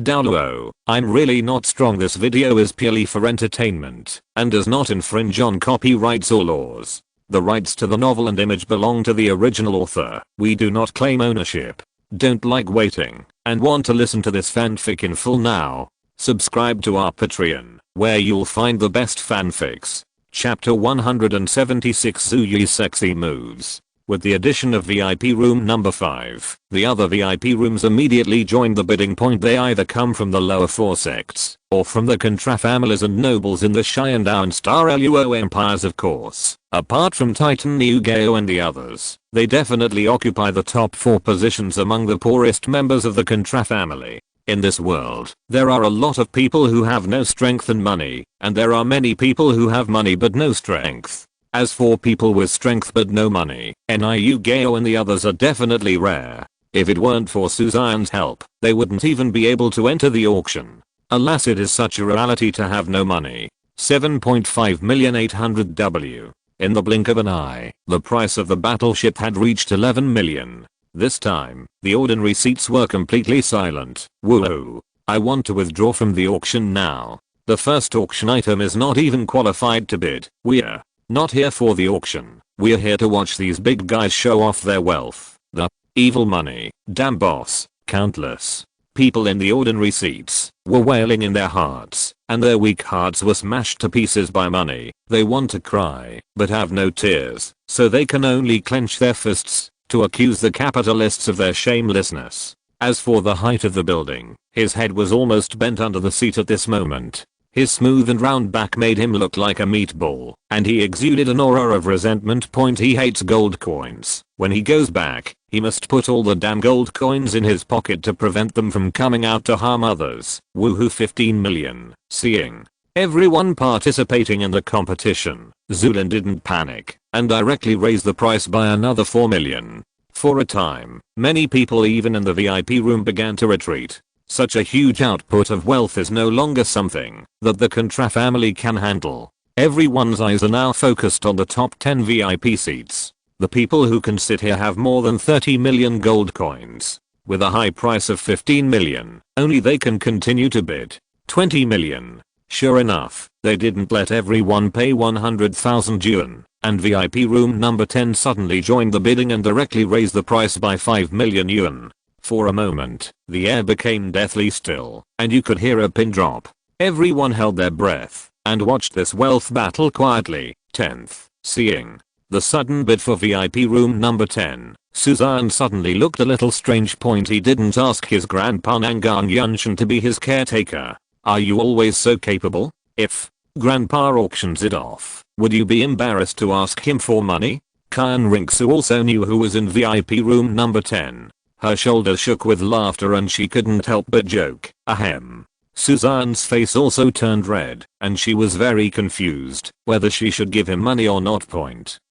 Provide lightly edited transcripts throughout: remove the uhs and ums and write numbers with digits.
Douluo, I'm really not strong. This video is purely for entertainment and does not infringe on copyrights or laws. The rights to the novel and image belong to the original author. We do not claim ownership. Don't like waiting and want to listen to this fanfic in full now? Subscribe to our Patreon, where you'll find the best fanfics. Chapter 176, Xue's Sexy Moves. With the addition of VIP room number 5, the other VIP rooms immediately joined the bidding point. They either come from the lower 4 sects, or from the contra families and nobles in the Xian and Star Luo empires, of course. Apart from Titan Nugeo and the others, they definitely occupy the top 4 positions among the poorest members of the contra family. In this world, there are a lot of people who have no strength and money, and there are many people who have money but no strength. As for people with strength but no money, Nugeo and the others are definitely rare. If it weren't for Suzanne's help, they wouldn't even be able to enter the auction. Alas, it is such a reality to have no money. 7.5,800,000 W. In the blink of an eye, the price of the battleship had reached 11 million. This time, the ordinary seats were completely silent. Woohoo! I want to withdraw from the auction now. The first auction item is not even qualified to bid. We're not here for the auction. We're here to watch these big guys show off their wealth. The evil money. Damn boss. Countless people in the ordinary seats were wailing in their hearts, and their weak hearts were smashed to pieces by money. They want to cry, but have no tears, so they can only clench their fists to accuse the capitalists of their shamelessness. As for the height of the building, his head was almost bent under the seat at this moment. His smooth and round back made him look like a meatball, and he exuded an aura of resentment. He hates gold coins. When he goes back, he must put all the damn gold coins in his pocket to prevent them from coming out to harm others. Woohoo, 15 million. Seeing everyone participating in the competition, Zulin didn't panic and directly raised the price by another 4 million. For a time, many people even in the VIP room began to retreat. Such a huge output of wealth is no longer something that the contra family can handle. Everyone's eyes are now focused on the top 10 VIP seats. The people who can sit here have more than 30 million gold coins. With a high price of 15 million, only they can continue to bid. 20 million. Sure enough, they didn't let everyone pay 100,000 yuan, and VIP room number 10 suddenly joined the bidding and directly raised the price by 5 million yuan. For a moment, the air became deathly still, and you could hear a pin drop. Everyone held their breath and watched this wealth battle quietly. 10th. Seeing the sudden bid for VIP room number 10, Suzanne suddenly looked a little strange. He didn't ask his grandpa Nangan Yunshan to be his caretaker. Are you always so capable? If grandpa auctions it off, would you be embarrassed to ask him for money? Xian Ringsu also knew who was in VIP room number 10. Her shoulders shook with laughter and she couldn't help but joke. Ahem. Suzanne's face also turned red, and she was very confused whether she should give him money or not.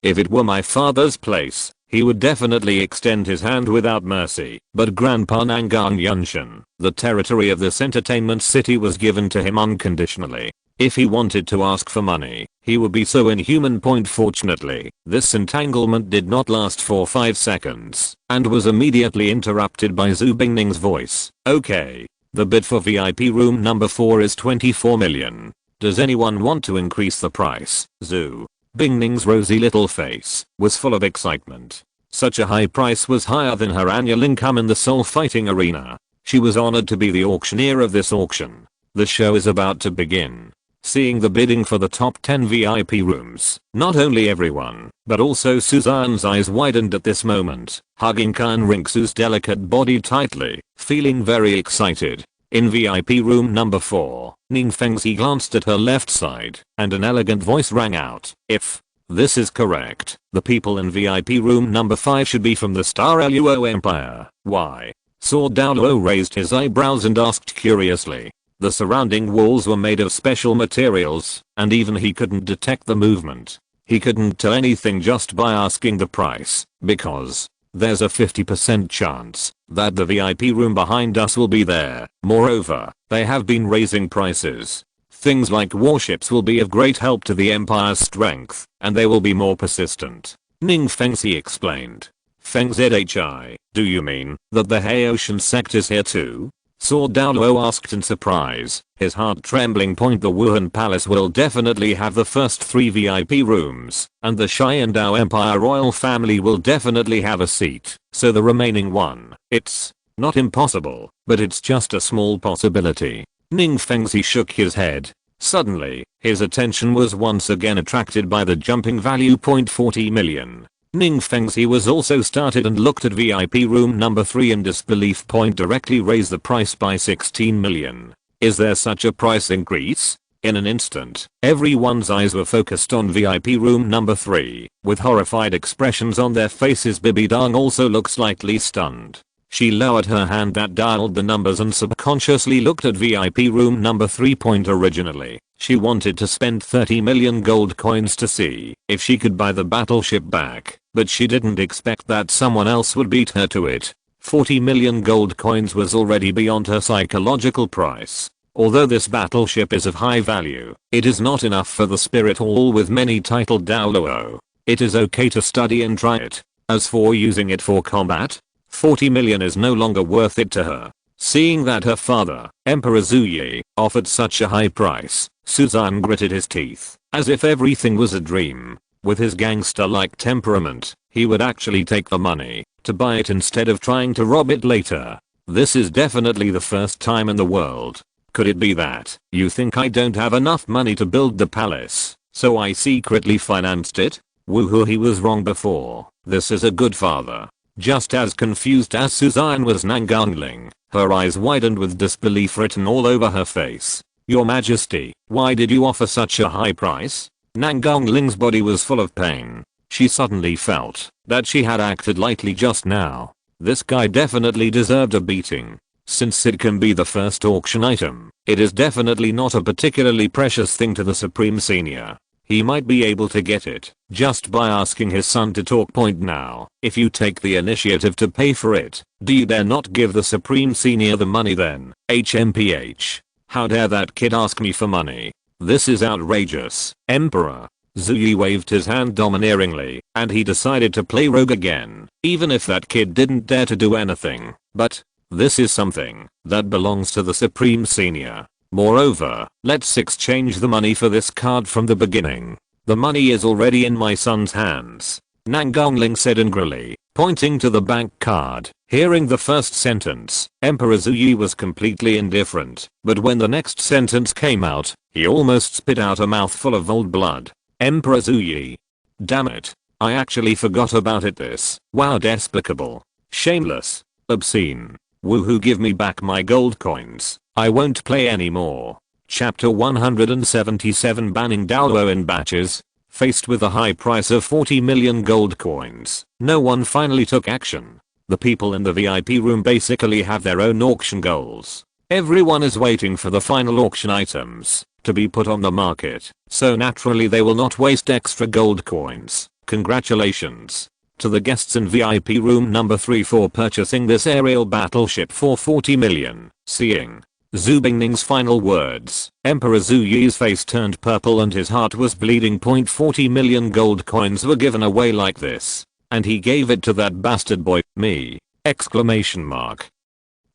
If it were my father's place, he would definitely extend his hand without mercy, but Grandpa Nangan Yunshan, the territory of this entertainment city, was given to him unconditionally. If he wanted to ask for money, he would be so inhuman. Fortunately, this entanglement did not last for 5 seconds, and was immediately interrupted by Zhu Bingning's voice. Okay. The bid for VIP room number 4 is 24 million. Does anyone want to increase the price? Zhu Bingning's rosy little face was full of excitement. Such a high price was higher than her annual income in the soul fighting arena. She was honored to be the auctioneer of this auction. The show is about to begin. Seeing the bidding for the top 10 VIP rooms, not only everyone, but also Suzanne's eyes widened at this moment, hugging Xian Ringsu's delicate body tightly, feeling very excited. In VIP room number 4, Ning Fengzi glanced at her left side, and an elegant voice rang out. If this is correct, the people in VIP room number 5 should be from the Star Luo Empire. Why? Douluo raised his eyebrows and asked curiously. The surrounding walls were made of special materials, and even he couldn't detect the movement. He couldn't tell anything just by asking the price, because there's a 50% chance that the VIP room behind us will be there. Moreover, they have been raising prices. Things like warships will be of great help to the Empire's strength, and they will be more persistent. Ning Fengzi explained. Feng Zhi, do you mean that the Haotian sect is here too? Saw Douluo asked in surprise, his heart trembling. The Wuhan Palace will definitely have the first 3 VIP rooms, and the Xian Empire royal family will definitely have a seat, so the remaining one, it's not impossible, but it's just a small possibility. Ning Fengzi shook his head. Suddenly, his attention was once again attracted by the jumping value. 40 million. Ning Fengzi was also started and looked at VIP room number 3 in disbelief. Directly raised the price by 16 million. Is there such a price increase? In an instant, everyone's eyes were focused on VIP room number 3, with horrified expressions on their faces. Bibi Dong also looked slightly stunned. She lowered her hand that dialed the numbers and subconsciously looked at VIP room number 3. Originally, she wanted to spend 30 million gold coins to see if she could buy the battleship back, but she didn't expect that someone else would beat her to it. 40 million gold coins was already beyond her psychological price. Although this battleship is of high value, it is not enough for the spirit hall with many titled Douluo. It is okay to study and try it. As for using it for combat, 40 million is no longer worth it to her. Seeing that her father, Emperor Xue, offered such a high price, Suzan gritted his teeth, as if everything was a dream. With his gangster-like temperament, he would actually take the money to buy it instead of trying to rob it later. This is definitely the first time in the world. Could it be that you think I don't have enough money to build the palace, so I secretly financed it? Woohoo, he was wrong before. This is a good father. Just as confused as Suzanne was, Nangongling, her eyes widened with disbelief written all over her face. Your Majesty, why did you offer such a high price? Nangongling's body was full of pain. She suddenly felt that she had acted lightly just now. This guy definitely deserved a beating. Since it can be the first auction item, it is definitely not a particularly precious thing to the Supreme Senior. He might be able to get it just by asking his son to talk. Now, if you take the initiative to pay for it, do you dare not give the Supreme Senior the money then? HMPH. How dare that kid ask me for money? This is outrageous. Emperor. Xue waved his hand domineeringly, and he decided to play rogue again, even if that kid didn't dare to do anything. But this is something that belongs to the Supreme Senior. Moreover, let's exchange the money for this card from the beginning. The money is already in my son's hands, Nangongling said angrily, pointing to the bank card. Hearing the first sentence, Emperor Xue was completely indifferent, but when the next sentence came out, he almost spit out a mouthful of old blood. Emperor Xue. Damn it. I actually forgot about it. This. Wow, despicable. Shameless. Obscene. Woohoo, give me back my gold coins. I won't play anymore. Chapter 177, banning Douluo in batches. Faced with a high price of 40 million gold coins, no one finally took action. The people in the VIP room basically have their own auction goals. Everyone is waiting for the final auction items to be put on the market, so naturally they will not waste extra gold coins. Congratulations to the guests in VIP room number 3 for purchasing this aerial battleship for 40 million. Seeing Xu Bingning's final words, Emperor Xu Yi's face turned purple and his heart was bleeding. 40 million gold coins were given away like this, and he gave it to that bastard boy. Me! Exclamation mark.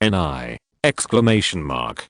NI! Exclamation mark.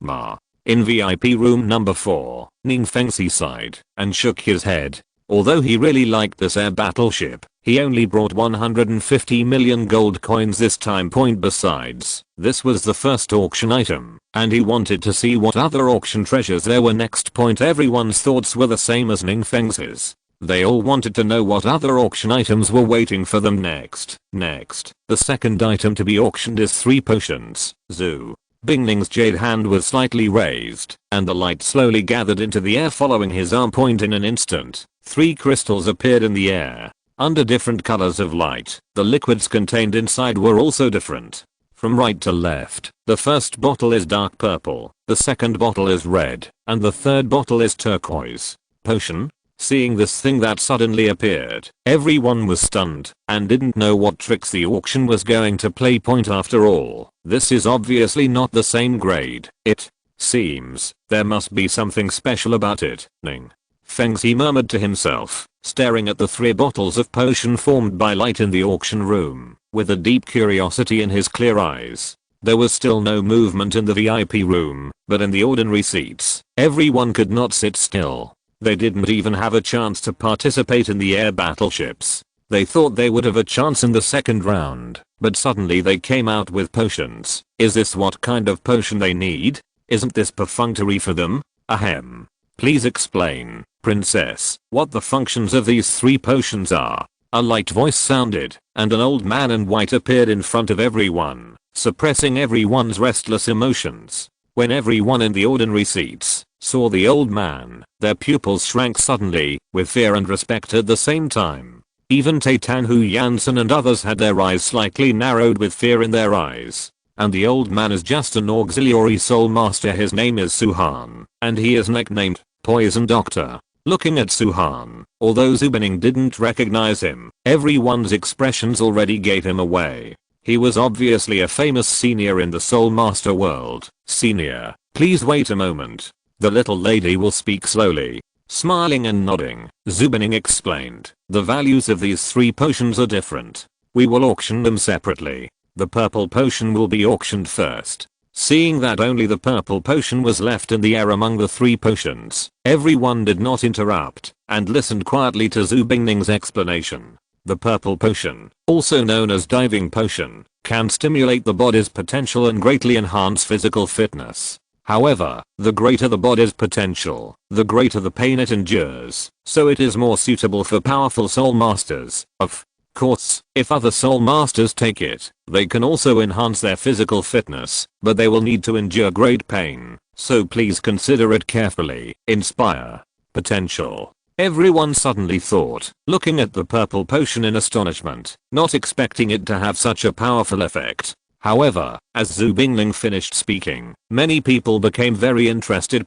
Ma. In VIP room number 4, Ning Fengxi sighed and shook his head. Although he really liked this air battleship, he only brought 150 million gold coins this time. Besides, this was the first auction item, and he wanted to see what other auction treasures there were next. Everyone's thoughts were the same as Ning Fengxi's. They all wanted to know what other auction items were waiting for them next. The second item to be auctioned is 3 potions. Xu Bingning's jade hand was slightly raised, and the light slowly gathered into the air following his arm. In an instant, 3 crystals appeared in the air. Under different colors of light, the liquids contained inside were also different. From right to left, the first bottle is dark purple, the second bottle is red, and the third bottle is turquoise. Potion? Seeing this thing that suddenly appeared, everyone was stunned and didn't know what tricks the auction was going to play. After all, this is obviously not the same grade. It seems there must be something special about it. Ning Fengxi murmured to himself, staring at the 3 bottles of potion formed by light in the auction room, with a deep curiosity in his clear eyes. There was still no movement in the VIP room, but in the ordinary seats, everyone could not sit still. They didn't even have a chance to participate in the air battleships. They thought they would have a chance in the second round, but suddenly they came out with potions. Is this what kind of potion they need? Isn't this perfunctory for them? Ahem. Please explain, princess, what the functions of these 3 potions are. A light voice sounded, and an old man in white appeared in front of everyone, suppressing everyone's restless emotions. When everyone in the ordinary seats saw the old man, their pupils shrank suddenly, with fear and respect at the same time. Even Titan Hu Jansen and others had their eyes slightly narrowed with fear in their eyes. And the old man is just an auxiliary soul master. His name is Suhan, and he is nicknamed Poison Doctor. Looking at Suhan, although Zubinning didn't recognize him, everyone's expressions already gave him away. He was obviously a famous senior in the Soul Master world. Senior, please wait a moment. The little lady will speak slowly. Smiling and nodding, Zubinning explained, the values of these 3 potions are different. We will auction them separately. The purple potion will be auctioned first. Seeing that only the purple potion was left in the air among the 3 potions, everyone did not interrupt, and listened quietly to Zubingning's explanation. The purple potion, also known as diving potion, can stimulate the body's potential and greatly enhance physical fitness. However, the greater the body's potential, the greater the pain it endures, so it is more suitable for powerful soul masters. Of course, if other soul masters take it, they can also enhance their physical fitness, but they will need to endure great pain, so please consider it carefully. Inspire. Potential. Everyone suddenly thought, looking at the purple potion in astonishment, not expecting it to have such a powerful effect. However, as Zubingling finished speaking, many people became very interested.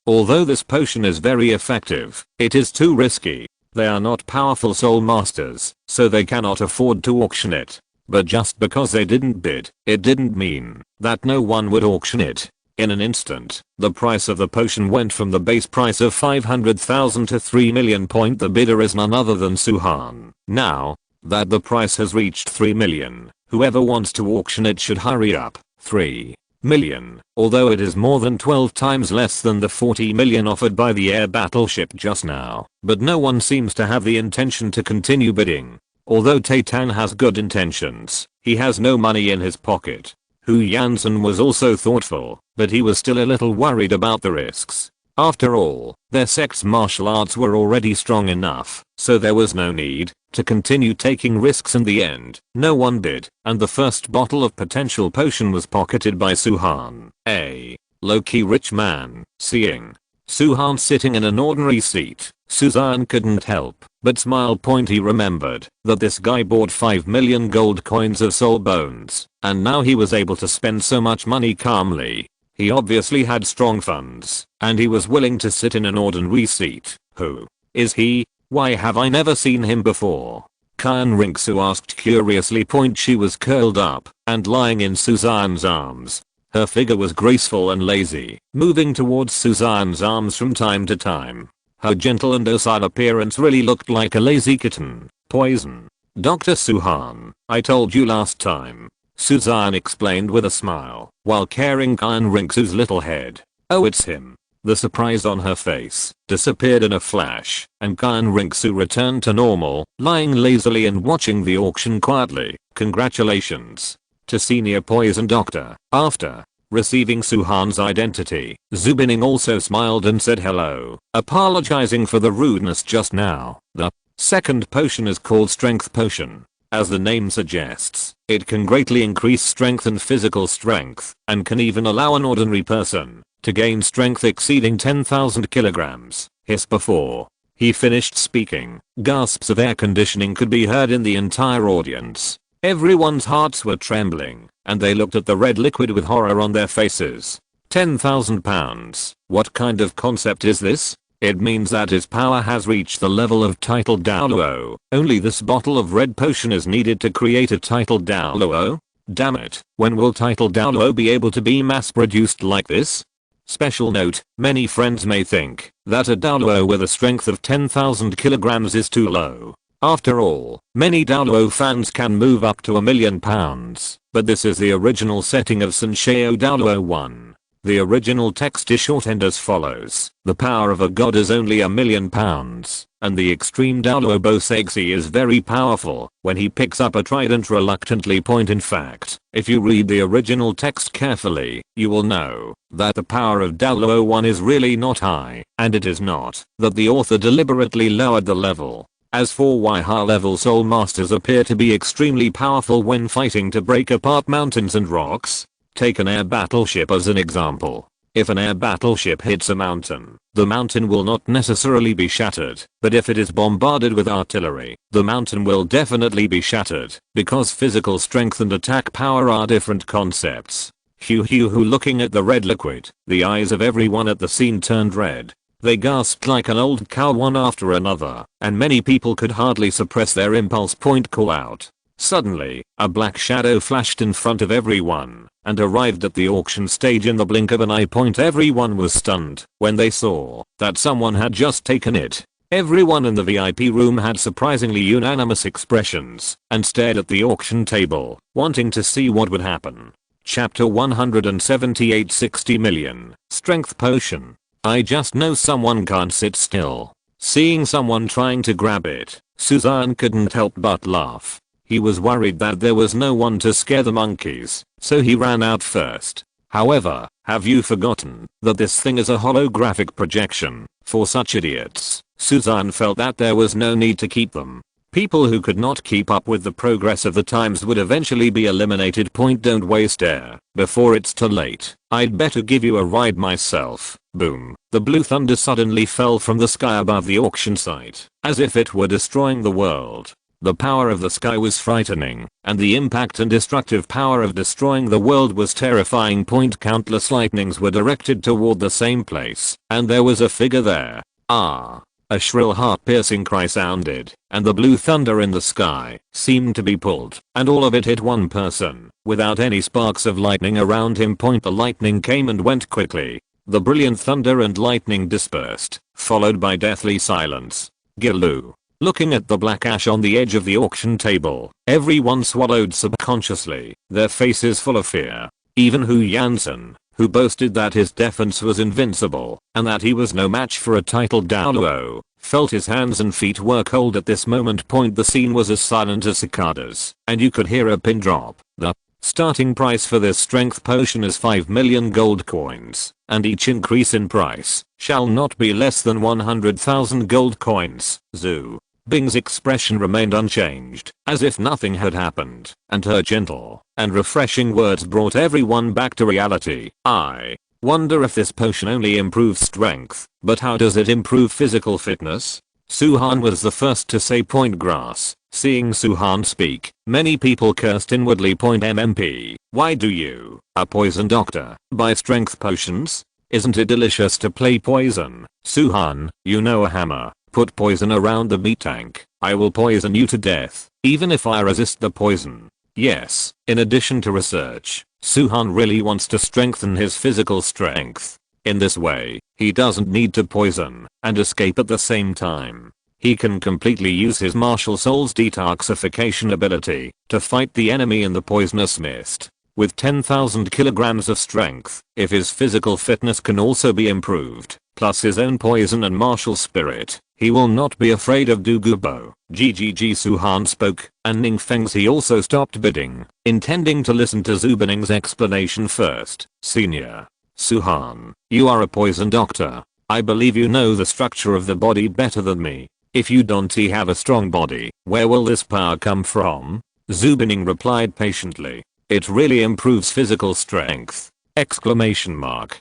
Although this potion is very effective, it is too risky. They are not powerful soul masters, so they cannot afford to auction it. But just because they didn't bid, it didn't mean that no one would auction it. In an instant, the price of the potion went from the base price of 500,000 to 3 million. The bidder is none other than Suhan. Now that the price has reached 3 million, whoever wants to auction it should hurry up. 3 million, although it is more than 12 times less than the 40 million offered by the air battleship just now. But no one seems to have the intention to continue bidding. Although Titan has good intentions, he has no money in his pocket. Hu Jansen was also thoughtful, but he was still a little worried about the risks. After all, their sect's martial arts were already strong enough, so there was no need to continue taking risks. In the end, no one bid, and the first bottle of potential potion was pocketed by Suhan, a low-key rich man. Seeing Suhan sitting in an ordinary seat, Suzanne couldn't help but smile. He remembered that this guy bought 5 million gold coins of soul bones, and now he was able to spend so much money calmly. He obviously had strong funds, and he was willing to sit in an ordinary seat. Who is he? Why have I never seen him before? Xian Ringsu asked curiously. She was curled up and lying in Suzanne's arms. Her figure was graceful and lazy, moving towards Suzanne's arms from time to time. Her gentle and docile appearance really looked like a lazy kitten. Poison. Dr. Suhan, I told you last time. Suzanne explained with a smile, while carrying Xian Ringsu's little head. Oh, it's him. The surprise on her face disappeared in a flash, and Xian Ringsu returned to normal, lying lazily and watching the auction quietly. Congratulations to Senior Poison Doctor. After receiving Suhan's identity, Zubinning also smiled and said hello, apologizing for the rudeness just now. The second potion is called Strength Potion. As the name suggests, it can greatly increase strength and physical strength, and can even allow an ordinary person to gain strength exceeding 10,000 kilograms. Before he finished speaking, gasps of air conditioning could be heard in the entire audience. Everyone's hearts were trembling, and they looked at the red liquid with horror on their faces. 10,000 pounds. What kind of concept is this? It means that his power has reached the level of titled Douluo. Only this bottle of red potion is needed to create a titled Douluo? Damn it, when will titled Douluo be able to be mass produced like this? Special note, many friends may think that a Douluo with a strength of 10,000 kilograms is too low. After all, many Douluo fans can move up to £1,000,000, but this is the original setting of Sansheo Douluo 1. The original text is shortened as follows: the power of a god is only £1,000,000, and the extreme Douluo Bosexi is very powerful. When he picks up a trident reluctantly. In fact, if you read the original text carefully, you will know that the power of Douluo 1 is really not high, and it is not that the author deliberately lowered the level. As for why high level soul masters appear to be extremely powerful when fighting to break apart mountains and rocks, take an air battleship as an example. If an air battleship hits a mountain, the mountain will not necessarily be shattered, but if it is bombarded with artillery, the mountain will definitely be shattered, because physical strength and attack power are different concepts. Looking at the red liquid, the eyes of everyone at the scene turned red. They gasped like an old cow one after another, and many people could hardly suppress their impulse. Call out. Suddenly, a black shadow flashed in front of everyone, and arrived at the auction stage in the blink of an eye. Everyone was stunned when they saw that someone had just taken it. Everyone in the VIP room had surprisingly unanimous expressions, and stared at the auction table, wanting to see what would happen. Chapter 178 60 million, Strength Potion. I just know someone can't sit still. Seeing someone trying to grab it, Suzanne couldn't help but laugh. He was worried that there was no one to scare the monkeys, so he ran out first. However, have you forgotten that this thing is a holographic projection? For such idiots, Suzanne felt that there was no need to keep them. People who could not keep up with the progress of the times would eventually be eliminated. Don't waste air before it's too late. I'd better give you a ride myself. Boom. The blue thunder suddenly fell from the sky above the auction site, as if it were destroying the world. The power of the sky was frightening, and the impact and destructive power of destroying the world was terrifying. Countless lightnings were directed toward the same place, and there was a figure there. Ah! A shrill heart-piercing cry sounded, and the blue thunder in the sky seemed to be pulled, and all of it hit one person, without any sparks of lightning around him. The lightning came and went quickly. The brilliant thunder and lightning dispersed, followed by deathly silence. Gilu. Looking at the black ash on the edge of the auction table, everyone swallowed subconsciously, their faces full of fear. Even Hu Yansen, who boasted that his defense was invincible, and that he was no match for a titled Douluo, felt his hands and feet were cold at this moment. The scene was as silent as cicadas, and you could hear a pin drop. The starting price for this strength potion is 5 million gold coins, and each increase in price shall not be less than 100,000 gold coins. Zhu Bing's expression remained unchanged, as if nothing had happened, and her gentle and refreshing words brought everyone back to reality. I wonder if this potion only improves strength, but how does it improve physical fitness? Suhan was the first to say. Grass. Seeing Suhan speak, many people cursed inwardly. MMP, why do you, a poison doctor, buy strength potions? Isn't it delicious to play poison? Suhan, you know a hammer. Put poison around the meat tank. I will poison you to death, even if I resist the poison. Yes, in addition to research, Suhan really wants to strengthen his physical strength. In this way, he doesn't need to poison and escape at the same time. He can completely use his martial soul's detoxification ability to fight the enemy in the poisonous mist. With 10,000 kilograms of strength, if his physical fitness can also be improved, plus his own poison and martial spirit, he will not be afraid of Dugubo. GGG. Suhan spoke, and Ningfengzi also stopped bidding, intending to listen to Zubining's explanation first. Senior Suhan, you are a poison doctor. I believe you know the structure of the body better than me. If you don't have a strong body, where will this power come from? Zubining replied patiently. It really improves physical strength! Exclamation mark.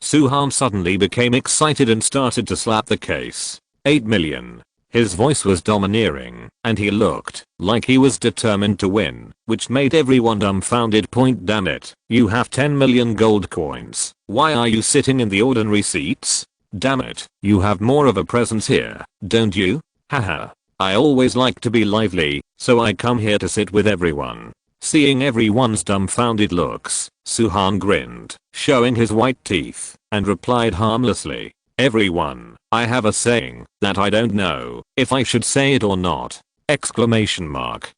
Suhan suddenly became excited and started to slap the case. 8 million. His voice was domineering, and he looked like he was determined to win, which made everyone dumbfounded. Damn it, you have 10 million gold coins. Why are you sitting in the ordinary seats? Damn it, you have more of a presence here, don't you? Haha. I always like to be lively, so I come here to sit with everyone. Seeing everyone's dumbfounded looks, Suhan grinned, showing his white teeth, and replied harmlessly, everyone, I have a saying that I don't know if I should say it or not, Exclamation mark.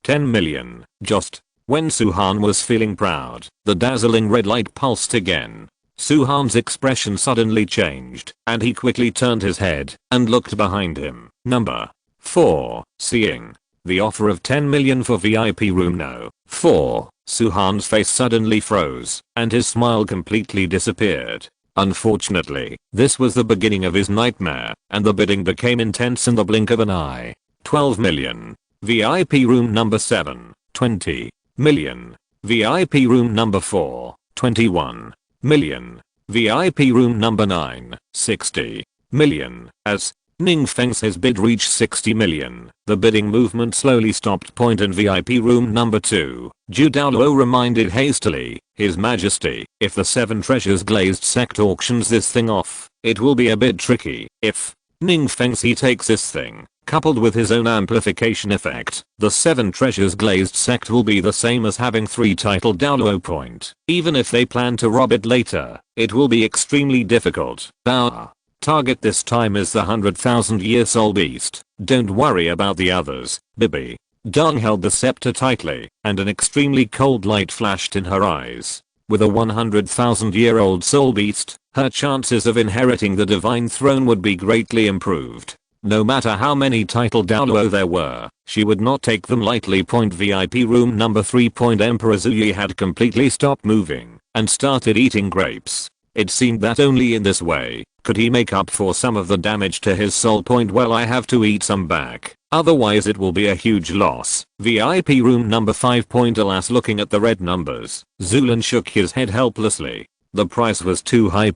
10 million. Just when Suhan was feeling proud, the dazzling red light pulsed again. Suhan's expression suddenly changed, and he quickly turned his head and looked behind him. Number 4. Seeing the offer of 10 million for VIP room no. 4. Suhan's face suddenly froze, and his smile completely disappeared. Unfortunately, this was the beginning of his nightmare, and the bidding became intense in the blink of an eye. 12 million. VIP room number 7. 20 million. VIP room number 4. 21 million. VIP room number 9. 60 million. As Ning Feng's bid reached 60 million, the bidding movement slowly stopped. In VIP room number 2, Douluo reminded hastily, His Majesty, if the 7 treasures glazed sect auctions this thing off, it will be a bit tricky. If Ning Feng's takes this thing, coupled with his own amplification effect, the 7 treasures glazed sect will be the same as having 3 titled Douluo point. Even if they plan to rob it later, it will be extremely difficult. Our target this time is the 100,000-year soul beast. Don't worry about the others, Bibi. Dong held the scepter tightly, and an extremely cold light flashed in her eyes. With a 100,000-year-old soul beast, her chances of inheriting the divine throne would be greatly improved. No matter how many titled Douluo there were, she would not take them lightly. VIP room number 3. Emperor Zhuyi had completely stopped moving and started eating grapes. It seemed that only in this way could he make up for some of the damage to his soul. Well, I have to eat some back, otherwise it will be a huge loss. VIP room number 5. Alas, looking at the red numbers, Zulan shook his head helplessly. The price was too high.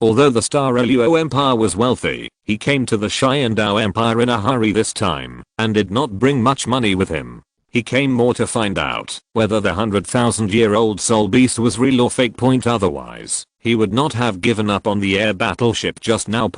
Although the Star Luo Empire was wealthy, he came to the Xian Empire in a hurry this time, and did not bring much money with him. He came more to find out whether the 100,000-year-old soul beast was real or fake. Otherwise, he would not have given up on the air battleship just now.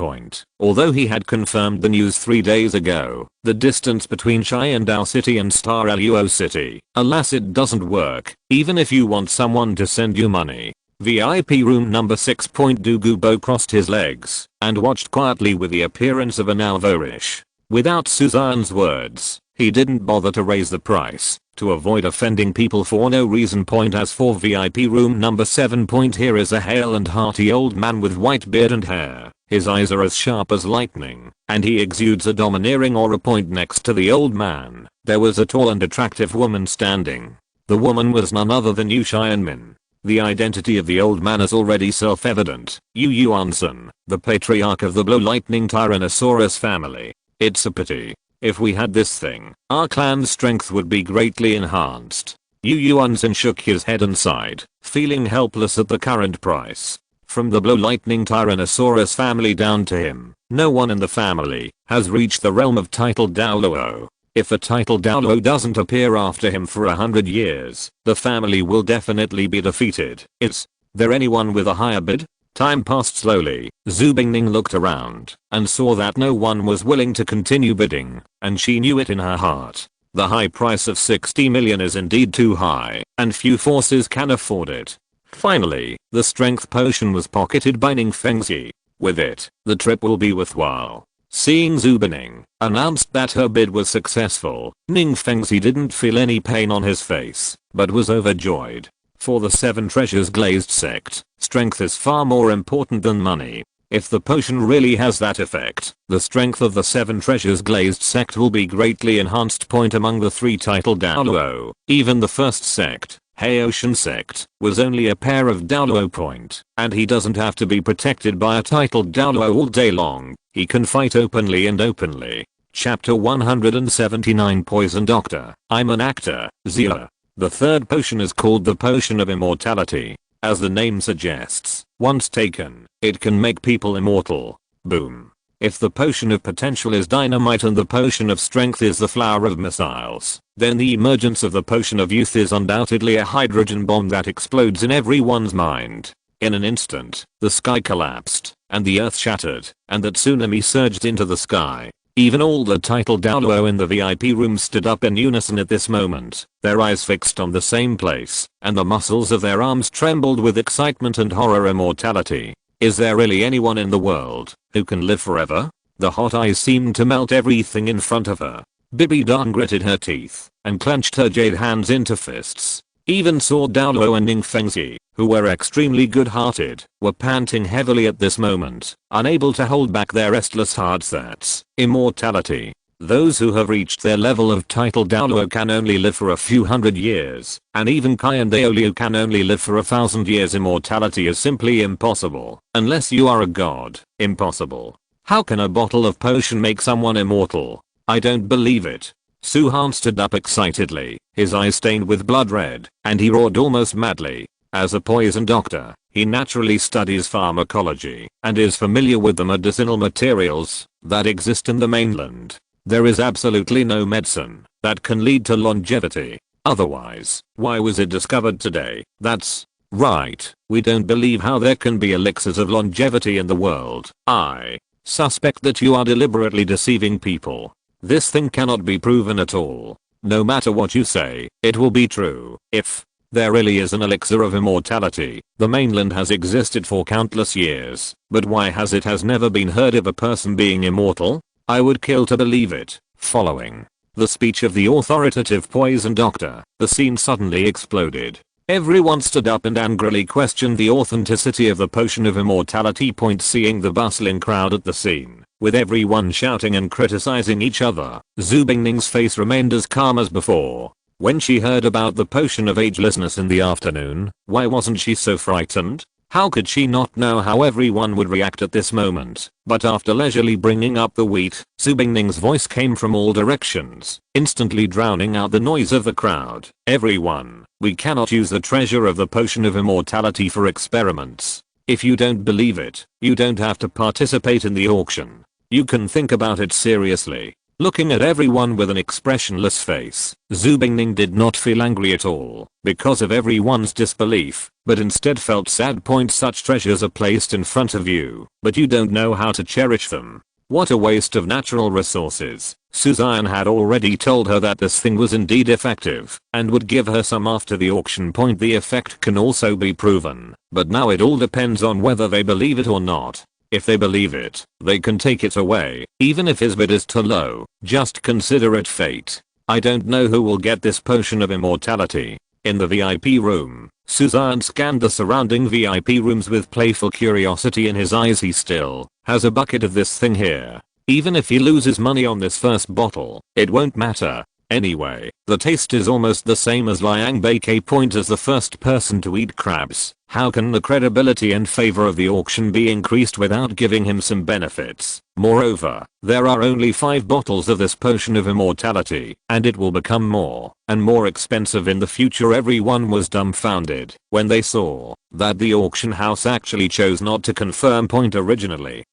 Although he had confirmed the news 3 days ago, the distance between Xiandao City and Star Luo City, alas, it doesn't work, even if you want someone to send you money. VIP room number 6. Douluo crossed his legs and watched quietly with the appearance of a Alvorish. Without Suzanne's words, he didn't bother to raise the price to avoid offending people for no reason. As for VIP room number 7. Here is a hale and hearty old man with white beard and hair. His eyes are as sharp as lightning, and he exudes a domineering aura. Next to the old man, there was a tall and attractive woman standing. The woman was none other than Yu Xianmin. The identity of the old man is already self-evident. Yu Yuansun, the patriarch of the Blue Lightning Tyrannosaurus family. It's a pity. If we had this thing, our clan's strength would be greatly enhanced. Yu Yuansun shook his head and sighed, feeling helpless at the current price. From the Blue Lightning Tyrannosaurus family down to him, no one in the family has reached the realm of titled Douluo. If a titled Douluo doesn't appear after him for 100 years, the family will definitely be defeated. Is there anyone with a higher bid? Time passed slowly. Zhu Bingning looked around and saw that no one was willing to continue bidding, and she knew it in her heart. The high price of 60 million is indeed too high, and few forces can afford it. Finally, the strength potion was pocketed by Ning Fengzi. With it, the trip will be worthwhile. Seeing Zhu Bingning announced that her bid was successful, Ning Fengzi didn't feel any pain on his face, but was overjoyed. For the 7 treasures glazed sect, strength is far more important than money. If the potion really has that effect, the strength of the 7 treasures glazed sect will be greatly enhanced. Among the 3 titled Douluo, even the first sect, Haotian sect, was only a pair of Douluo and he doesn't have to be protected by a titled Douluo all day long. He can fight openly and openly. Chapter 179. Poison Doctor. I'm an actor, Zia. The third potion is called the Potion of Immortality. As the name suggests, once taken, it can make people immortal. Boom. If the potion of potential is dynamite and the potion of strength is the flower of missiles, then the emergence of the potion of youth is undoubtedly a hydrogen bomb that explodes in everyone's mind. In an instant, the sky collapsed, and the earth shattered, and the tsunami surged into the sky. Even all the titled Douluo in the VIP room stood up in unison at this moment, their eyes fixed on the same place, and the muscles of their arms trembled with excitement and horror. Immortality. Is there really anyone in the world who can live forever? The hot eyes seemed to melt everything in front of her. Bibi Dan gritted her teeth and clenched her jade hands into fists. Even saw Douluo and Ning Fengxi, who were extremely good-hearted, were panting heavily at this moment, unable to hold back their restless hearts. That's immortality. Those who have reached their level of title Douluo can only live for a few hundred years, and even Kai and Douluo can only live for 1,000 years. Immortality is simply impossible, unless you are a god. Impossible. How can a bottle of potion make someone immortal? I don't believe it. Suhan stood up excitedly, his eyes stained with blood red, and he roared almost madly. As a poison doctor, he naturally studies pharmacology and is familiar with the medicinal materials that exist in the mainland. There is absolutely no medicine that can lead to longevity. Otherwise, why was it discovered today? That's right, we don't believe how there can be elixirs of longevity in the world. I suspect that you are deliberately deceiving people. This thing cannot be proven at all. No matter what you say, it will be true. If there really is an elixir of immortality, the mainland has existed for countless years, but why has never been heard of a person being immortal? I would kill to believe it. Following the speech of the authoritative poison doctor, the scene suddenly exploded. Everyone stood up and angrily questioned the authenticity of the potion of immortality. Seeing the bustling crowd at the scene, with everyone shouting and criticizing each other, Zhu Bingning's face remained as calm as before. When she heard about the potion of agelessness in the afternoon, why wasn't she so frightened? How could she not know how everyone would react at this moment? But after leisurely bringing up the wheat, Zhu Bingning's voice came from all directions, instantly drowning out the noise of the crowd. Everyone, we cannot use the treasure of the potion of immortality for experiments. If you don't believe it, you don't have to participate in the auction. You can think about it seriously. Looking at everyone with an expressionless face, Zhu Bingning did not feel angry at all because of everyone's disbelief, but instead felt sad. Such treasures are placed in front of you, but you don't know how to cherish them. What a waste of natural resources. Suzanne had already told her that this thing was indeed effective and would give her some after the auction. The effect can also be proven, but now it all depends on whether they believe it or not. If they believe it, they can take it away, even if his bid is too low. Just consider it fate. I don't know who will get this potion of immortality. In the VIP room, Suzanne scanned the surrounding VIP rooms with playful curiosity in his eyes. He still has a bucket of this thing here. Even if he loses money on this first bottle, it won't matter. Anyway, the taste is almost the same as Liang Bei. As the first person to eat crabs, how can the credibility and favor of the auction be increased without giving him some benefits? Moreover, there are only 5 bottles of this potion of immortality, and it will become more and more expensive in the future. Everyone was dumbfounded when they saw that the auction house actually chose not to confirm originally.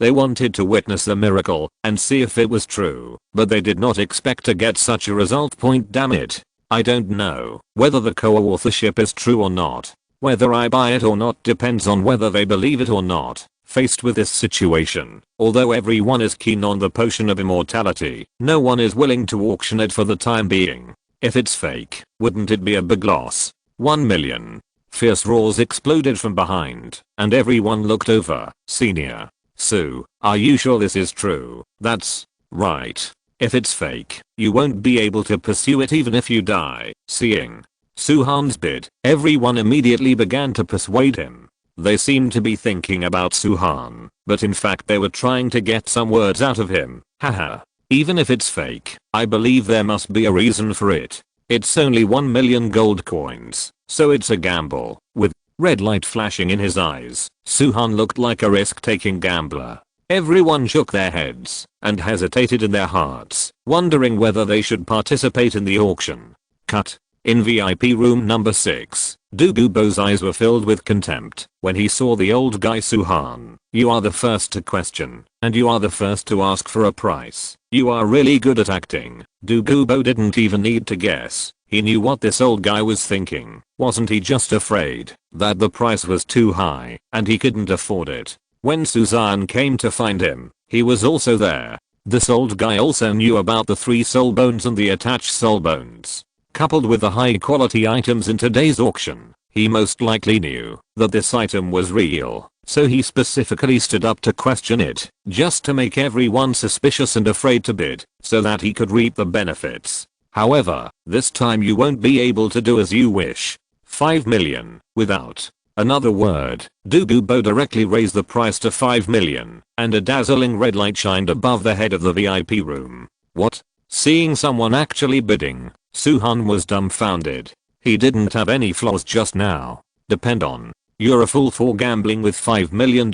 They wanted to witness the miracle and see if it was true, but they did not expect to get such a result. Damn it. I don't know whether the co-authorship is true or not. Whether I buy it or not depends on whether they believe it or not. Faced with this situation, although everyone is keen on the potion of immortality, no one is willing to auction it for the time being. If it's fake, wouldn't it be a big loss? 1 million. Fierce roars exploded from behind, and everyone looked over. Senior Sue, are you sure this is true? That's right. If it's fake, you won't be able to pursue it even if you die. Seeing Suhan's bid, everyone immediately began to persuade him. They seemed to be thinking about Suhan, but in fact they were trying to get some words out of him. Haha. Even if it's fake, I believe there must be a reason for it. It's only 1 million gold coins, so it's a gamble. With red light flashing in his eyes, Suhan looked like a risk-taking gambler. Everyone shook their heads and hesitated in their hearts, wondering whether they should participate in the auction. Cut. In VIP room number 6, Douluo's eyes were filled with contempt when he saw the old guy. Suhan, you are the first to question, and you are the first to ask for a price. You are really good at acting. Douluo didn't even need to guess. He knew what this old guy was thinking. Wasn't he just afraid that the price was too high and he couldn't afford it? When Suzanne came to find him, he was also there. This old guy also knew about the 3 soul bones and the attached soul bones. Coupled with the high quality items in today's auction, he most likely knew that this item was real. so he specifically stood up to question it, just to make everyone suspicious and afraid to bid, so that he could reap the benefits. However, this time you won't be able to do as you wish. 5 million, without another word. Douluo directly raised the price to 5 million, and a dazzling red light shined above the head of the VIP room. What? Seeing someone actually bidding, Suhan was dumbfounded. He didn't have any flaws just now. Depend on. You're a fool for gambling with $5 million.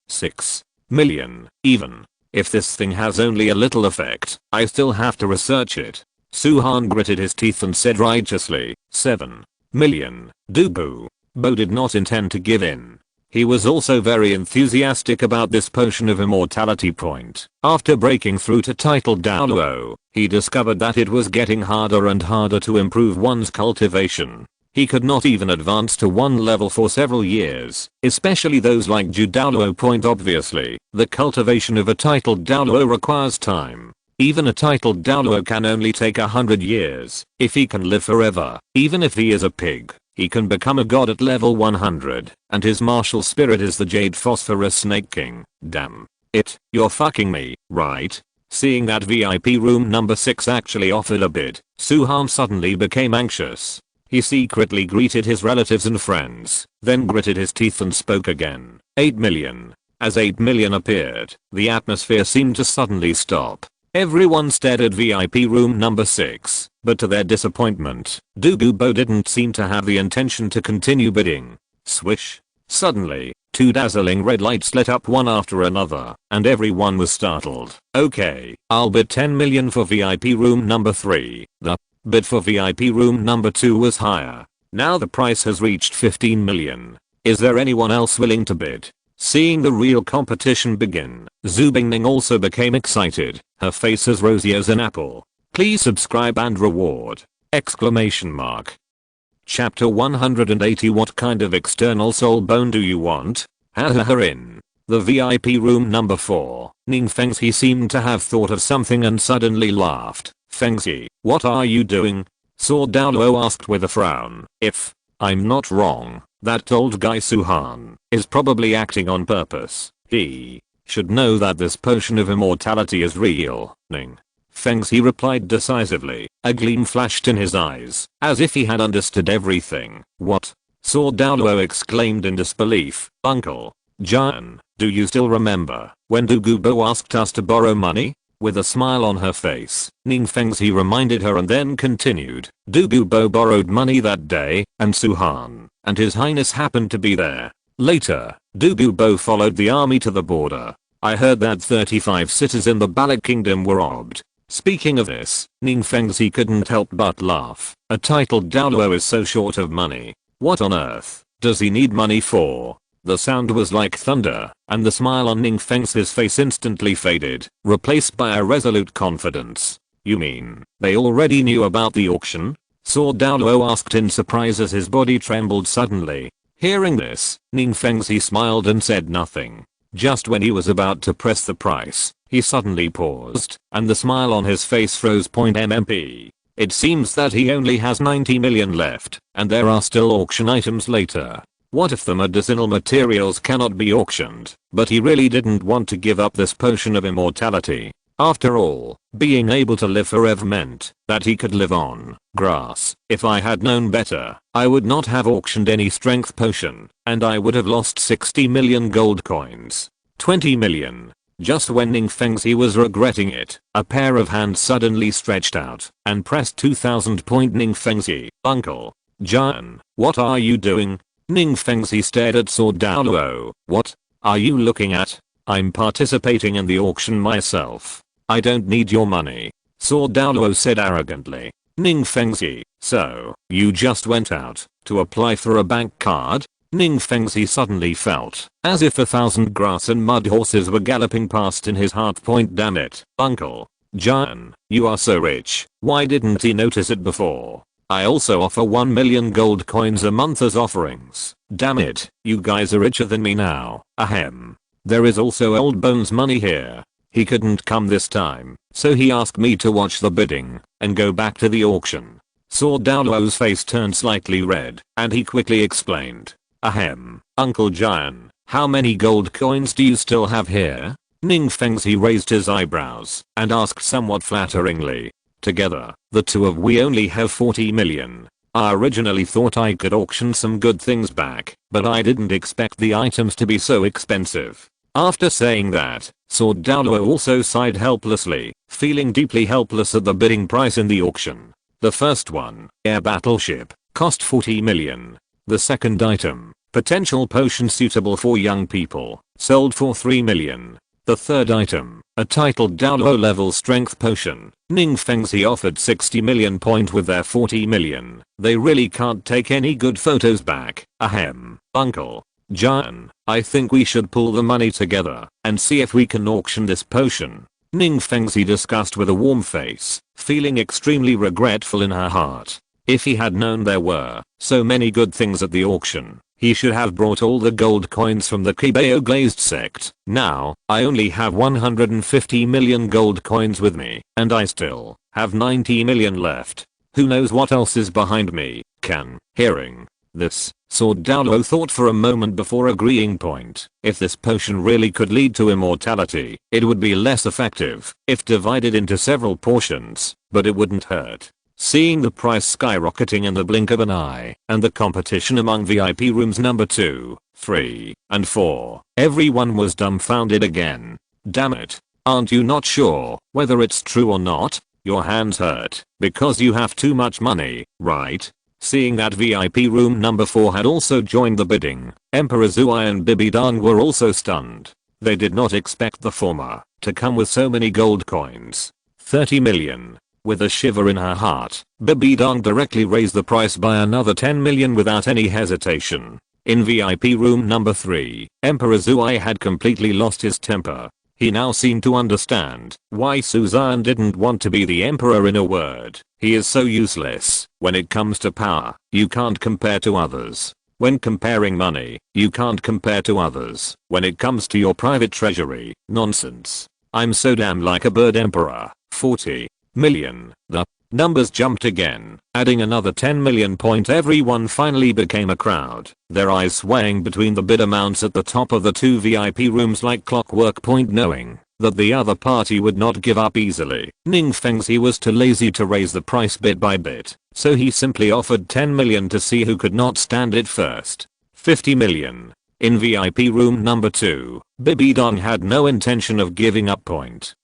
6 million, even. If this thing has only a little effect, I still have to research it. Suhan gritted his teeth and said righteously, 7 million. Douluo did not intend to give in. He was also very enthusiastic about this potion of immortality point. After breaking through to titled Douluo, he discovered that it was getting harder and harder to improve one's cultivation. He could not even advance to one level for several years, especially those like Douluo point. Obviously, the cultivation of a titled Douluo requires time. Even a titled Douluo can only take 100 years. If he can live forever, even if he is a pig, he can become a god at level 100, and his martial spirit is the Jade Phosphorus Snake King. Damn it, you're fucking me, right? Seeing that VIP room number 6 actually offered a bid, Suhan suddenly became anxious. He secretly greeted his relatives and friends, then gritted his teeth and spoke again. 8 million. As 8 million appeared, the atmosphere seemed to suddenly stop. Everyone stared at VIP room number 6, but to their disappointment, Douluo didn't seem to have the intention to continue bidding. Swish. Suddenly, 2 dazzling red lights lit up one after another, and everyone was startled. Okay, I'll bid 10 million for VIP room number 3. The bid for VIP room number 2 was higher. Now the price has reached 15 million. Is there anyone else willing to bid? Seeing the real competition begin, Xue Qinghe also became excited, her face as rosy as an apple. Please subscribe and reward! Exclamation mark. Chapter 180. What kind of external soul bone do you want? Hahaha. In the VIP room number 4, Ning Fengxi seemed to have thought of something and suddenly laughed. Fengxi, what are you doing? Douluo asked with a frown. If I'm not wrong, that old guy Suhan is probably acting on purpose. He should know that this potion of immortality is real. Ning Fengxi replied decisively. A gleam flashed in his eyes, as if he had understood everything. What? Douluo exclaimed in disbelief. Uncle Xian, do you still remember when Douluo asked us to borrow money? With a smile on her face, Ning Fengxi reminded her and then continued. Douluo borrowed money that day, and Suhan and His Highness happened to be there. Later, Douluo followed the army to the border. I heard that 35 cities in the Balik Kingdom were robbed. Speaking of this, Ning Fengxi couldn't help but laugh. A titled Douluo is so short of money. What on earth does he need money for? The sound was like thunder, and the smile on Ning Fengxi's face instantly faded, replaced by a resolute confidence. You mean, they already knew about the auction? Douluo asked in surprise as his body trembled suddenly. Hearing this, Ning Fengxi smiled and said nothing. Just when he was about to press the price, he suddenly paused, and the smile on his face froze. MMP. It seems that he only has 90 million left, and there are still auction items later. What if the medicinal materials cannot be auctioned, but he really didn't want to give up this potion of immortality. After all, being able to live forever meant that he could live on grass. If I had known better, I would not have auctioned any strength potion, and I would have lost 60 million gold coins. 20 million. Just when Ning Fengxi was regretting it, a pair of hands suddenly stretched out and pressed 2,000. Ning Fengxi, Uncle Xian, what are you doing? Ning Fengxi stared at Douluo. What are you looking at? I'm participating in the auction myself. I don't need your money. Douluo said arrogantly. Ning Fengxi, so you just went out to apply for a bank card? Ning Fengxi suddenly felt as if 1,000 grass and mud horses were galloping past in his heart. Damn it, Uncle Xian, you are so rich. Why didn't he notice it before? I also offer 1 million gold coins a month as offerings. Damn it, you guys are richer than me now. Ahem. There is also Old Bones money here. He couldn't come this time, so he asked me to watch the bidding and go back to the auction. Douluo's face turned slightly red, and he quickly explained. Ahem, Uncle Xian, How many gold coins do you still have here? Ning Fengzi raised his eyebrows and asked somewhat flatteringly. Together, the two of we only have 40 million. I originally thought I could auction some good things back, but I didn't expect the items to be so expensive. After saying that, Sword Douluo also sighed helplessly, feeling deeply helpless at the bidding price in the auction. The first one, air battleship, cost 40 million. The second item, potential potion suitable for young people, sold for 3 million. The third item, a titled Douluo level strength potion, Ning Fengzi offered 60 million point with their 40 million. They really can't take any good photos back. Ahem. Uncle Xian, I think we should pull the money together and see if we can auction this potion. Ning Fengzi discussed with a warm face, feeling extremely regretful in her heart. If he had known there were so many good things at the auction, he should have brought all the gold coins from the Kibeo glazed sect. Now, I only have 150 million gold coins with me, and I still have 90 million left. Who knows what else is behind me? Hearing this, Sword Douluo thought for a moment before agreeing. If this potion really could lead to immortality, it would be less effective if divided into several portions, but it wouldn't hurt. Seeing the price skyrocketing in the blink of an eye, and the competition among VIP rooms number 2, 3, and 4, everyone was dumbfounded again. Damn it. Aren't you not sure whether it's true or not? Your hands hurt because you have too much money, right? Seeing that VIP room number 4 had also joined the bidding, Emperor Xue and Bibi Dong were also stunned. They did not expect the former to come with so many gold coins. 30 million. With a shiver in her heart, Bibi Dong directly raised the price by another 10 million without any hesitation. In VIP room number 3, Emperor Xue had completely lost his temper. He now seemed to understand why Suzanne didn't want to be the emperor. In a word, he is so useless. When it comes to power, you can't compare to others. When comparing money, you can't compare to others. When it comes to your private treasury, nonsense. I'm so damn like a bird emperor. 40 million. The numbers jumped again, adding another 10 million point. Everyone finally became a crowd, their eyes swaying between the bid amounts at the top of the two VIP rooms like clockwork. Knowing that the other party would not give up easily, Ning Fengzi was too lazy to raise the price bit by bit, so he simply offered 10 million to see who could not stand it first. 50 million. In VIP room number 2, Bibi Dong had no intention of giving up.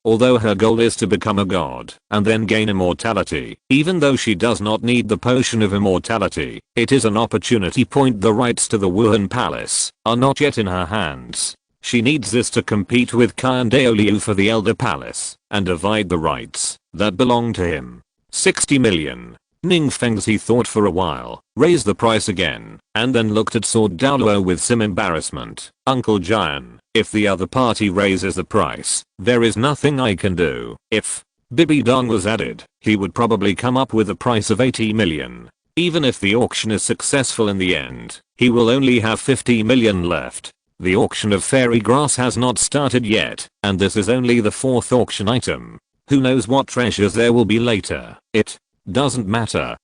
Although her goal is to become a god and then gain immortality, even though she does not need the potion of immortality, it is an opportunity. The rights to the Wuhan Palace are not yet in her hands. She needs this to compete with Kai and Douluo for the Elder Palace and divide the rights that belong to him. 60 million. Ning Fengzi thought for a while, raised the price again, and then looked at Sword Douluo with some embarrassment. Uncle Xian, if the other party raises the price, there is nothing I can do. If Bibi Dong was added, he would probably come up with a price of 80 million. Even if the auction is successful in the end, he will only have 50 million left. The auction of fairy grass has not started yet, and this is only the 4th auction item. Who knows what treasures there will be later. It doesn't matter.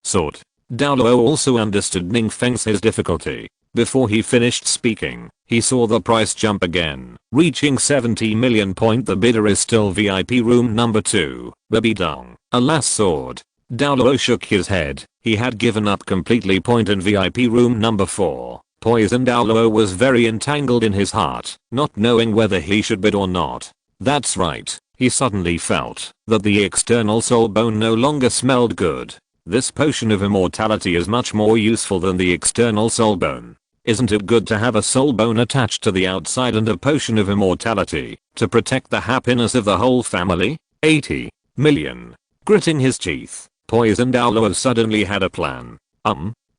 Sword Douluo also understood Ning Fengzi's difficulty. Before he finished speaking, he saw the price jump again, reaching 70 million. The bidder is still VIP room number 2, Bibi Dong. Alas, Sword Douluo shook his head. He had given up completely. In VIP room number 4, Poison Douluo was very entangled in his heart, not knowing whether he should bid or not. That's right. He suddenly felt that the external soul bone no longer smelled good. This potion of immortality is much more useful than the external soul bone. Isn't it good to have a soul bone attached to the outside and a potion of immortality to protect the happiness of the whole family? 80 million. Gritting his teeth, Poison Douluo suddenly had a plan.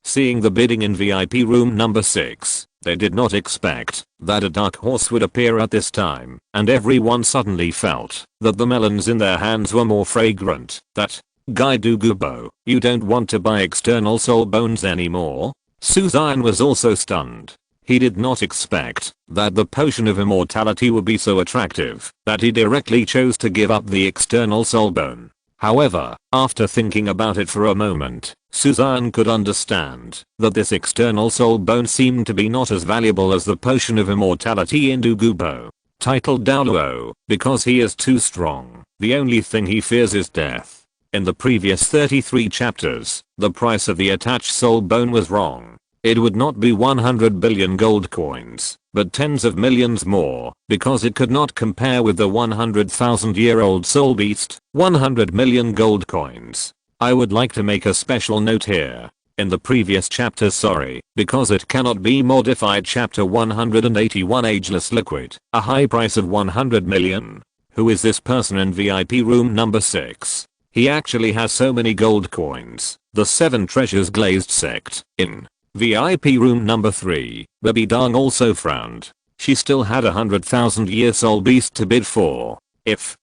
Seeing the bidding in VIP room number 6, they did not expect that a dark horse would appear at this time, and everyone suddenly felt that the melons in their hands were more fragrant. That guy Dugubo, you don't want to buy external soul bones anymore? Suzanne was also stunned. He did not expect that the potion of immortality would be so attractive that he directly chose to give up the external soul bone. However, after thinking about it for a moment, Suzanne could understand that this external soul bone seemed to be not as valuable as the potion of immortality in Douluo, titled Douluo, because he is too strong. The only thing he fears is death. In the previous 33 chapters, the price of the attached soul bone was wrong. It would not be 100 billion gold coins, but tens of millions more, because it could not compare with the 100,000-year-old soul beast, 100 million gold coins. I would like to make a special note here. In the previous chapter, because it cannot be modified, chapter 181, ageless liquid, a high price of 100 million. Who is this person in VIP room number 6? He actually has so many gold coins. The 7 treasures glazed sect. In VIP room number 3, Baby Dong also frowned. She still had 100,000-year soul beast to bid for.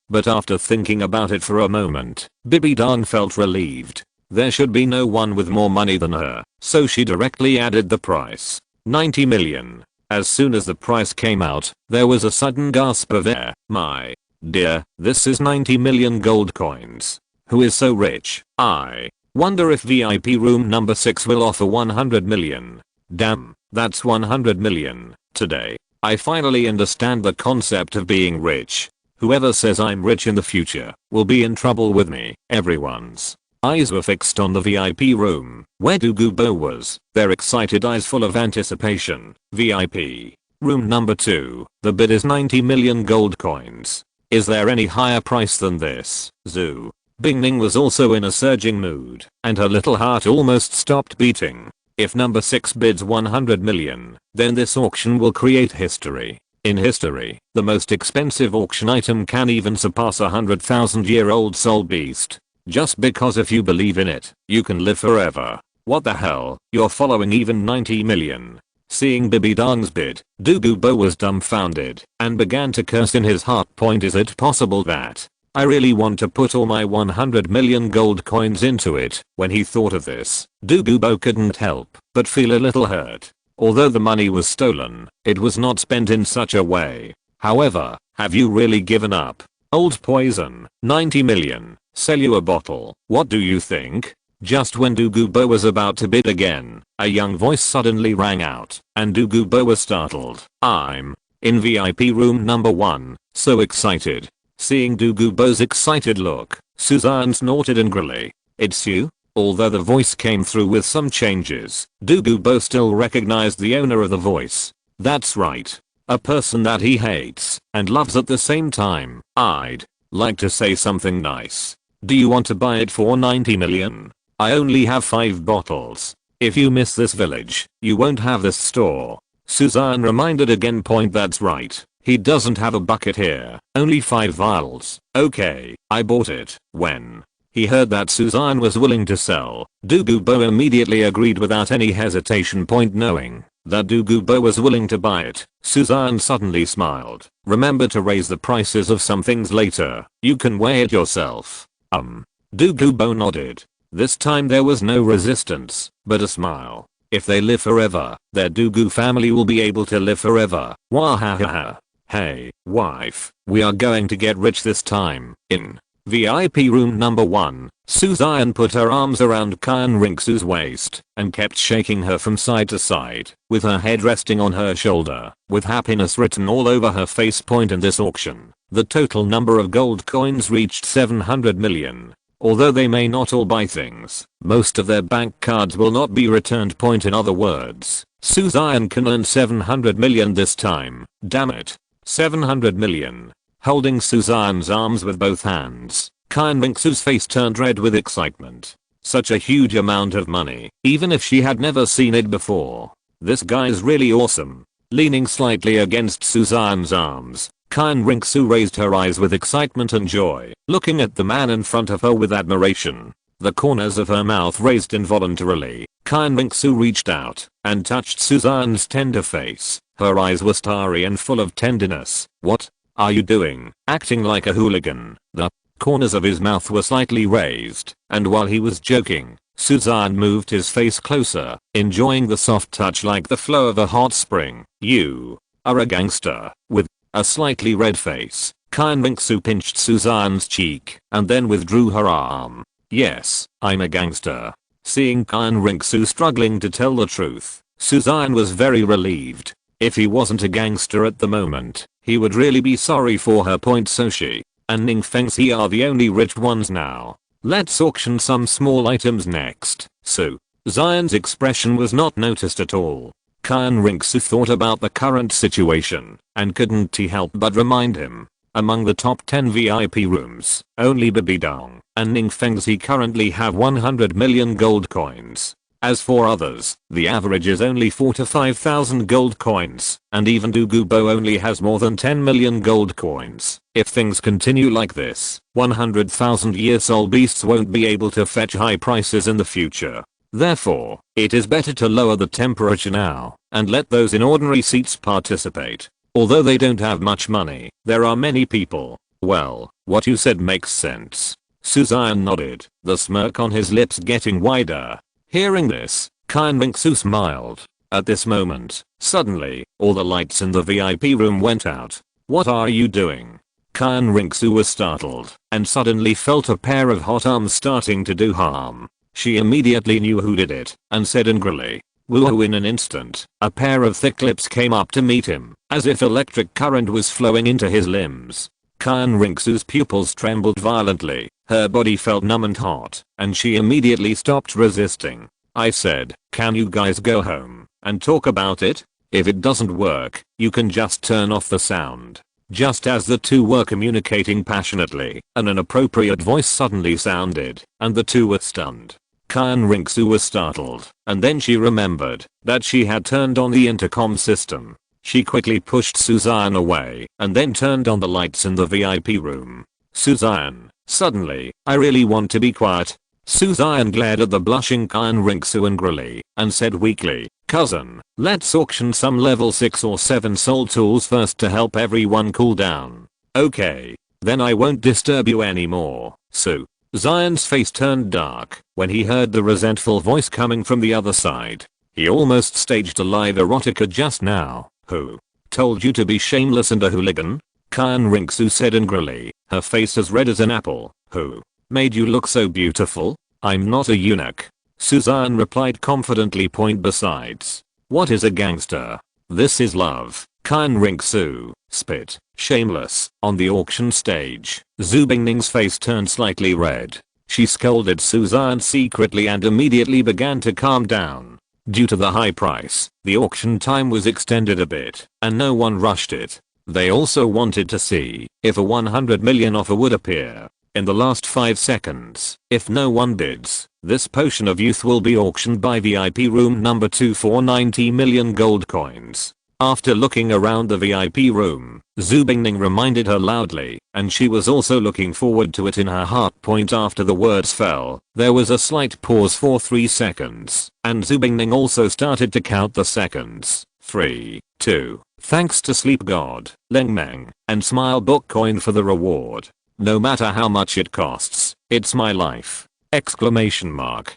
But after thinking about it for a moment, Baby Dong felt relieved. There should be no one with more money than her, so she directly added the price. 90 million. As soon as the price came out, there was a sudden gasp of air. My dear, this is 90 million gold coins. Who is so rich? I wonder if VIP room number 6 will offer 100 million. Damn, that's 100 million. Today, I finally understand the concept of being rich. Whoever says I'm rich in the future will be in trouble with me. Everyone's eyes were fixed on the VIP room, where Douluo was, their excited eyes full of anticipation. VIP room number 2, the bid is 90 million gold coins. Is there any higher price than this? Zhu Bingning was also in a surging mood, and her little heart almost stopped beating. If number 6 bids 100 million, then this auction will create history. In history, the most expensive auction item can even surpass a 100,000-year-old soul beast. Just because if you believe in it, you can live forever. What the hell, you're following even 90 million. Seeing Baby Dong's bid, Douluo was dumbfounded and began to curse in his heart. Is it possible that I really want to put all my 100 million gold coins into it? When he thought of this, Douluo couldn't help but feel a little hurt. Although the money was stolen, it was not spent in such a way. However, have you really given up? Old poison, 90 million, sell you a bottle. What do you think? Just when Douluo was about to bid again, a young voice suddenly rang out, and Douluo was startled. I'm in VIP room number 1, so excited. Seeing Douluo's excited look, Suzanne snorted angrily. It's you? Although the voice came through with some changes, Douluo still recognized the owner of the voice. That's right. A person that he hates and loves at the same time. I'd like to say something nice. Do you want to buy it for 90 million? I only have 5 bottles. If you miss this village, you won't have this store. Suzanne reminded again. That's right. He doesn't have a bucket here, only 5 vials. Okay, I bought it. When he heard that Suzanne was willing to sell, Douluo immediately agreed without any hesitation. Knowing that Douluo was willing to buy it, Suzanne suddenly smiled. Remember to raise the prices of some things later. You can weigh it yourself. Douluo nodded. This time there was no resistance, but a smile. If they live forever, their Douluo family will be able to live forever. Wahahaha. Hey, wife, we are going to get rich this time. In VIP room number 1, Suzanne put her arms around Xian Ringsu's waist and kept shaking her from side to side, with her head resting on her shoulder, with happiness written all over her face. In this auction, the total number of gold coins reached 700 million. Although they may not all buy things, most of their bank cards will not be returned. In other words, Suzanne can earn 700 million this time. Damn it. 700 million. Holding Suzanne's arms with both hands, Xian Ringsu's face turned red with excitement. Such a huge amount of money, even if she had never seen it before. This guy's really awesome. Leaning slightly against Suzanne's arms, Xian Ringsu raised her eyes with excitement and joy, looking at the man in front of her with admiration. The corners of her mouth raised involuntarily. Xian Ringsu reached out and touched Suzanne's tender face. Her eyes were starry and full of tenderness. What are you doing? Acting like a hooligan. The corners of his mouth were slightly raised, and while he was joking, Suzanne moved his face closer, enjoying the soft touch like the flow of a hot spring. You are a gangster. With a slightly red face, Qian Ringsu pinched Suzanne's cheek and then withdrew her arm. Yes, I'm a gangster. Seeing Qian Ringsu struggling to tell the truth, Suzanne was very relieved. If he wasn't a gangster at the moment, he would really be sorry for her. Soshi and Ning Fengxi are the only rich ones now. Let's auction some small items next. Suzanne's expression was not noticed at all. Qian Ringsu thought about the current situation, and couldn't he help but remind him. Among the top 10 VIP rooms, only Bibidong and Ning Fengxi currently have 100 million gold coins. As for others, the average is only 4 to 5,000 gold coins, and even Douluo only has more than 10 million gold coins. If things continue like this, 100,000-year-old beasts won't be able to fetch high prices in the future. Therefore, it is better to lower the temperature now, and let those in ordinary seats participate. Although they don't have much money, there are many people. Well, what you said makes sense. Suzanne nodded, the smirk on his lips getting wider. Hearing this, Qian Ringsu smiled. At this moment, suddenly, all the lights in the VIP room went out. What are you doing? Qian Ringsu was startled, and suddenly felt a pair of hot arms starting to do harm. She immediately knew who did it, and said angrily, "Woo!" In an instant, a pair of thick lips came up to meet him, as if electric current was flowing into his limbs. Qian Ringsu's pupils trembled violently, her body felt numb and hot, and she immediately stopped resisting. I said, can you guys go home and talk about it? If it doesn't work, you can just turn off the sound. Just as the two were communicating passionately, an inappropriate voice suddenly sounded, and the two were stunned. Qian Ringsu was startled, and then she remembered that she had turned on the intercom system. She quickly pushed Suzanne away, and then turned on the lights in the VIP room. Suzanne, suddenly, I really want to be quiet. Suzanne glared at the blushing Qian Ringsu angrily, and said weakly, cousin, let's auction some level 6 or 7 soul tools first to help everyone cool down. Okay. Then I won't disturb you anymore. Suzanne's face turned dark when he heard the resentful voice coming from the other side. He almost staged a live erotica just now. Who told you to be shameless and a hooligan? Qian Ringsu said angrily, her face as red as an apple. Who made you look so beautiful? I'm not a eunuch. Suzanne replied confidently. Besides, what is a gangster? This is love. Qian Ringsu spit, shameless, on the auction stage. Zhu Bingning's face turned slightly red. She scolded Suzanne secretly and immediately began to calm down. Due to the high price, the auction time was extended a bit, and no one rushed it. They also wanted to see if a 100 million offer would appear in the last 5 seconds. If no one bids, this potion of youth will be auctioned by VIP room number 2 for 90 million gold coins. After looking around the VIP room, Zhu Bingning reminded her loudly, and she was also looking forward to it in her heart. After the words fell, there was a slight pause for 3 seconds, and Zhu Bingning also started to count the seconds. 3, 2, thanks to Sleep God, Leng Meng, and Smile Book coin for the reward. No matter how much it costs, it's my life! Exclamation mark.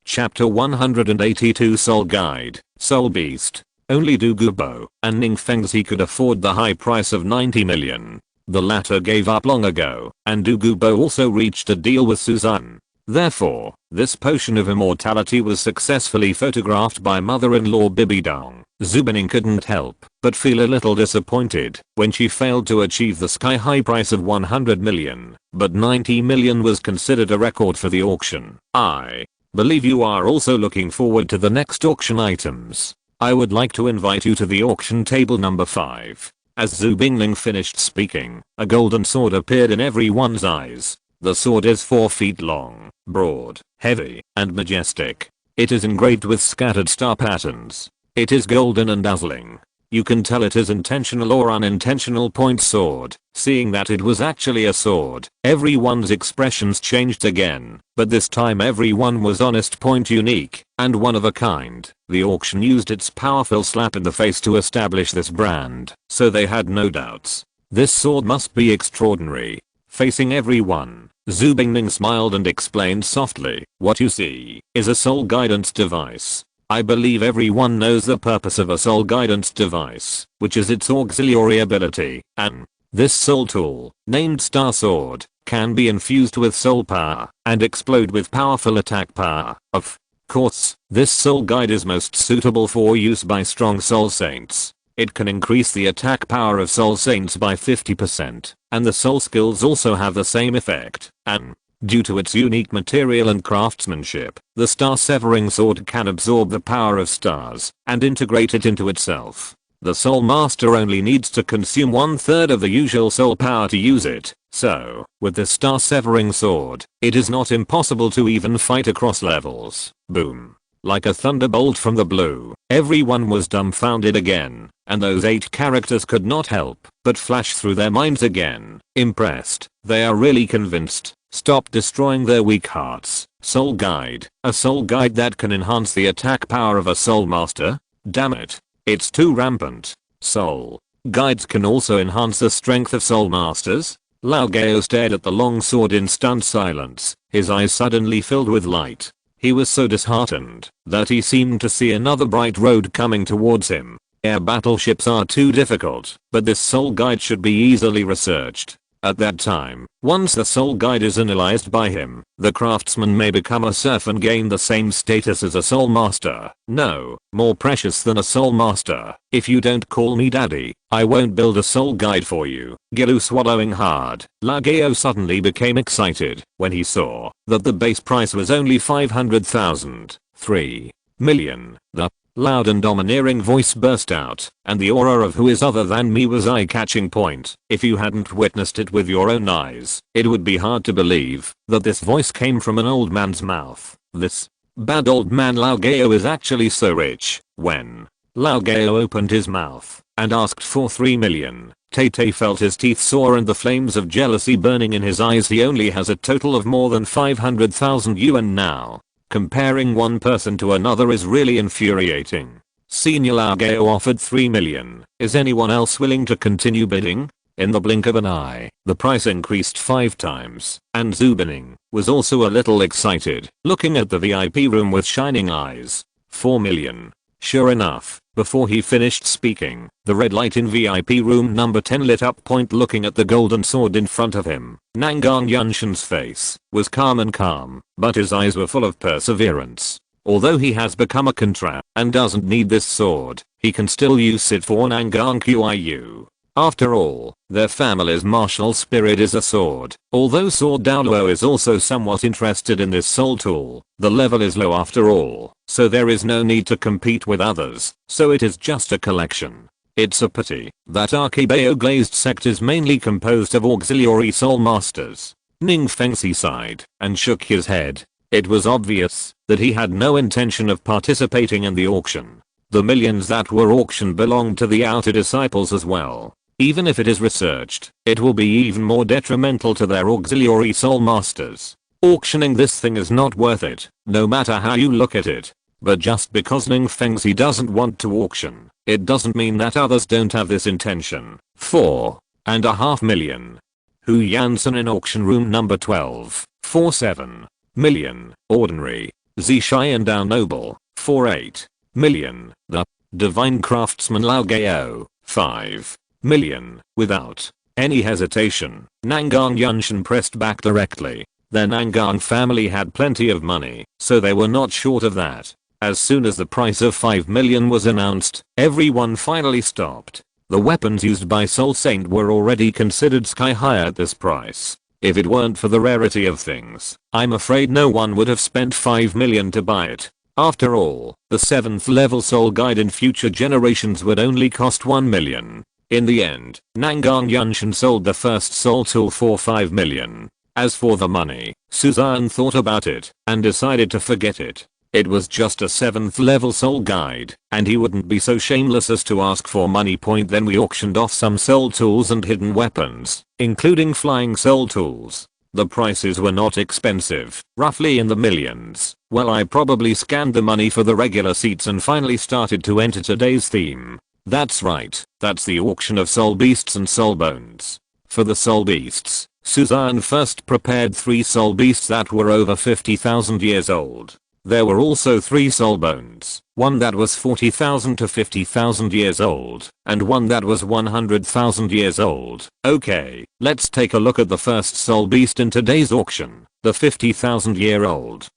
Chapter 182 Soul Guide, Soul Beast. Only Douluo and Ning Fengxi could afford the high price of 90 million. The latter gave up long ago, and Douluo also reached a deal with Suzanne. Therefore, this potion of immortality was successfully photographed by mother-in-law Bibidong. Zhu Bingning couldn't help but feel a little disappointed when she failed to achieve the sky-high price of 100 million, but 90 million was considered a record for the auction. I believe you are also looking forward to the next auction items. I would like to invite you to the auction table number 5. As Zhu Bingling finished speaking, a golden sword appeared in everyone's eyes. The sword is 4 feet long, broad, heavy, and majestic. It is engraved with scattered star patterns. It is golden and dazzling. You can tell it is intentional or unintentional. Sword. Seeing that it was actually a sword, everyone's expressions changed again, but this time everyone was honest. Unique and one of a kind. The auction used its powerful slap in the face to establish this brand, so they had no doubts. This sword must be extraordinary. Facing everyone, Zhu Bingning smiled and explained softly, what you see is a soul guidance device. I believe everyone knows the purpose of a soul guidance device, which is its auxiliary ability, an This soul tool, named Star Sword, can be infused with soul power and explode with powerful attack power. Of course, this soul guide is most suitable for use by strong soul saints. It can increase the attack power of soul saints by 50%, and the soul skills also have the same effect, and due to its unique material and craftsmanship, the star severing sword can absorb the power of stars and integrate it into itself. The soul master only needs to consume 1/3 of the usual soul power to use it, so, with the star severing sword, it is not impossible to even fight across levels. Boom. Like a thunderbolt from the blue, everyone was dumbfounded again, and those 8 characters could not help but flash through their minds again. Impressed, they are really convinced. Stop destroying their weak hearts. Soul guide, a soul guide that can enhance the attack power of a soul master? Damn it. It's too rampant. Soul guides can also enhance the strength of soul masters? Lao Gao stared at the long sword in stunned silence, his eyes suddenly filled with light. He was so disheartened that he seemed to see another bright road coming towards him. Air battleships are too difficult, but this soul guide should be easily researched. At that time, once the soul guide is analyzed by him, the craftsman may become a serf and gain the same status as a soul master. No, more precious than a soul master. If you don't call me daddy, I won't build a soul guide for you. Gilu swallowing hard, Lao Gao suddenly became excited when he saw that the base price was only 500,000. 3 million. The loud and domineering voice burst out, and the aura of "who is other than me" was eye-catching point. If you hadn't witnessed it with your own eyes, it would be hard to believe that this voice came from an old man's mouth. This bad old man Lao Gao is actually so rich. When Lao Gao opened his mouth and asked for 3 million, Tay felt his teeth sore and the flames of jealousy burning in his eyes. He only has a total of more than 500,000 yuan now. Comparing one person to another is really infuriating. Senior Lao Gao offered 3 million. Is anyone else willing to continue bidding? In the blink of an eye, the price increased 5 times, and Zubining was also a little excited, looking at the VIP room with shining eyes. 4 million. Sure enough, before he finished speaking, the red light in VIP room number 10 lit up. Looking at the golden sword in front of him, Nangang Yunshan's face was calm, but his eyes were full of perseverance. Although he has become a contra and doesn't need this sword, he can still use it for Nangang Qiu. After all, their family's martial spirit is a sword. Although Sword Douluo is also somewhat interested in this soul tool, the level is low after all, so there is no need to compete with others, so it is just a collection. It's a pity that Archibao Glazed sect is mainly composed of auxiliary soul masters. Ning Fengxi sighed and shook his head. It was obvious that he had no intention of participating in the auction. The millions that were auctioned belonged to the outer disciples as well. Even if it is researched, it will be even more detrimental to their auxiliary soul masters. Auctioning this thing is not worth it, no matter how you look at it. But just because Ning Fengxi doesn't want to auction, it doesn't mean that others don't have this intention. 4.5 million. Hu Yansen in auction room number 12, 4.7 million. Ordinary. Zishian Dao Noble, 4.8 million. The Divine Craftsman Lao Gao, 5 million. Without any hesitation, Nangang Yunshan pressed back directly. Their Nangang family had plenty of money, so they were not short of that. As soon as the price of 5 million was announced, everyone finally stopped. The weapons used by Soul Saint were already considered sky high at this price. If it weren't for the rarity of things, I'm afraid no one would have spent 5 million to buy it. After all, the 7th level soul guide in future generations would only cost 1 million. In the end, Nangang Yunshan sold the first soul tool for 5 million. As for the money, Suzanne thought about it and decided to forget it. It was just a 7th level soul guide, and he wouldn't be so shameless as to ask for money. Then we auctioned off some soul tools and hidden weapons, including flying soul tools. The prices were not expensive, roughly in the millions. Well, I probably scanned the money for the regular seats and finally started to enter today's theme. That's right, that's the auction of soul beasts and soul bones. For the soul beasts, Suzanne first prepared 3 soul beasts that were over 50,000 years old. There were also 3 soul bones, one that was 40,000 to 50,000 years old, and one that was 100,000 years old. Okay, let's take a look at the first soul beast in today's auction, the 50,000-year-old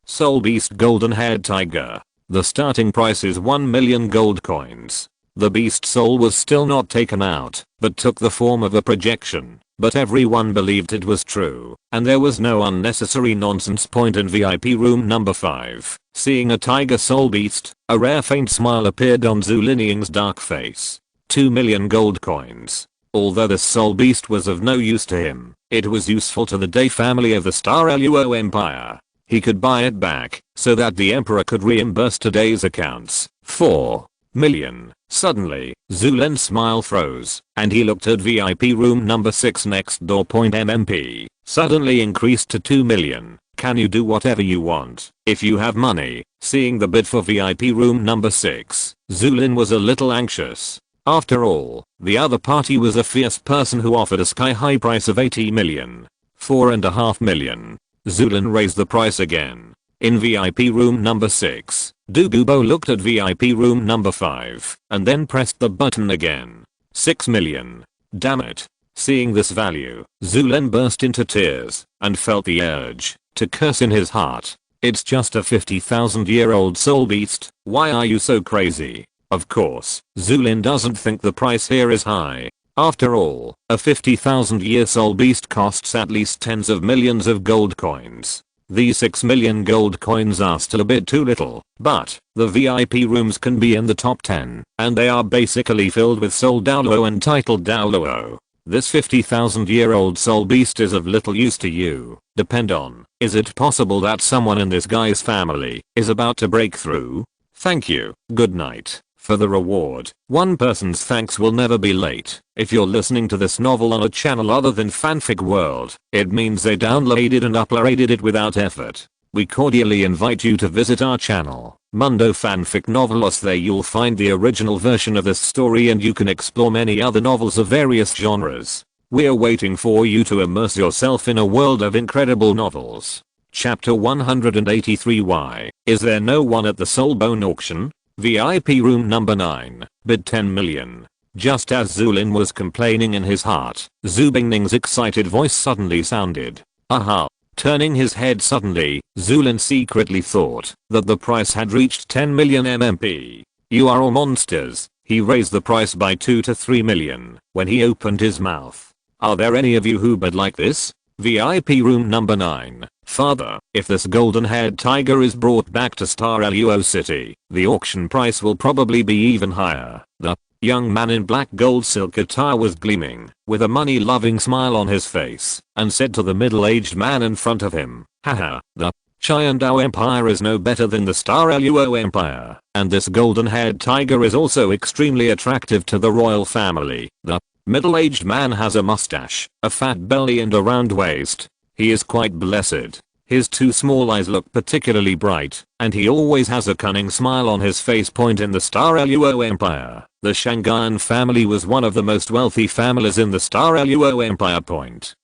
soul beast golden-haired tiger. The starting price is 1 million gold coins. The beast soul was still not taken out, but took the form of a projection. But everyone believed it was true, and there was no unnecessary nonsense point in VIP room number 5. Seeing a tiger soul beast, a rare faint smile appeared on Xue Liniying's dark face. 2 million gold coins. Although this soul beast was of no use to him, it was useful to the Day family of the Star Luo Empire. He could buy it back, so that the emperor could reimburse today's accounts. 4 million. Suddenly, Xue Lin's smile froze, and he looked at VIP room number 6 next door. MMP suddenly increased to 2 million. Can you do whatever you want if you have money? Seeing the bid for VIP room number 6, Xue Lin was a little anxious. After all, the other party was a fierce person who offered a sky-high price of 80 million. 4.5 million. Xue Lin raised the price again. In VIP room number 6, Douluo looked at VIP room number 5, and then pressed the button again. 6 million. Damn it. Seeing this value, Xue Lin burst into tears, and felt the urge to curse in his heart. It's just a 50,000-year-old soul beast, why are you so crazy? Of course, Xue Lin doesn't think the price here is high. After all, a 50,000-year soul beast costs at least tens of millions of gold coins. These 6 million gold coins are still a bit too little, but the VIP rooms can be in the top 10, and they are basically filled with soul Douluo and titled Douluo. This 50,000-year-old soul beast is of little use to you. Depend on, is it possible that someone in this guy's family is about to break through? Thank you, good night. For the reward, one person's thanks will never be late. If you're listening to this novel on a channel other than Fanfic World, it means they downloaded and uploaded it without effort. We cordially invite you to visit our channel, Mundo Fanfic Novelos. There you'll find the original version of this story, and you can explore many other novels of various genres. We're waiting for you to immerse yourself in a world of incredible novels. Chapter 183. Why is there no one at the Soulbone auction? VIP room number 9, bid 10 million. Just as Xue Lin was complaining in his heart, Xue Bingning's excited voice suddenly sounded. Aha. Turning his head suddenly, Xue Lin secretly thought that the price had reached 10 million MMP. You are all monsters. He raised the price by 2 to 3 million when he opened his mouth. Are there any of you who bid like this? VIP room number 9. Father, if this golden-haired tiger is brought back to Star Luo City, the auction price will probably be even higher. The young man in black gold silk attire was gleaming, with a money-loving smile on his face, and said to the middle-aged man in front of him, haha, the Xian Empire is no better than the Star Luo Empire, and this golden-haired tiger is also extremely attractive to the royal family. The middle-aged man has a mustache, a fat belly and a round waist. He is quite blessed. His 2 small eyes look particularly bright, and he always has a cunning smile on his face. In the Star Luo Empire, the Shanghaian family was one of the most wealthy families in the Star Luo Empire.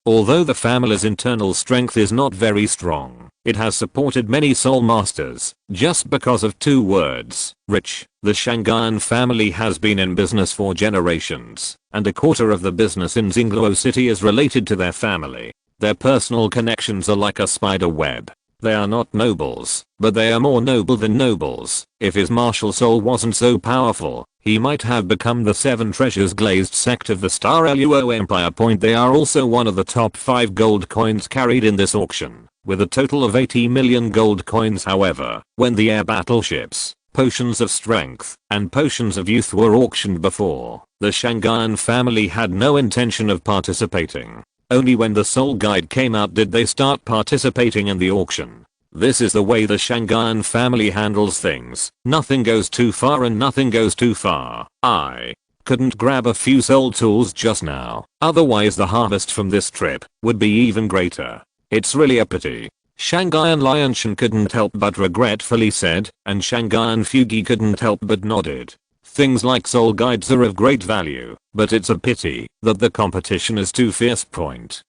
Although the family's internal strength is not very strong, it has supported many soul masters, just because of 2 words, rich. The Shanghaian family has been in business for generations, and a quarter of the business in Xingluo City is related to their family. Their personal connections are like a spider web. They are not nobles, but they are more noble than nobles. If his martial soul wasn't so powerful, he might have become the 7 treasures glazed sect of the Star Luo Empire. They are also one of the top 5 gold coins carried in this auction, with a total of 80 million gold coins. However, when the air battleships, potions of strength, and potions of youth were auctioned before, the Shanghaian family had no intention of participating. Only when the Soul Guide came out did they start participating in the auction. This is the way the Shanghaian family handles things. Nothing goes too far and nothing goes too far. I couldn't grab a few soul tools just now, otherwise the harvest from this trip would be even greater. It's really a pity. Shanghaian Lianshan couldn't help but regretfully said, and Shanghaian Fugi couldn't help but nodded. Things like soul guides are of great value, but it's a pity that the competition is too fierce.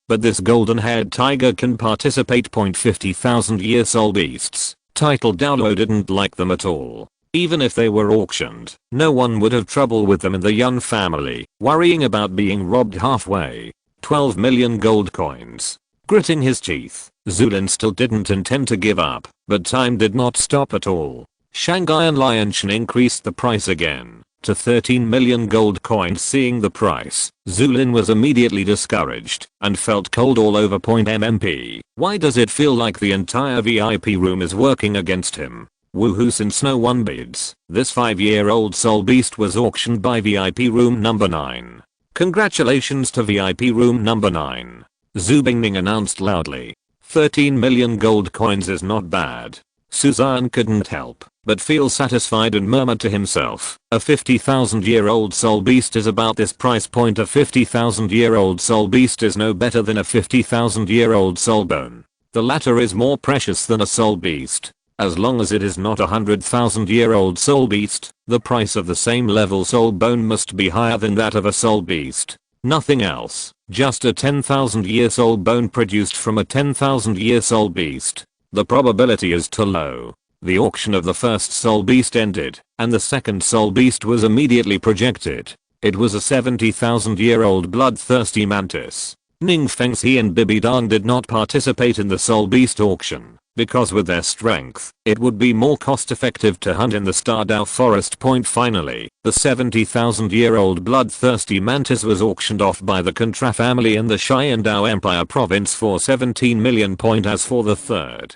But this golden-haired tiger can participate. 50,000-year soul beasts. Title Douluo didn't like them at all. Even if they were auctioned, no one would have trouble with them in the Yun family, worrying about being robbed halfway. 12 million gold coins. Gritting his teeth, Zulin still didn't intend to give up, but time did not stop at all. Shanghai and Liangshan increased the price again to 13 million gold coins. Seeing the price, Zulin was immediately discouraged and felt cold all over. MMP. Why does it feel like the entire VIP room is working against him? Woohoo, since no one bids, this 5-year-old soul beast was auctioned by VIP room number 9. Congratulations to VIP room number 9. Xue Qinghe announced loudly. 13 million gold coins is not bad. Suzanne couldn't help but feel satisfied and murmured to himself, a 50,000-year-old soul beast is about this price point. A 50,000-year-old soul beast is no better than a 50,000-year-old soul bone. The latter is more precious than a soul beast. As long as it is not a 100,000-year-old soul beast, the price of the same level soul bone must be higher than that of a soul beast. Nothing else, just a 10,000-year soul bone produced from a 10,000-year soul beast. The probability is too low. The auction of the first soul beast ended, and the second soul beast was immediately projected. It was a 70,000-year-old bloodthirsty mantis. Ning Fengxi and Bibi Dang did not participate in the soul beast auction, because with their strength, it would be more cost-effective to hunt in the Stardao forest. Finally, the 70,000-year-old bloodthirsty mantis was auctioned off by the Contra family in the Xian Empire province for 17 million. As for the third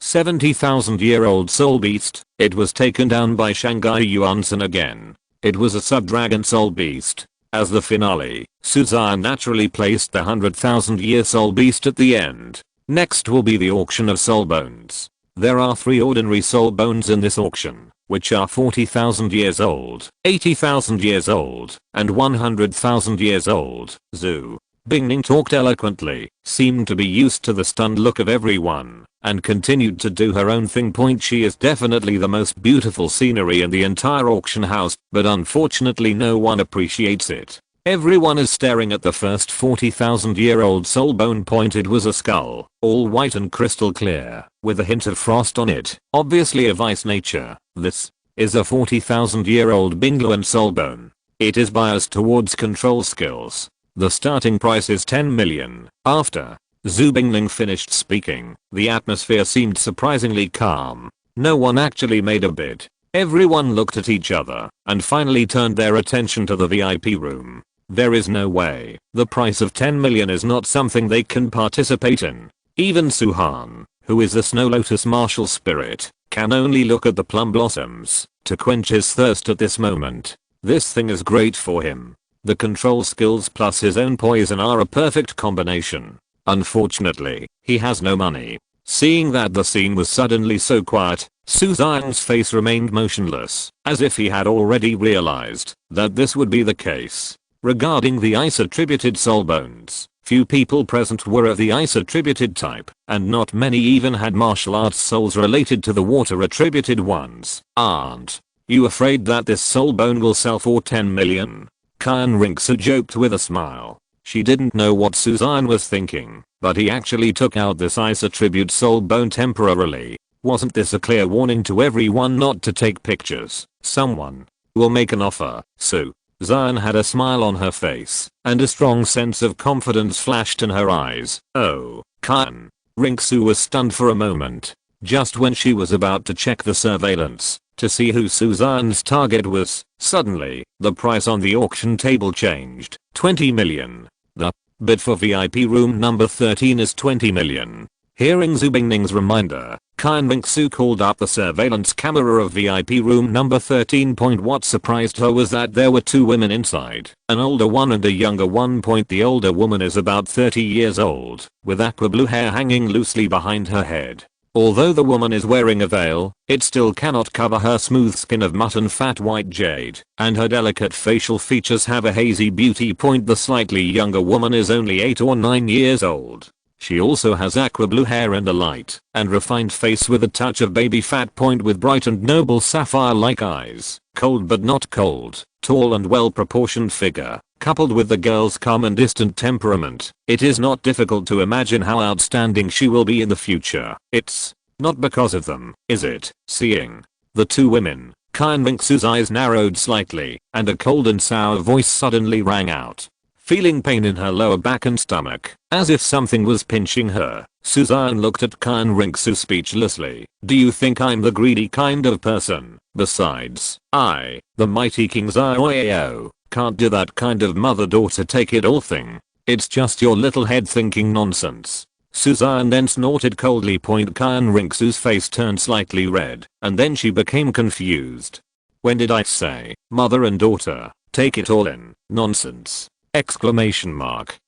70,000-year-old soul beast, it was taken down by Shanghai Yuansen again. It was a sub-dragon soul beast. As the finale, Suzanne naturally placed the 100,000-year soul beast at the end. Next will be the auction of soul bones. There are 3 ordinary soul bones in this auction, which are 40,000 years old, 80,000 years old, and 100,000 years old. Xue Qinghe talked eloquently, seemed to be used to the stunned look of everyone, and continued to do her own thing. She is definitely the most beautiful scenery in the entire auction house, but unfortunately no one appreciates it. Everyone is staring at the first 40,000-year-old soul bone. It was a skull, all white and crystal clear, with a hint of frost on it, obviously of ice nature. This is a 40,000-year-old Bingluan soul bone. It is biased towards control skills. The starting price is 10 million. After Xue Qinghe finished speaking, the atmosphere seemed surprisingly calm. No one actually made a bid. Everyone looked at each other and finally turned their attention to the VIP room. There is no way the price of 10 million is not something they can participate in. Even Suhan, who is the Snow Lotus martial spirit, can only look at the plum blossoms to quench his thirst at this moment. This thing is great for him. The control skills plus his own poison are a perfect combination. Unfortunately, he has no money. Seeing that the scene was suddenly so quiet, Suzanne's face remained motionless, as if he had already realized that this would be the case. Regarding the ice-attributed soul bones, few people present were of the ice-attributed type, and not many even had martial arts souls related to the water-attributed ones. Aren't you afraid that this soul bone will sell for 10 million? Xian Rinxu joked with a smile. She didn't know what Suzanne was thinking, but he actually took out this ice attribute soul bone temporarily. Wasn't this a clear warning to everyone not to take pictures? Someone will make an offer. Suzanne had a smile on her face, and a strong sense of confidence flashed in her eyes. Oh, Xian Rinxu was stunned for a moment. Just when she was about to check the surveillance to see who Suzanne's target was, suddenly, the price on the auction table changed. 20 million. The bid for VIP room number 13 is 20 million. Hearing Xue Qinghe's reminder, Xian Rinxu called up the surveillance camera of VIP room number 13. What surprised her was that there were 2 women inside, an older one and a younger one. The older woman is about 30 years old, with aqua blue hair hanging loosely behind her head. Although the woman is wearing a veil, it still cannot cover her smooth skin of mutton fat white jade, and her delicate facial features have a hazy beauty. The slightly younger woman is only 8 or 9 years old. She also has aqua blue hair and a light and refined face with a touch of baby fat. With bright and noble sapphire-like eyes, cold but not cold, tall and well-proportioned figure, coupled with the girl's calm and distant temperament, it is not difficult to imagine how outstanding she will be in the future. It's Not because of them, is it? Seeing the two women, Xian Ringsu's eyes narrowed slightly, and a cold and sour voice suddenly rang out. Feeling pain in her lower back and stomach, as if something was pinching her, Suzanne looked at Xian Ringsu speechlessly. Do you think I'm the greedy kind of person? Besides, I, the mighty King Xiao, can't do that kind of mother-daughter take-it-all thing. It's just your little head thinking nonsense. Suzanne then snorted coldly. Xian Ringsu's face turned slightly red, and then she became confused. When did I say, mother and daughter, take it all in, nonsense? Exclamation mark.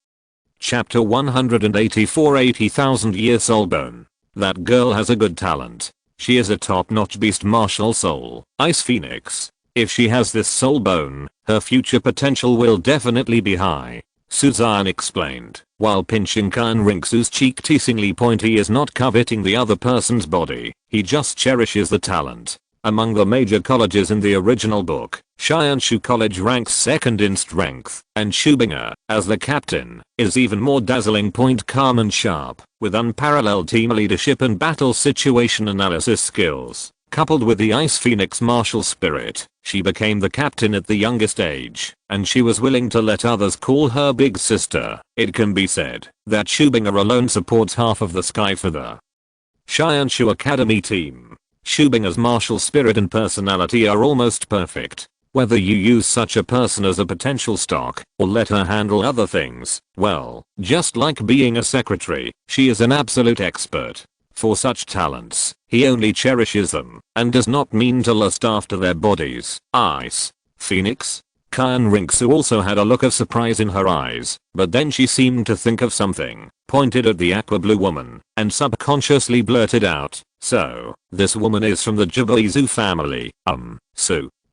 Chapter 184 80,000 Year Soulbone. That girl has a good talent. She is a top-notch beast martial soul, Ice Phoenix. If she has this soulbone, her future potential will definitely be high. Suzanne explained, while pinching Xian Ringsu's cheek teasingly. He is not coveting the other person's body, he just cherishes the talent. Among the major colleges in the original book, Xianshu College ranks second in strength, and Xue Qinghe, as the captain, is even more dazzling. Calm and sharp, with unparalleled team leadership and battle situation analysis skills, coupled with the Ice Phoenix martial spirit, she became the captain at the youngest age, and she was willing to let others call her big sister. It can be said that Xue Qinghe alone supports half of the sky for the Xianshu Academy team. Xue Qinghe's martial spirit and personality are almost perfect. Whether you use such a person as a potential stock, or let her handle other things, well, just like being a secretary, she is an absolute expert. For such talents, he only cherishes them, and does not mean to lust after their bodies. Ice Phoenix? Xian Ringsu also had a look of surprise in her eyes, but then she seemed to think of something, pointed at the aqua blue woman, and subconsciously blurted out, so, this woman is from the Jibui Zhu family,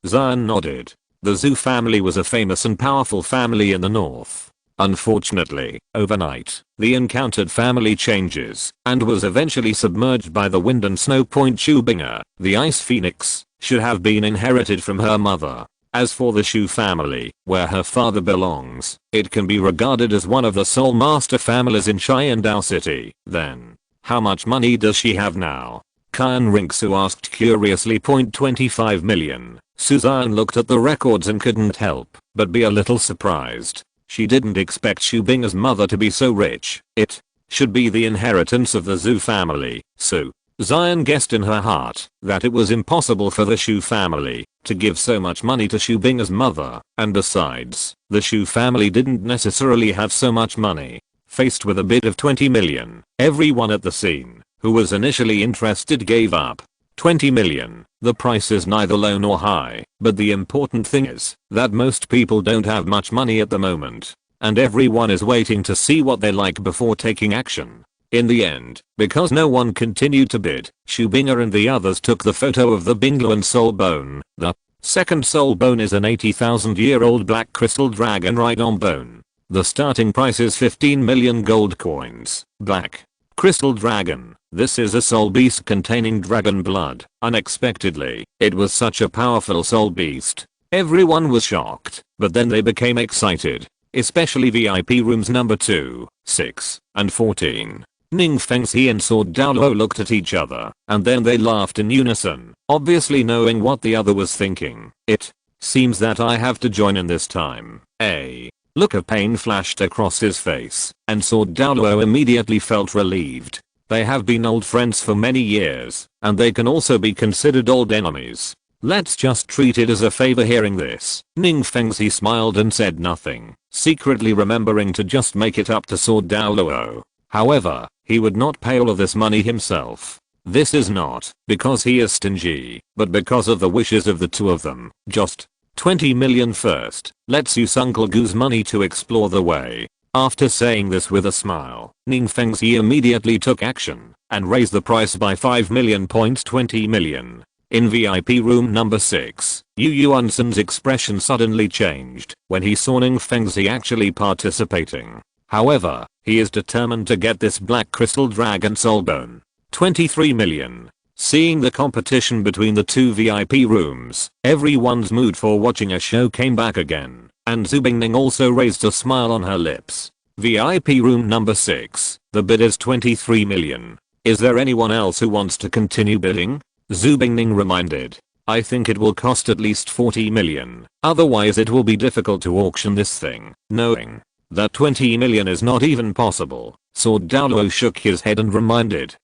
Xian nodded. The Zhu family was a famous and powerful family in the north. Unfortunately, overnight, the encountered family changes, and was eventually submerged by the wind and snow. Xue Qinghe, the Ice Phoenix, should have been inherited from her mother. As for the Xue family, where her father belongs, it can be regarded as one of the Soul Master families in Xiandao City. Then, how much money does she have now? Xian Ringsu asked curiously. 25 million. Suzanne looked at the records and couldn't help but be a little surprised. She didn't expect Xue Qinghe's mother to be so rich. It should be the inheritance of the Zhu family. Xian guessed in her heart that it was impossible for the Xue family to give so much money to Xue Qinghe's mother, and besides, the Xue family didn't necessarily have so much money. Faced with a bid of 20 million, everyone at the scene who was initially interested gave up. 20 million, the price is neither low nor high, but the important thing is that most people don't have much money at the moment, and everyone is waiting to see what they like before taking action. In the end, because no one continued to bid, Xue Qinghe and the others took the photo of the Bingluan soul bone. The second soul bone is an 80,000-year-old black crystal dragon rhino bone. The starting price is 15 million gold coins. Black crystal dragon. This is a soul beast containing dragon blood. Unexpectedly, it was such a powerful soul beast. Everyone was shocked, but then they became excited. Especially VIP rooms number 2, 6, and 14. Ning Fengxi and Sword Douluo looked at each other, and then they laughed in unison, obviously knowing what the other was thinking. It seems that I have to join in this time. A look of pain flashed across his face, and Sword Douluo immediately felt relieved. They have been old friends for many years, and they can also be considered old enemies. Let's just treat it as a favor. Hearing this, Ning Fengxi smiled and said nothing, secretly remembering to just make it up to Sword Douluo. However, he would not pay all of this money himself. This is not because he is stingy, but because of the wishes of the two of them. Just 20 million first. Let's use Uncle Gu's money to explore the way. After saying this with a smile, Ning Fengxi immediately took action and raised the price by 5 million. 20 million. In VIP room number 6, Yu Yuansen's expression suddenly changed when he saw Ning Fengxi actually participating. However, he is determined to get this black crystal dragon soulbone. 23 million. Seeing the competition between the two VIP rooms, everyone's mood for watching a show came back again, and Xu Bingning also raised a smile on her lips. VIP room number 6, the bid is 23 million. Is there anyone else who wants to continue bidding? Zhu Bingning reminded. I think it will cost at least 40 million. Otherwise it will be difficult to auction this thing. Knowing that 20 million is not even possible, Sword Douluo shook his head and reminded.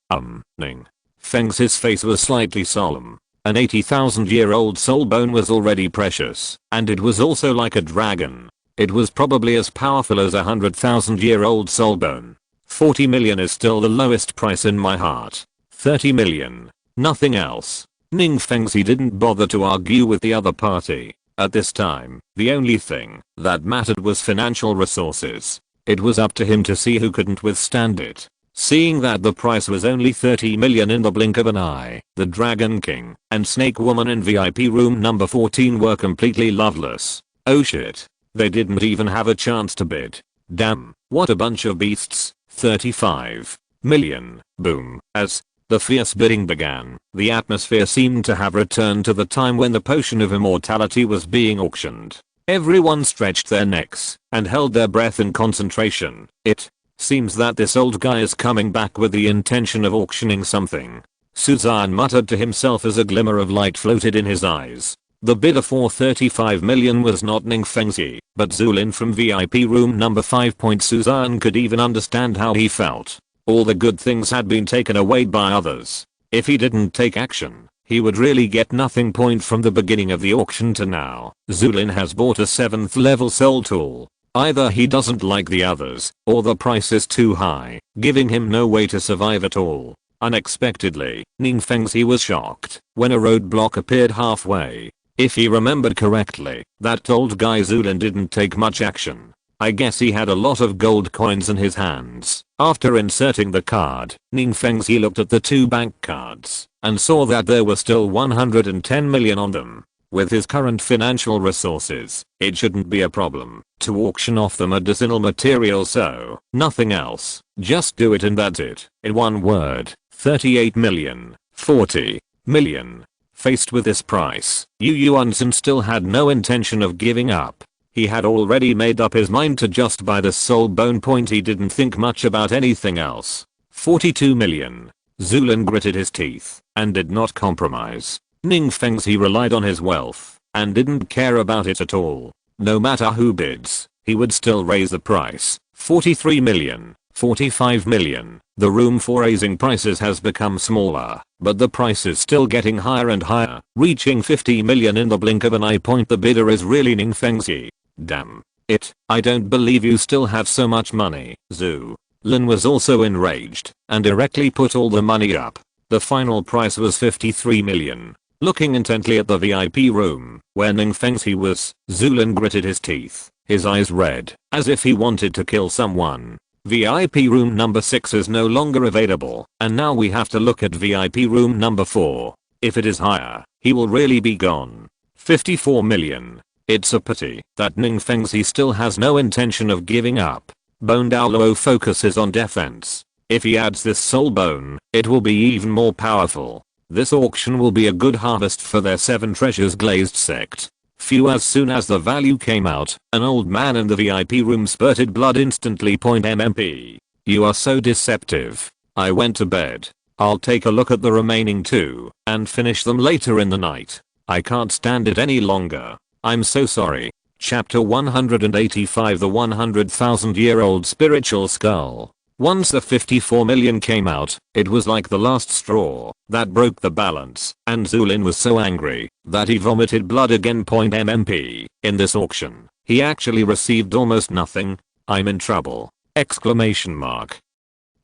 Ning Feng's face was slightly solemn. An 80,000-year-old soul bone was already precious, and it was also like a dragon. It was probably as powerful as a 100,000-year-old soul bone. 40 million is still the lowest price in my heart. 30 million. Nothing else. Ning Fengzi didn't bother to argue with the other party. At this time, the only thing that mattered was financial resources. It was up to him to see who couldn't withstand it. Seeing that the price was only 30 million in the blink of an eye, the Dragon King and Snake Woman in VIP room number 14 were completely loveless. Oh shit. They didn't even have a chance to bid. Damn, what a bunch of beasts. 35 million. Boom. As the fierce bidding began, the atmosphere seemed to have returned to the time when the potion of immortality was being auctioned. Everyone stretched their necks and held their breath in concentration. It seems that this old guy is coming back with the intention of auctioning something. Suzanne muttered to himself as a glimmer of light floated in his eyes. The bidder for 35 million was not Ning Fengzi, but Zulin from VIP room number 5. Suzanne could even understand how he felt. All the good things had been taken away by others. If he didn't take action, he would really get nothing. From the beginning of the auction to now, Zulin has bought a 7th level soul tool. Either he doesn't like the others, or the price is too high, giving him no way to survive at all. Unexpectedly, Ning Fengzi was shocked when a roadblock appeared halfway. If he remembered correctly, that old guy Zulin didn't take much action. I guess he had a lot of gold coins in his hands. After inserting the card, Ning Fengzi looked at the 2 bank cards and saw that there were still 110 million on them. With his current financial resources, it shouldn't be a problem to auction off the medicinal material, so nothing else. Just do it and that's it. In one word, 38 million, 40 million. Faced with this price, Yu Yuanzhen still had no intention of giving up. He had already made up his mind to just buy the soul bone. He didn't think much about anything else. 42 million. Zulin gritted his teeth and did not compromise. Ning Fengzi relied on his wealth and didn't care about it at all. No matter who bids, he would still raise the price. 43 million, 45 million. The room for raising prices has become smaller, but the price is still getting higher and higher, reaching 50 million in the blink of an eye. The bidder is really Ning Fengzi. Damn it, I don't believe you still have so much money. Zhu Lin was also enraged and directly put all the money up. The final price was 53 million. Looking intently at the VIP room where Ning Fengzi was, Zulin gritted his teeth, his eyes red, as if he wanted to kill someone. VIP room number 6 is no longer available, and now we have to look at VIP room number 4. If it is higher, he will really be gone. 54 million. It's a pity that Ning Fengzi still has no intention of giving up. Bone Douluo focuses on defense. If he adds this soul bone, it will be even more powerful. This auction will be a good harvest for their 7 treasures glazed sect. Phew, as soon as the value came out, an old man in the VIP room spurted blood instantly. MMP. You are so deceptive. I went to bed. I'll take a look at the remaining 2 and finish them later in the night. I can't stand it any longer. I'm so sorry. Chapter 185, The 100,000-year-old spiritual skull. Once the 54 million came out, it was like the last straw that broke the balance, and Zulin was so angry that he vomited blood again. MMP. In this auction, he actually received almost nothing. I'm in trouble! Exclamation mark.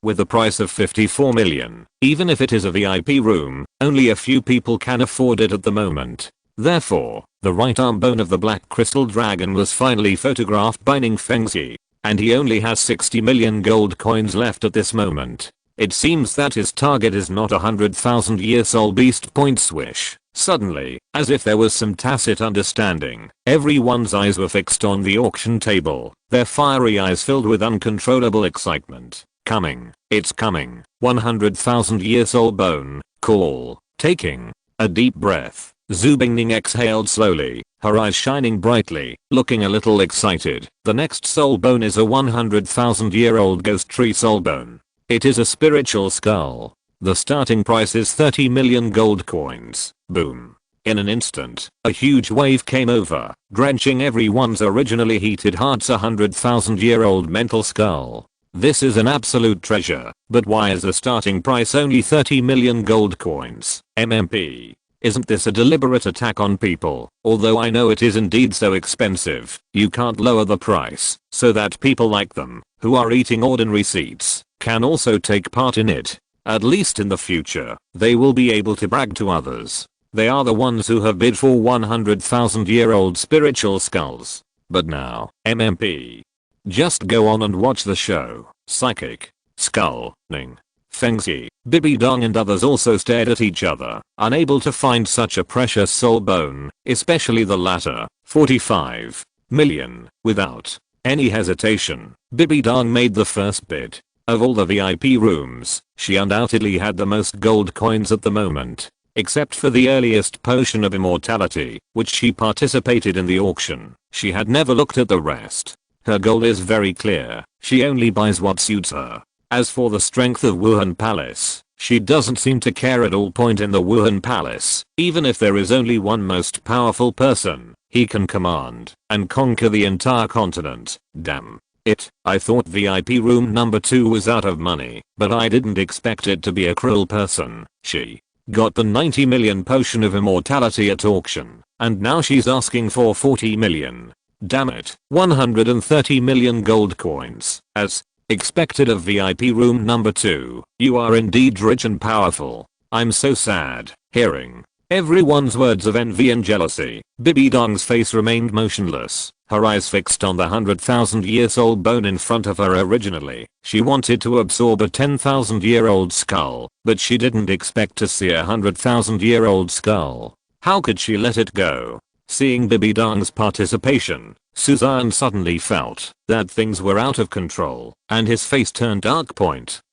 With the price of 54 million, even if it is a VIP room, only a few people can afford it at the moment. Therefore, the right arm bone of the black crystal dragon was finally photographed by Ning Fengzi, and he only has 60 million gold coins left at this moment. It seems that his target is not 100,000-year soul beast. Swish. Suddenly, as if there was some tacit understanding, everyone's eyes were fixed on the auction table, their fiery eyes filled with uncontrollable excitement. Coming. It's coming. 100,000-year soul bone. Call. Taking a deep breath, Zhu Bingning exhaled slowly, her eyes shining brightly, looking a little excited. The next soul bone is a 100,000-year-old ghost tree soul bone. It is a spiritual skull. The starting price is 30 million gold coins. Boom. In an instant, a huge wave came over, drenching everyone's originally heated heart's 100,000-year-old mental skull. This is an absolute treasure, but why is the starting price only 30 million gold coins? MMP. Isn't this a deliberate attack on people? Although I know it is indeed so expensive, you can't lower the price, so that people like them, who are eating ordinary seats, can also take part in it. At least in the future, they will be able to brag to others. They are the ones who have bid for 100,000-year-old spiritual skulls. But now, MMP. Just go on and watch the show. Psychic. Skull. Ning. Fengxi, Bibi Dong and others also stared at each other, unable to find such a precious soul bone, especially the latter, 45 million. Without any hesitation, Bibi Dong made the first bid. Of all the VIP rooms, she undoubtedly had the most gold coins at the moment. Except for the earliest potion of immortality, which she participated in the auction, she had never looked at the rest. Her goal is very clear, she only buys what suits her. As for the strength of Wuhan Palace, she doesn't seem to care at all. Point in the Wuhan Palace, even if there is only one most powerful person, he can command and conquer the entire continent. Damn it, I thought VIP room number 2 was out of money, but I didn't expect it to be a cruel person. She got the 90 million potion of immortality at auction, and now she's asking for 40 million. Damn it, 130 million gold coins. As expected of VIP room number 2, you are indeed rich and powerful. I'm so sad hearing everyone's words of envy and jealousy. Bibi Dong's face remained motionless, her eyes fixed on the 100,000-year-old bone in front of her. Originally, she wanted to absorb a 10,000-year-old skull, but she didn't expect to see a 100,000-year-old skull. How could she let it go? Seeing Bibi Dong's participation, Suzanne suddenly felt that things were out of control, and his face turned dark.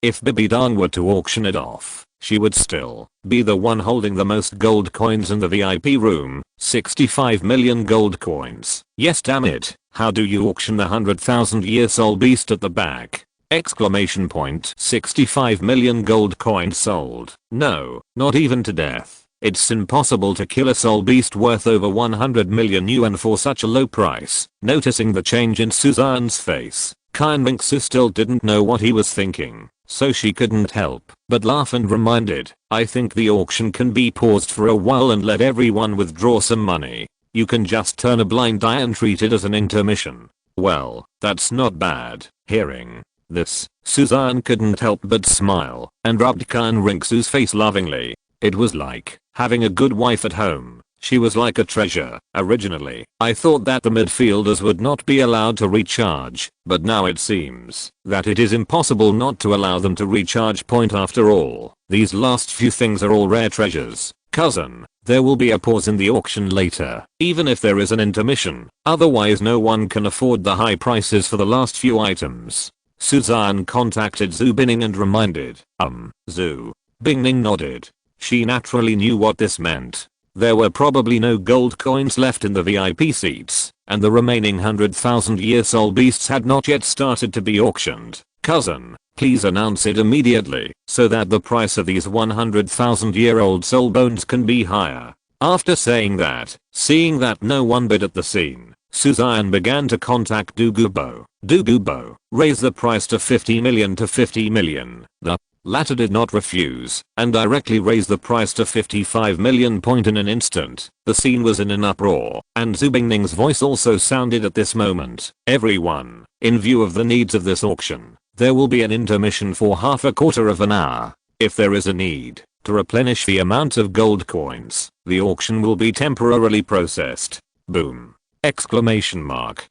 If Bibi Dong were to auction it off, she would still be the one holding the most gold coins in the VIP room, 65 million gold coins. Yes, damn it, how do you auction the 100,000-year soul beast at the back? Exclamation point. 65 million gold coins sold. No, not even to death. It's impossible to kill a soul beast worth over 100 million yuan for such a low price. Noticing the change in Suzanne's face, Qian Mingsu still didn't know what he was thinking, so she couldn't help but laugh and reminded, I think the auction can be paused for a while and let everyone withdraw some money. You can just turn a blind eye and treat it as an intermission. Well, that's not bad. Hearing this, Suzanne couldn't help but smile and rubbed Qian Mingsu's face lovingly. It was like having a good wife at home. She was like a treasure. Originally, I thought that the midfielders would not be allowed to recharge, but now it seems that it is impossible not to allow them to recharge. After all, these last few things are all rare treasures. Cousin, there will be a pause in the auction later, even if there is an intermission. Otherwise no one can afford the high prices for the last few items. Suzanne contacted Zhu Bingning and reminded. Zhu Bingning nodded. She naturally knew what this meant. There were probably no gold coins left in the VIP seats, and the remaining 100,000-year soul beasts had not yet started to be auctioned. Cousin, please announce it immediately, so that the price of these 100,000-year-old soul bones can be higher. After saying that, seeing that no one bid at the scene, Suzanne began to contact Douluo. Douluo, raise the price to 50 million to 50 million. The latter did not refuse, and directly raised the price to 55 million. In an instant, the scene was in an uproar, and Zhu Bingning's voice also sounded at this moment. Everyone, in view of the needs of this auction, there will be an intermission for half a quarter of an hour. If there is a need to replenish the amount of gold coins, the auction will be temporarily processed. Boom! Exclamation mark.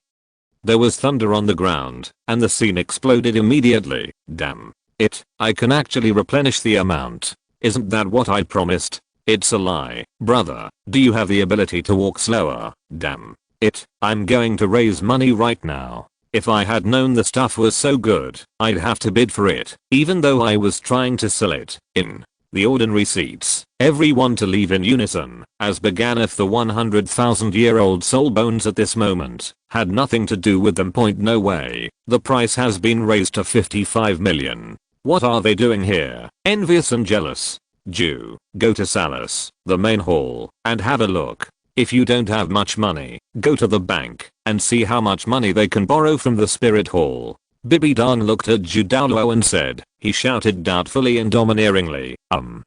There was thunder on the ground, and the scene exploded immediately. Damn it, I can actually replenish the amount. Isn't that what I promised? It's a lie. Brother, do you have the ability to walk slower? Damn it, I'm going to raise money right now. If I had known the stuff was so good, I'd have to bid for it, even though I was trying to sell it in the ordinary seats. Everyone to leave in unison, as beganeth the 100,000-year-old soul bones at this moment had nothing to do with them. No way. The price has been raised to 55 million. What are they doing here? Envious and jealous. Jew, go to Salus, the main hall, and have a look. If you don't have much money, go to the bank and see how much money they can borrow from the spirit hall. Bibidong looked at Zhu Douluo and said, he shouted doubtfully and domineeringly,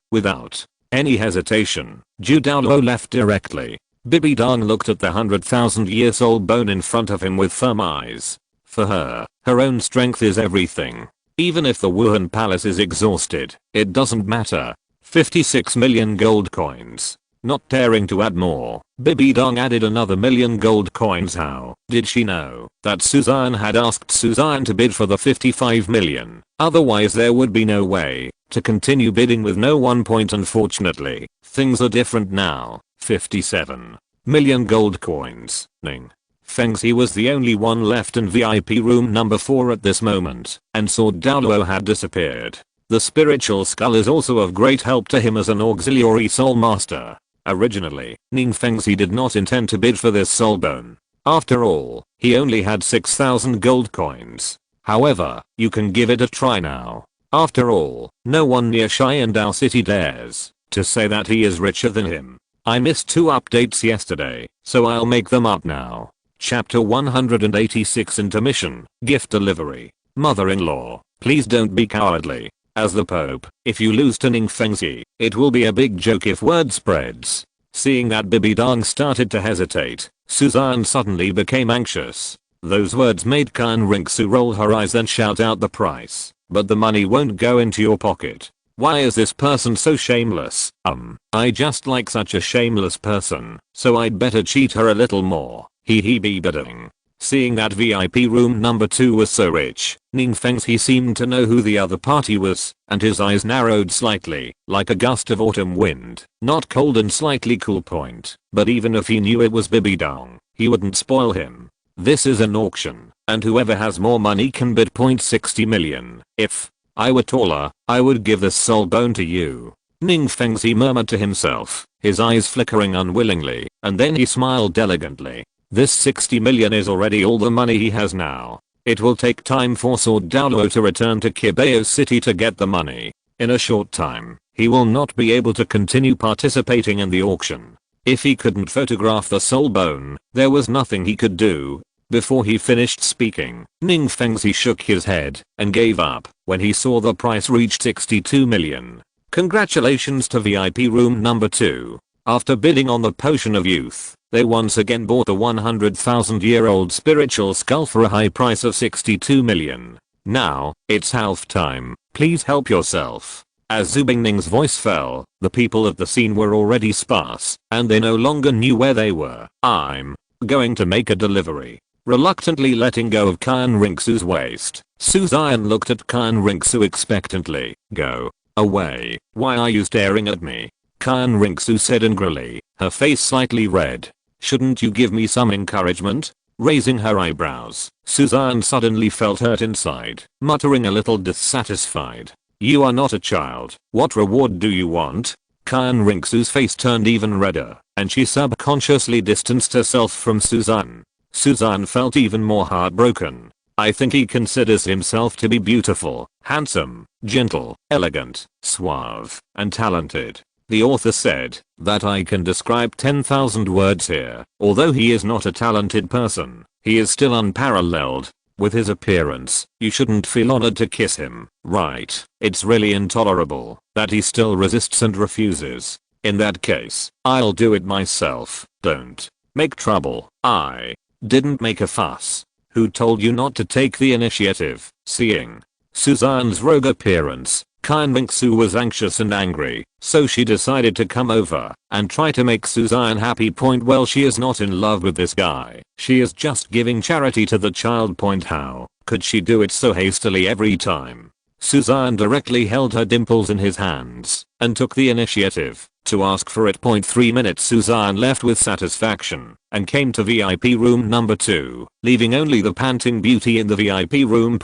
without any hesitation. Zhu Douluo left directly. Bibidong looked at the 100,000-year soul bone in front of him with firm eyes. For her, her own strength is everything. Even if the Wuhan palace is exhausted, it doesn't matter. 56 million gold coins. Not daring to add more, Bibidong added another million gold coins. How did she know that Suzanne had asked Suzanne to bid for the 55 million? Otherwise there would be no way to continue bidding with no one point. Unfortunately, things are different now. 57 million gold coins. Ning Fengzi was the only one left in VIP room number 4 at this moment, and saw Douluo had disappeared. The spiritual skull is also of great help to him as an auxiliary soul master. Originally, Ning Fengzi did not intend to bid for this soul bone. After all, he only had 6,000 gold coins. However, you can give it a try now. After all, no one near Xian City dares to say that he is richer than him. I missed 2 updates yesterday, so I'll make them up now. Chapter 186 Intermission, Gift Delivery. Mother-in-law, please don't be cowardly. As the Pope, if you lose to Ning Fengzi, it will be a big joke if word spreads. Seeing that Bibidong started to hesitate, Suzanne suddenly became anxious. Those words made Kan Ringsu roll her eyes and shout out the price. But the money won't go into your pocket. Why is this person so shameless? I just like such a shameless person, so I'd better cheat her a little more. Hee be bidding. Seeing that VIP room number 2 was so rich, Ning Fengzi seemed to know who the other party was, and his eyes narrowed slightly, like a gust of autumn wind. Not cold and slightly cool point, but even if he knew it was Bibidong, he wouldn't spoil him. This is an auction, and whoever has more money can bid. 60 million. If I were taller, I would give this soul bone to you. Ning Fengzi murmured to himself, his eyes flickering unwillingly, and then he smiled elegantly. This 60 million is already all the money he has now. It will take time for Sword Douluo to return to Kibao City to get the money. In a short time, he will not be able to continue participating in the auction. If he couldn't photograph the soul bone, there was nothing he could do. Before he finished speaking, Ning Fengzi shook his head and gave up when he saw the price reached 62 million. Congratulations to VIP room number 2. After bidding on the potion of youth, they once again bought the 100,000-year-old spiritual skull for a high price of 62 million. Now, it's half time, please help yourself. As Zhu Bingning's voice fell, the people of the scene were already sparse, and they no longer knew where they were. I'm going to make a delivery. Reluctantly letting go of Kan Ringsu's waist, Suzanne looked at Kan Ringsu expectantly. Go away, why are you staring at me? Kan Ringsu said angrily, her face slightly red. Shouldn't you give me some encouragement? Raising her eyebrows, Suzanne suddenly felt hurt inside, muttering a little dissatisfied. You are not a child, what reward do you want? Kan Ringsu's face turned even redder, and she subconsciously distanced herself from Suzanne. Suzanne felt even more heartbroken. I think he considers himself to be beautiful, handsome, gentle, elegant, suave, and talented. The author said that I can describe 10,000 words here. Although he is not a talented person, he is still unparalleled. With his appearance, you shouldn't feel honored to kiss him, right? It's really intolerable that he still resists and refuses. In that case, I'll do it myself. Don't make trouble. I didn't make a fuss. Who told you not to take the initiative? Seeing Suzanne's rogue appearance, Kan Ringsu was anxious and angry, so she decided to come over and try to make Suzanne happy. Well, she is not in love with this guy. She is just giving charity to the child. How could she do it so hastily every time? Suzanne directly held her dimples in his hands and took the initiative to ask for it. 3 minutes Suzanne left with satisfaction and came to VIP room number 2, leaving only the panting beauty in the VIP room.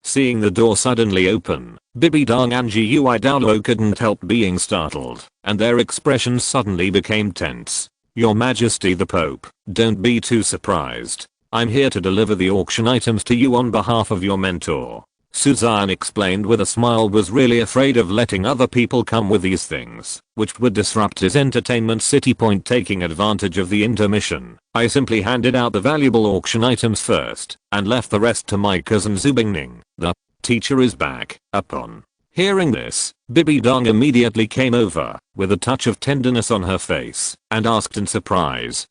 Seeing the door suddenly open, Bibidong and Gui Douluo couldn't help being startled, and their expressions suddenly became tense. Your Majesty the Pope, don't be too surprised. I'm here to deliver the auction items to you on behalf of your mentor. Suzanne explained with a smile, was really afraid of letting other people come with these things, which would disrupt his entertainment city. Taking advantage of the intermission, I simply handed out the valuable auction items first, and left the rest to my cousin Zubingning. The teacher is back. Upon hearing this, Bibi Dong immediately came over, with a touch of tenderness on her face, and asked in surprise,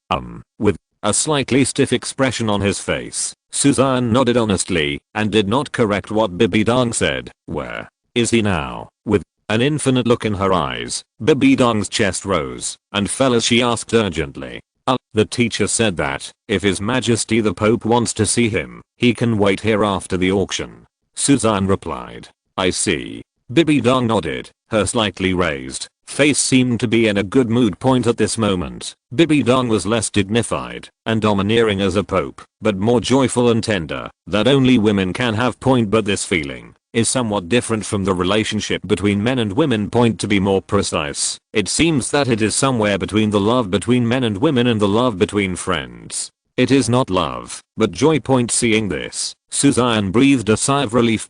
with a slightly stiff expression on his face. Suzanne nodded honestly, and did not correct what Bibi Dong said. Where is he now? With an infinite look in her eyes, Bibi Dong's chest rose, and fell as she asked urgently. The teacher said that, if His Majesty the Pope wants to see him, he can wait here after the auction. Suzanne replied. I see. Bibi Dong nodded, her slightly raised face seemed to be in a good mood. At this moment, Bibi Dong was less dignified and domineering as a pope, but more joyful and tender, that only women can have. But this feeling is somewhat different from the relationship between men and women. To be more precise, it seems that it is somewhere between the love between men and women and the love between friends. It is not love, but joy. Seeing this, Suzanne breathed a sigh of relief.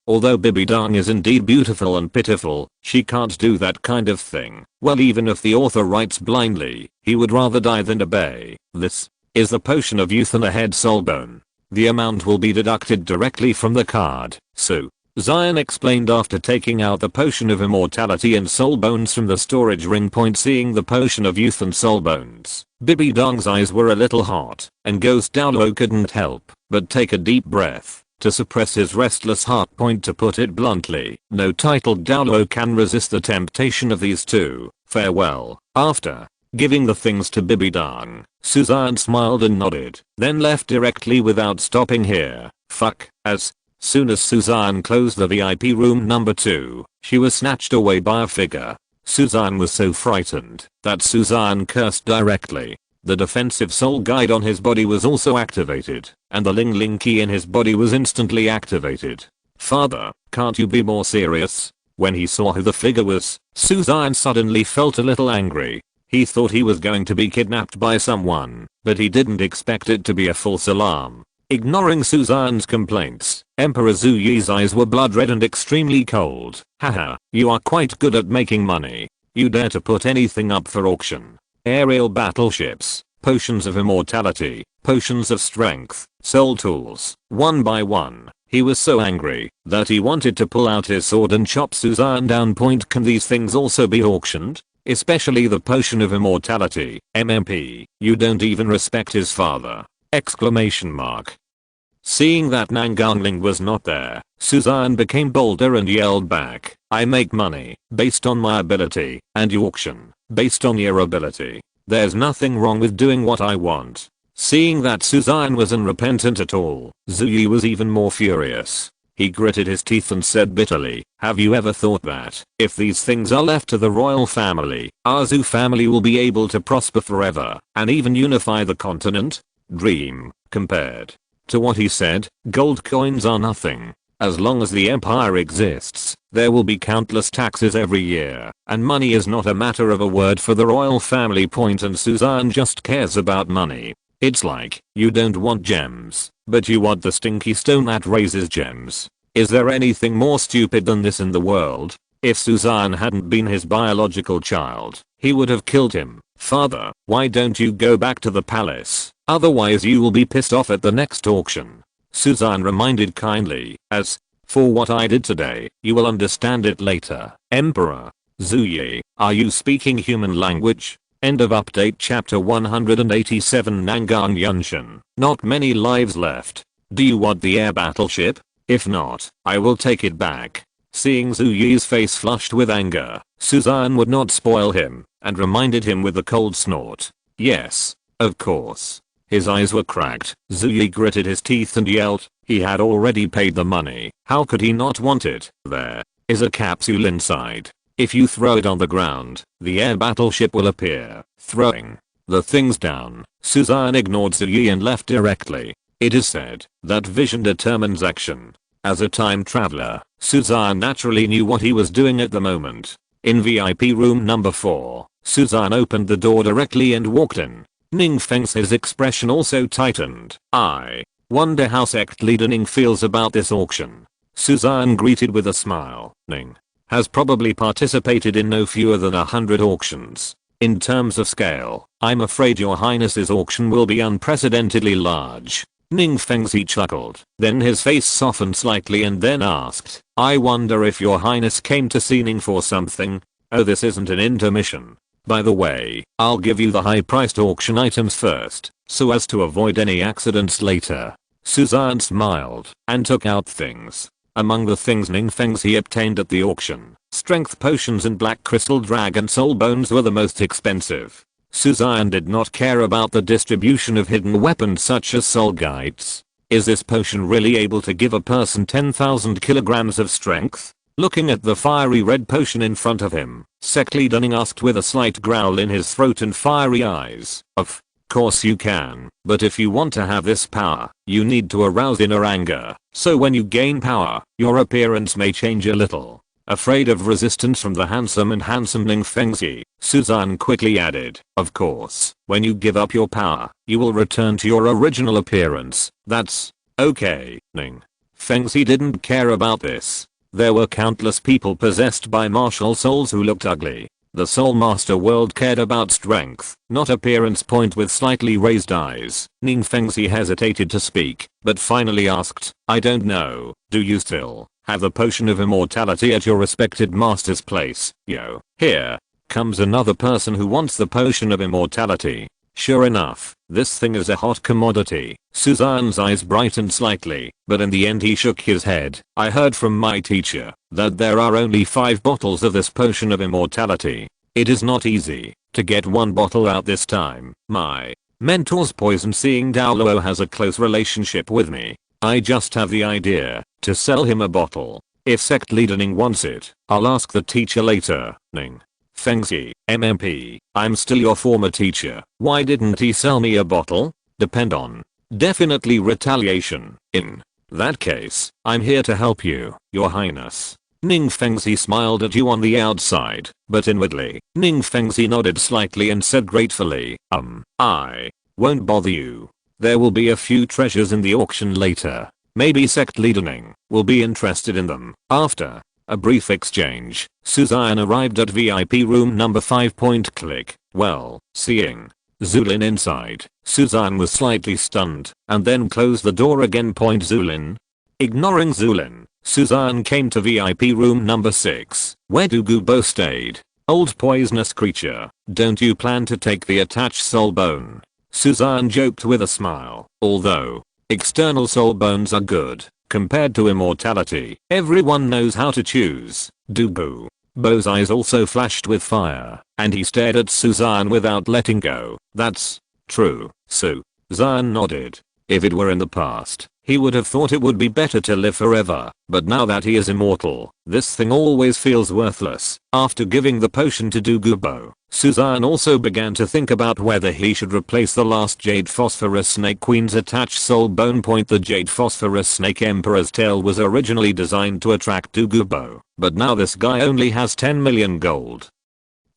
Although Bibi Dong is indeed beautiful and pitiful, she can't do that kind of thing. Well, even if the author writes blindly, he would rather die than obey. This is the potion of youth and a head soul bone. The amount will be deducted directly from the card. So, Xian explained after taking out the potion of immortality and soul bones from the storage ring. Seeing the potion of youth and soul bones, Bibi Dong's eyes were a little hot, and Ghost Douluo couldn't help but take a deep breath to suppress his restless heart. To put it bluntly, no titled Douluo can resist the temptation of these two. Farewell. After giving the things to Bibi Dong, Suzanne smiled and nodded, then left directly without stopping here. As soon as Suzanne closed the VIP room number 2, she was snatched away by a figure. Suzanne was so frightened that Suzanne cursed directly. The defensive soul guide on his body was also activated, and the Ling Ling key in his body was instantly activated. Father, can't you be more serious? When he saw who the figure was, Suzanne suddenly felt a little angry. He thought he was going to be kidnapped by someone, but he didn't expect it to be a false alarm. Ignoring Suzanne's complaints, Emperor Zhu Yi's eyes were blood red and extremely cold. Haha, you are quite good at making money. You dare to put anything up for auction. Aerial battleships, potions of immortality, potions of strength, soul tools, one by one. He was so angry that he wanted to pull out his sword and chop Suzanne down. Can these things also be auctioned? Especially the potion of immortality, MMP. You don't even respect his father. Exclamation mark. Seeing that Nangangling was not there, Suzanne became bolder and yelled back, I make money based on my ability, and you auction based on your ability. There's nothing wrong with doing what I want. Seeing that Suzanne wasn't repentant at all, Zhu Yi was even more furious. He gritted his teeth and said bitterly, have you ever thought that, if these things are left to the royal family, our Zhu family will be able to prosper forever, and even unify the continent? Dream. Compared to what he said, gold coins are nothing. As long as the empire exists, there will be countless taxes every year, and money is not a matter of a word for the royal family. And Suzanne just cares about money. It's like, you don't want gems, but you want the stinky stone that raises gems. Is there anything more stupid than this in the world? If Suzanne hadn't been his biological child, he would have killed him. Father, why don't you go back to the palace? Otherwise you will be pissed off at the next auction. Suzanne reminded kindly, as for what I did today, you will understand it later. Emperor Zhu Yi, are you speaking human language? End of update. Chapter 187. Nangang Yunshan. Not many lives left. Do you want the air battleship? If not, I will take it back. Seeing Zhu Yi's face flushed with anger, Suzanne would not spoil him, and reminded him with a cold snort. Yes, of course. His eyes were cracked. Zhu Yi gritted his teeth and yelled, he had already paid the money. How could he not want it? There is a capsule inside. If you throw it on the ground, the air battleship will appear. Throwing the things down, Suzanne ignored Zhu Yi and left directly. It is said that vision determines action. As a time traveler, Suzanne naturally knew what he was doing at the moment. In VIP room number 4, Suzanne opened the door directly and walked in. Ning Feng's expression also tightened. I wonder how sect leader Ning feels about this auction. Suzanne greeted with a smile. Ning has probably participated in no fewer than 100 auctions. In terms of scale, I'm afraid your highness's auction will be unprecedentedly large. Ning Fengzi chuckled. Then his face softened slightly and then asked, I wonder if your highness came to see Ning for something? Oh, this isn't an intermission. By the way, I'll give you the high-priced auction items first, so as to avoid any accidents later. Suzanne smiled and took out things. Among the things Ning Fengzi obtained at the auction, strength potions and black crystal dragon soul bones were the most expensive. Suzanne did not care about the distribution of hidden weapons such as soul guides. Is this potion really able to give a person 10,000 kilograms of strength? Looking at the fiery red potion in front of him, sect leader Ning asked with a slight growl in his throat and fiery eyes. Of course you can, but if you want to have this power, you need to arouse inner anger, so when you gain power, your appearance may change a little. Afraid of resistance from the handsome Ning Fengzi, Suzanne quickly added, of course, when you give up your power, you will return to your original appearance. That's okay. Ning Fengzi didn't care about this. There were countless people possessed by martial souls who looked ugly. The Soul Master world cared about strength, not appearance. Point with slightly raised eyes. Ning Fengzi hesitated to speak, but finally asked, I don't know, do you still have the potion of immortality at your respected master's place? Yo, here comes another person who wants the potion of immortality. Sure enough, this thing is a hot commodity. Suzanne's eyes brightened slightly, but in the end he shook his head. I heard from my teacher that there are only 5 bottles of this potion of immortality. It is not easy to get one bottle out this time. My mentor's poison seeing Douluo has a close relationship with me. I just have the idea to sell him a bottle. If sect leader Ning wants it, I'll ask the teacher later. Ning Fengzi, MMP, I'm still your former teacher. Why didn't he sell me a bottle? Depend on definitely retaliation. In that case, I'm here to help you, your highness. Ning Fengzi smiled at you on the outside, but inwardly, Ning Fengzi nodded slightly and said gratefully, I won't bother you. There will be a few treasures in the auction later. Maybe sect leader Ning will be interested in them. After a brief exchange, Suzanne arrived at VIP room number 5. Click. Well, seeing Zulin inside, Suzanne was slightly stunned, and then closed the door again. Zulin. Ignoring Zulin, Suzanne came to VIP room number 6, where Douluo stayed. Old poisonous creature, don't you plan to take the attached soul bone? Suzanne joked with a smile. Although external soul bones are good compared to immortality, everyone knows how to choose. Douluo's eyes also flashed with fire, and he stared at Suzanne without letting go. That's true. Suzanne nodded. If it were in the past, he would have thought it would be better to live forever, but now that he is immortal, this thing always feels worthless. After giving the potion to Douluo, Suzanne also began to think about whether he should replace the last Jade Phosphorus Snake Queen's attached soul bone. The Jade Phosphorus Snake Emperor's tail was originally designed to attract Douluo, but now this guy only has 10 million gold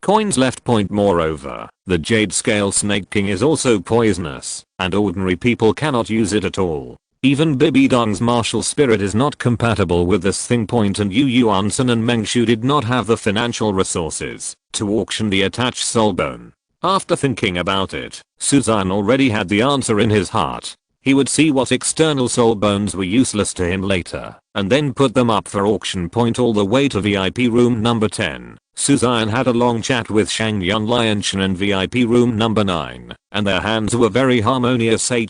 coins left. Moreover, the Jade Scale Snake King is also poisonous, and ordinary people cannot use it at all. Even Bibi Dong's martial spirit is not compatible with this thing. And Yu Yuansen and Meng Shu did not have the financial resources to auction the attached soul bone. After thinking about it, Suzanne already had the answer in his heart. He would see what external soul bones were useless to him later, and then put them up for auction. All the way to VIP room number 10. Suzanne had a long chat with Shangyang Lianshan in VIP room number 9, and their hands were very harmonious. I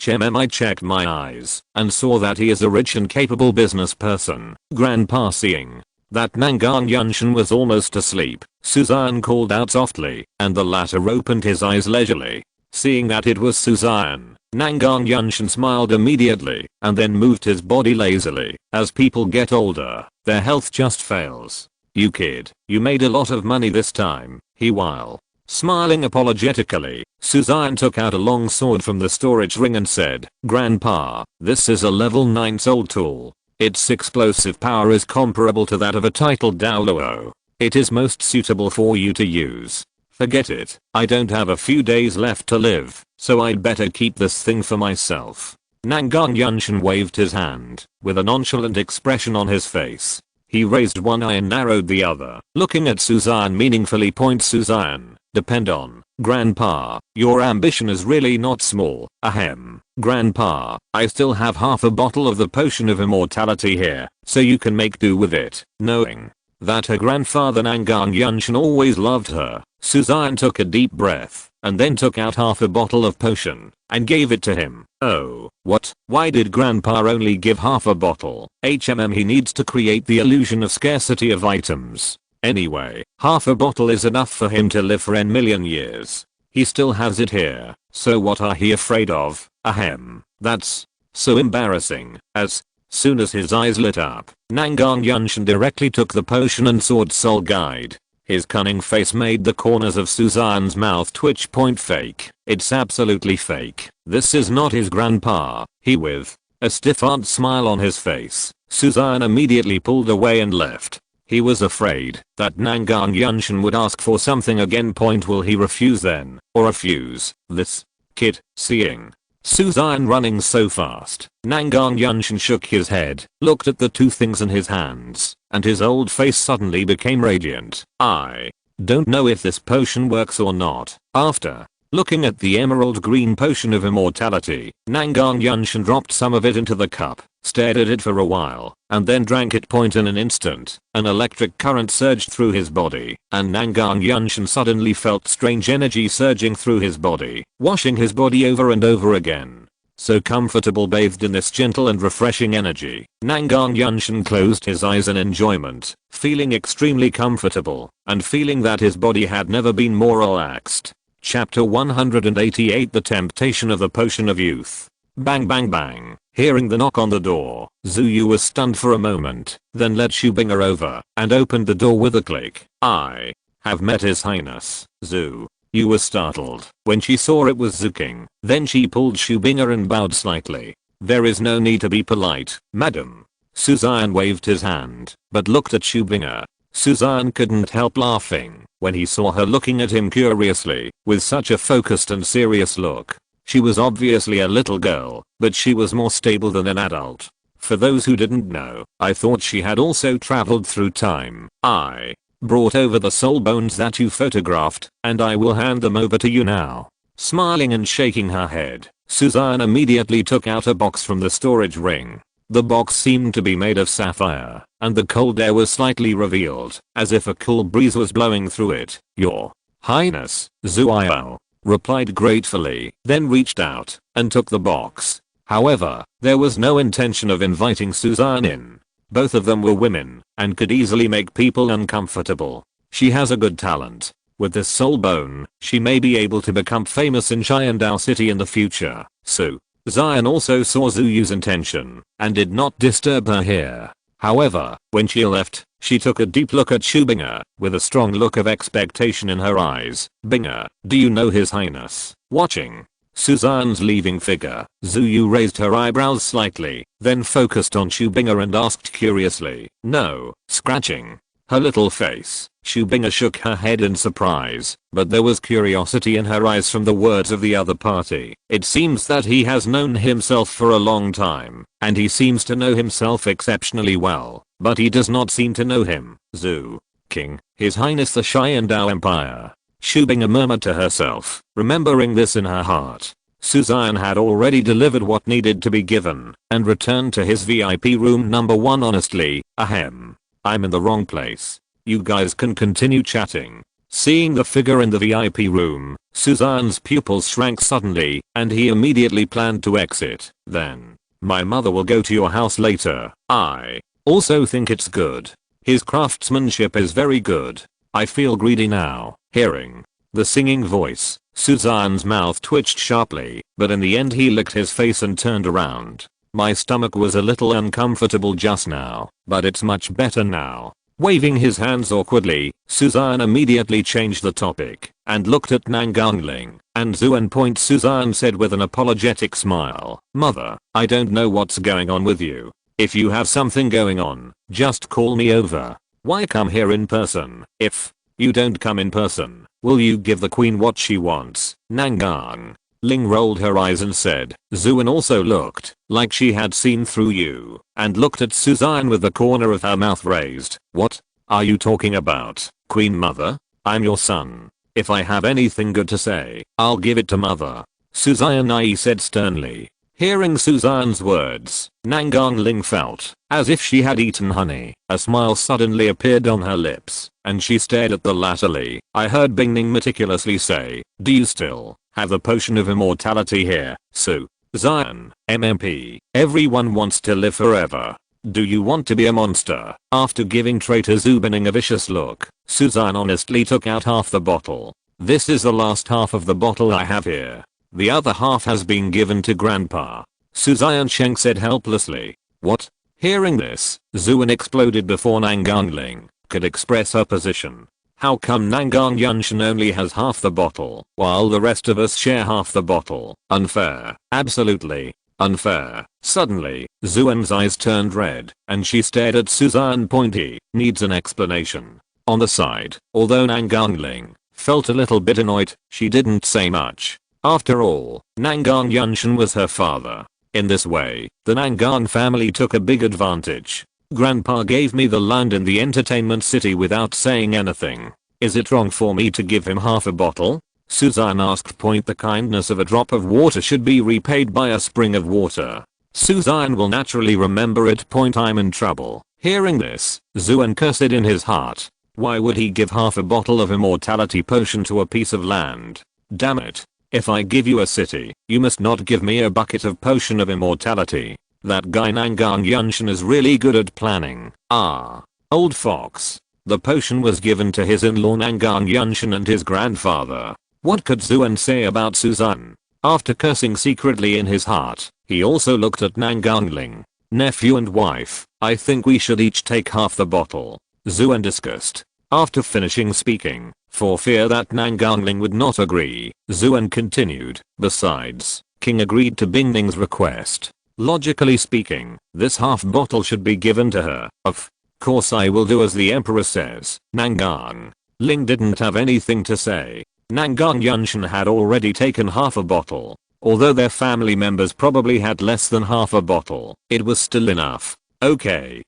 checked my eyes and saw that he is a rich and capable business person. Grandpa, seeing that Nangang Yunshan was almost asleep, Suzanne called out softly, and the latter opened his eyes leisurely. Seeing that it was Suzanne, Nangang Yunshan smiled immediately, and then moved his body lazily. As people get older, their health just fails. You kid, you made a lot of money this time, he while smiling apologetically. Suzanne took out a long sword from the storage ring and said, Grandpa, this is a level 9 soul tool. Its explosive power is comparable to that of a titled Douluo. It is most suitable for you to use. Forget it, I don't have a few days left to live, so I'd better keep this thing for myself. Nangang Yunshan waved his hand, with a nonchalant expression on his face. He raised one eye and narrowed the other, looking at Suzanne meaningfully. Suzanne, depend on, Grandpa, your ambition is really not small, ahem. Grandpa, I still have half a bottle of the potion of immortality here, so you can make do with it. Knowing that her grandfather Nangang Yunshan always loved her, Suzanne took a deep breath, and then took out half a bottle of potion, and gave it to him. Oh, what? Why did Grandpa only give half a bottle? He needs to create the illusion of scarcity of items. Anyway, half a bottle is enough for him to live for n million years. He still has it here, so what are he afraid of? Ahem. That's so embarrassing. As soon as his eyes lit up, Nangang Yunshan directly took the potion and sought Soul Guide. His cunning face made the corners of Suzanne's mouth twitch. Fake. It's absolutely fake. This is not his grandpa. He with a stiff-arched smile on his face, Suzanne immediately pulled away and left. He was afraid that Nangang Yunshan would ask for something again. Will he refuse then, or refuse this kid? Seeing Suzanne running so fast, Nangang Yunshan shook his head, looked at the two things in his hands, and his old face suddenly became radiant. I don't know if this potion works or not. After looking at the emerald green potion of immortality, Nangang Yunshan dropped some of it into the cup, stared at it for a while, and then drank it. In an instant, an electric current surged through his body, and Nangang Yunshan suddenly felt strange energy surging through his body, washing his body over and over again. So comfortable bathed in this gentle and refreshing energy, Nangang Yunshan closed his eyes in enjoyment, feeling extremely comfortable, and feeling that his body had never been more relaxed. Chapter 188 The Temptation of the Potion of Youth. Bang bang bang. Hearing the knock on the door, Zuyu was stunned for a moment, then led Xue Qinghe over, and opened the door with a click. I have met His Highness. Zu. Yu was startled when she saw it was Xue Qinghe. Then she pulled Xue Qinghe and bowed slightly. There is no need to be polite, madam. Suzanne waved his hand, but looked at Xue Qinghe. Suzanne couldn't help laughing when he saw her looking at him curiously, with such a focused and serious look. She was obviously a little girl, but she was more stable than an adult. For those who didn't know, I thought she had also traveled through time. I brought over the soul bones that you photographed, and I will hand them over to you now. Smiling and shaking her head, Suzanne immediately took out a box from the storage ring. The box seemed to be made of sapphire, and the cold air was slightly revealed, as if a cool breeze was blowing through it. Your Highness, Zuio replied gratefully, then reached out and took the box. However, there was no intention of inviting Suzanne in. Both of them were women, and could easily make people uncomfortable. She has a good talent. With this soul bone, she may be able to become famous in Xiandao City in the future. So, Xian also saw Zuyu's intention, and did not disturb her here. However, when she left, she took a deep look at Xue Qinghe, with a strong look of expectation in her eyes. Qinghe, do you know His Highness? Watching Suzanne's leaving figure, Zuyu raised her eyebrows slightly, then focused on Xue Qinghe and asked curiously. No. Scratching her little face, Xue Qinghe shook her head in surprise, but there was curiosity in her eyes from the words of the other party. It seems that he has known himself for a long time, and he seems to know himself exceptionally well, but he does not seem to know him. Xue Qinghe, His Highness the Xiandao Empire. Xue Qinghe murmured to herself, remembering this in her heart. Suzanne had already delivered what needed to be given, and returned to his VIP room number 1 honestly. Ahem. I'm in the wrong place. You guys can continue chatting. Seeing the figure in the VIP room, Suzanne's pupils shrank suddenly, and he immediately planned to exit. Then, my mother will go to your house later. I also think it's good. His craftsmanship is very good. I feel greedy now. Hearing the singing voice, Suzanne's mouth twitched sharply, but in the end he licked his face and turned around. My stomach was a little uncomfortable just now, but it's much better now. Waving his hands awkwardly, Suzanne immediately changed the topic, and looked at Nangang Ling and Zhu. Suzanne said with an apologetic smile, Mother, I don't know what's going on with you. If you have something going on, just call me over. Why come here in person? If you don't come in person, will you give the queen what she wants? Nangang Ling rolled her eyes and said, Xuan also looked like she had seen through you and looked at Suzanne with the corner of her mouth raised. What are you talking about, Queen Mother? I'm your son. If I have anything good to say, I'll give it to Mother. Suzanne I said sternly. Hearing Suzanne's words, Nangang Ling felt as if she had eaten honey. A smile suddenly appeared on her lips, and she stared at the latterly. I heard Bingning meticulously say, do you still have the potion of immortality here, Suzanne? MMP. Everyone wants to live forever. Do you want to be a monster? After giving traitor Xue Bingning a vicious look, Suzanne honestly took out half the bottle. This is the last half of the bottle I have here. The other half has been given to Grandpa. Suzanne Sheng said helplessly. What? Hearing this, Xuan exploded before Nangang Ling could express her position. How come Nangang Yunshan only has half the bottle, while the rest of us share half the bottle? Unfair. Absolutely unfair. Suddenly, Xuan's eyes turned red, and she stared at Suzanne pointy. Needs an explanation. On the side, although Nangang Ling felt a little bit annoyed, she didn't say much. After all, Nangang Yunshan was her father. In this way, the Nangang family took a big advantage. Grandpa gave me the land in the entertainment city without saying anything. Is it wrong for me to give him half a bottle? Suzanne asked. Point. The kindness of a drop of water should be repaid by a spring of water. Suzanne will naturally remember it. Point. I'm in trouble. Hearing this, Xuan cursed in his heart. Why would he give half a bottle of immortality potion to a piece of land? Damn it. If I give you a city, you must not give me a bucket of potion of immortality. That guy Nangang Yunshan is really good at planning. Ah. Old fox. The potion was given to his in-law Nangang Yunshan and his grandfather. What could Xuan say about Suzanne? After cursing secretly in his heart, he also looked at Nangang Ling. Nephew and wife, I think we should each take half the bottle. Xuan discussed. After finishing speaking, for fear that Nangang Ling would not agree, Xuan continued. Besides, King agreed to Bingning's request. Logically speaking, this half bottle should be given to her. Of course I will do as the emperor says. Nangang Ling didn't have anything to say. Nangang Yunshan had already taken half a bottle. Although their family members probably had less than half a bottle, it was still enough. Okay.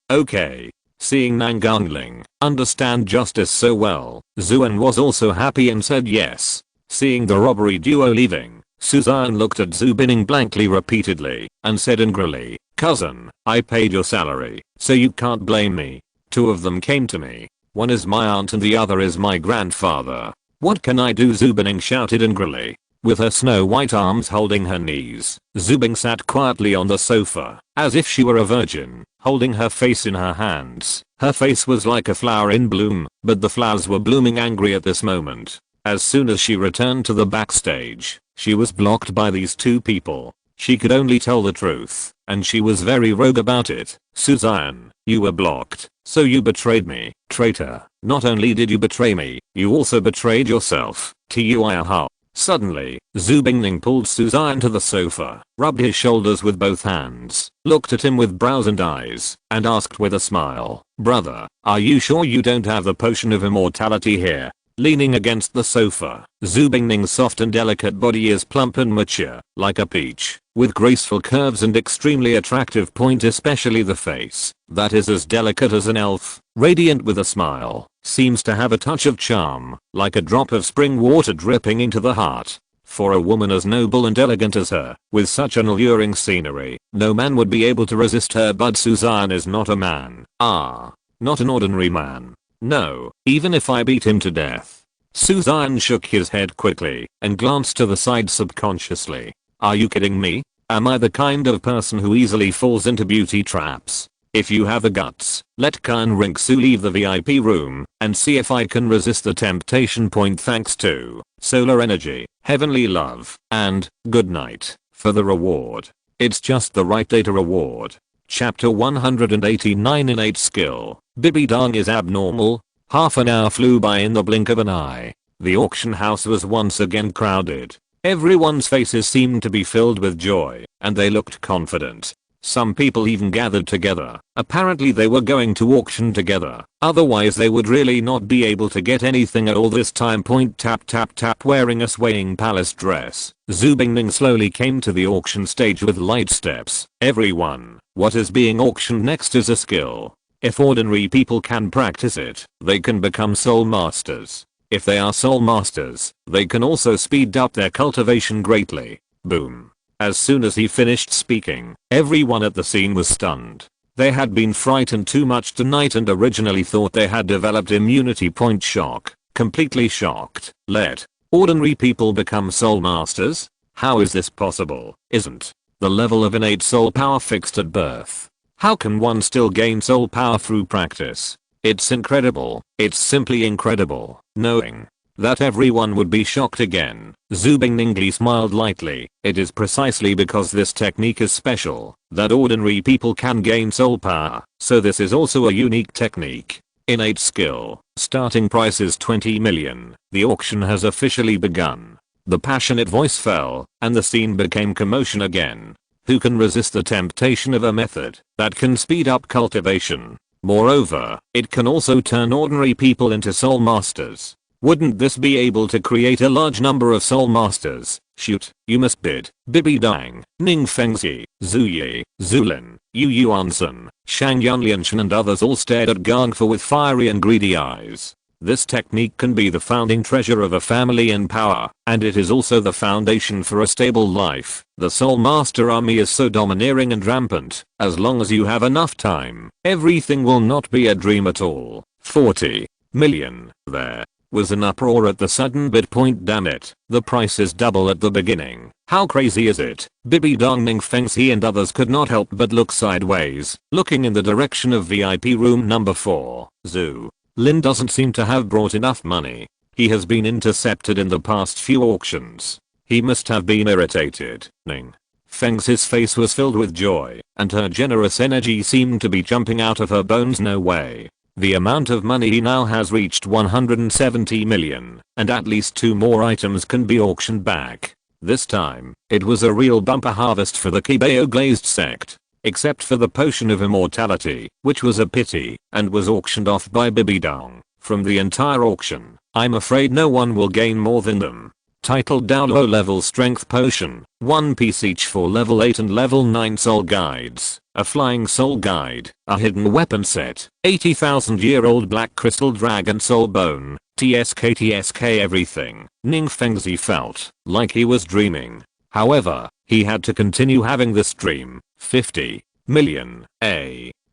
Seeing Nangang Ling understand justice so well, Xuan was also happy and said yes. Seeing the robbery duo leaving, Suzanne looked at Xue Bingning blankly repeatedly and said angrily, cousin, I paid your salary, so you can't blame me. Two of them came to me. One is my aunt and the other is my grandfather. What can I do? Xue Bingning shouted angrily. With her snow white arms holding her knees, Xue Bingning sat quietly on the sofa, as if she were a virgin, holding her face in her hands. Her face was like a flower in bloom, but the flowers were blooming angry at this moment. As soon as she returned to the backstage, she was blocked by these two people. She could only tell the truth, and she was very rogue about it. Suzanne, you were blocked, so you betrayed me. Traitor, not only did you betray me, you also betrayed yourself. Tuiha. Suddenly, Xue Bingning pulled Suzanne to the sofa, rubbed his shoulders with both hands, looked at him with brows and eyes, and asked with a smile, brother, are you sure you don't have the potion of immortality here? Leaning against the sofa, Xue Bingning's soft and delicate body is plump and mature, like a peach, with graceful curves and extremely attractive point, especially the face, that is as delicate as an elf, radiant with a smile, seems to have a touch of charm, like a drop of spring water dripping into the heart. For a woman as noble and elegant as her, with such an alluring scenery, no man would be able to resist her. But Suzanne is not a man. Ah, not an ordinary man. No, even if I beat him to death. Suzanne shook his head quickly and glanced to the side subconsciously. Are you kidding me? Am I the kind of person who easily falls into beauty traps? If you have the guts, let Kan Rinksu leave the VIP room and see if I can resist the temptation. Point. Thanks to solar energy, heavenly love, and good night for the reward. It's just the right data reward. Chapter 189. Innate skill. Bibi Dong is abnormal. Half an hour flew by in the blink of an eye. The auction house was once again crowded. Everyone's faces seemed to be filled with joy, and they looked confident. Some people even gathered together. Apparently they were going to auction together. Otherwise they would really not be able to get anything at all this time. Tap tap tap. Wearing a swaying palace dress, Xue Qinghe slowly came to the auction stage with light steps. Everyone, what is being auctioned next is a skill. If ordinary people can practice it, they can become soul masters. If they are soul masters, they can also speed up their cultivation greatly. Boom. As soon as he finished speaking, everyone at the scene was stunned. They had been frightened too much tonight and originally thought they had developed immunity. Shock. Completely shocked. Let ordinary people become soul masters? How is this possible? Isn't the level of innate soul power fixed at birth? How can one still gain soul power through practice? It's incredible. It's simply incredible. Knowing that everyone would be shocked again, Xue Qinghe smiled lightly. It is precisely because this technique is special that ordinary people can gain soul power, so this is also a unique technique. Innate skill. Starting price is 20 million. The auction has officially begun. The passionate voice fell, and the scene became commotion again. Who can resist the temptation of a method that can speed up cultivation? Moreover, it can also turn ordinary people into soul masters. Wouldn't this be able to create a large number of soul masters? Shoot, you must bid. Bibi Dang, Ning Fengzi, Zhu Yi, Zulin, Yu Yuansun, Shang Yunlianshan and others all stared at Gang Fu with fiery and greedy eyes. This technique can be the founding treasure of a family in power, and it is also the foundation for a stable life. The Soul Master army is so domineering and rampant. As long as you have enough time, everything will not be a dream at all. 40 million. There was an uproar at the sudden bid. Damn it, the price is double at the beginning. How crazy is it? Bibi Dong Ning Fengzi and others could not help but look sideways, looking in the direction of VIP room number 4. Xue Lin doesn't seem to have brought enough money. He has been intercepted in the past few auctions. He must have been irritated. Ning Fengzi's face was filled with joy, and her generous energy seemed to be jumping out of her bones. No way. The amount of money he now has reached 170 million, and at least 2 more items can be auctioned back. This time, it was a real bumper harvest for the Kibeo glazed sect. Except for the potion of immortality, which was a pity, and was auctioned off by Bibi Dong. From the entire auction, I'm afraid no one will gain more than them. Titled Douluo level strength potion, 1 piece each for level 8 and level 9 soul guides, a flying soul guide, a hidden weapon set, 80,000-year-old black crystal dragon soul bone, TSK everything. Ning Fengzi felt like he was dreaming. However, he had to continue having this dream. 50 million.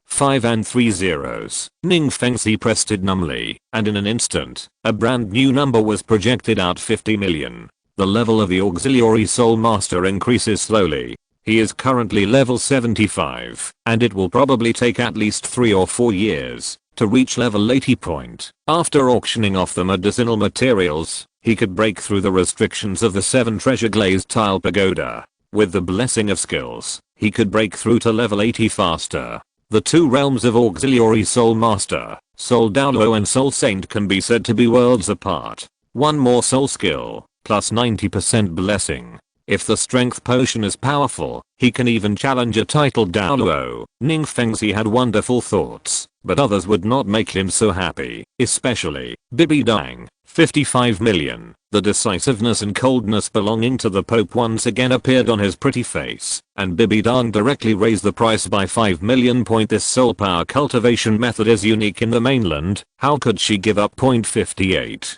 5 and 3 zeros. Ning Fengzi pressed it numbly, and in an instant, a brand new number was projected out. 50 million. The level of the auxiliary soul master increases slowly. He is currently level 75, and it will probably take at least 3 or 4 years to reach level 80. After auctioning off the medicinal materials, he could break through the restrictions of the 7 treasure glazed tile pagoda. With the blessing of skills, he could break through to level 80 faster. The 2 realms of auxiliary soul master, soul Douluo and soul saint, can be said to be worlds apart. 1 more soul skill, plus 90% blessing. If the strength potion is powerful, he can even challenge a titled Douluo. Ning Fengzi had wonderful thoughts, but others would not make him so happy, especially Bibi Dang. 55 million. The decisiveness and coldness belonging to the Pope once again appeared on his pretty face, and Bibi Dang directly raised the price by 5 million. This soul power cultivation method is unique in the mainland. How could she give up? 58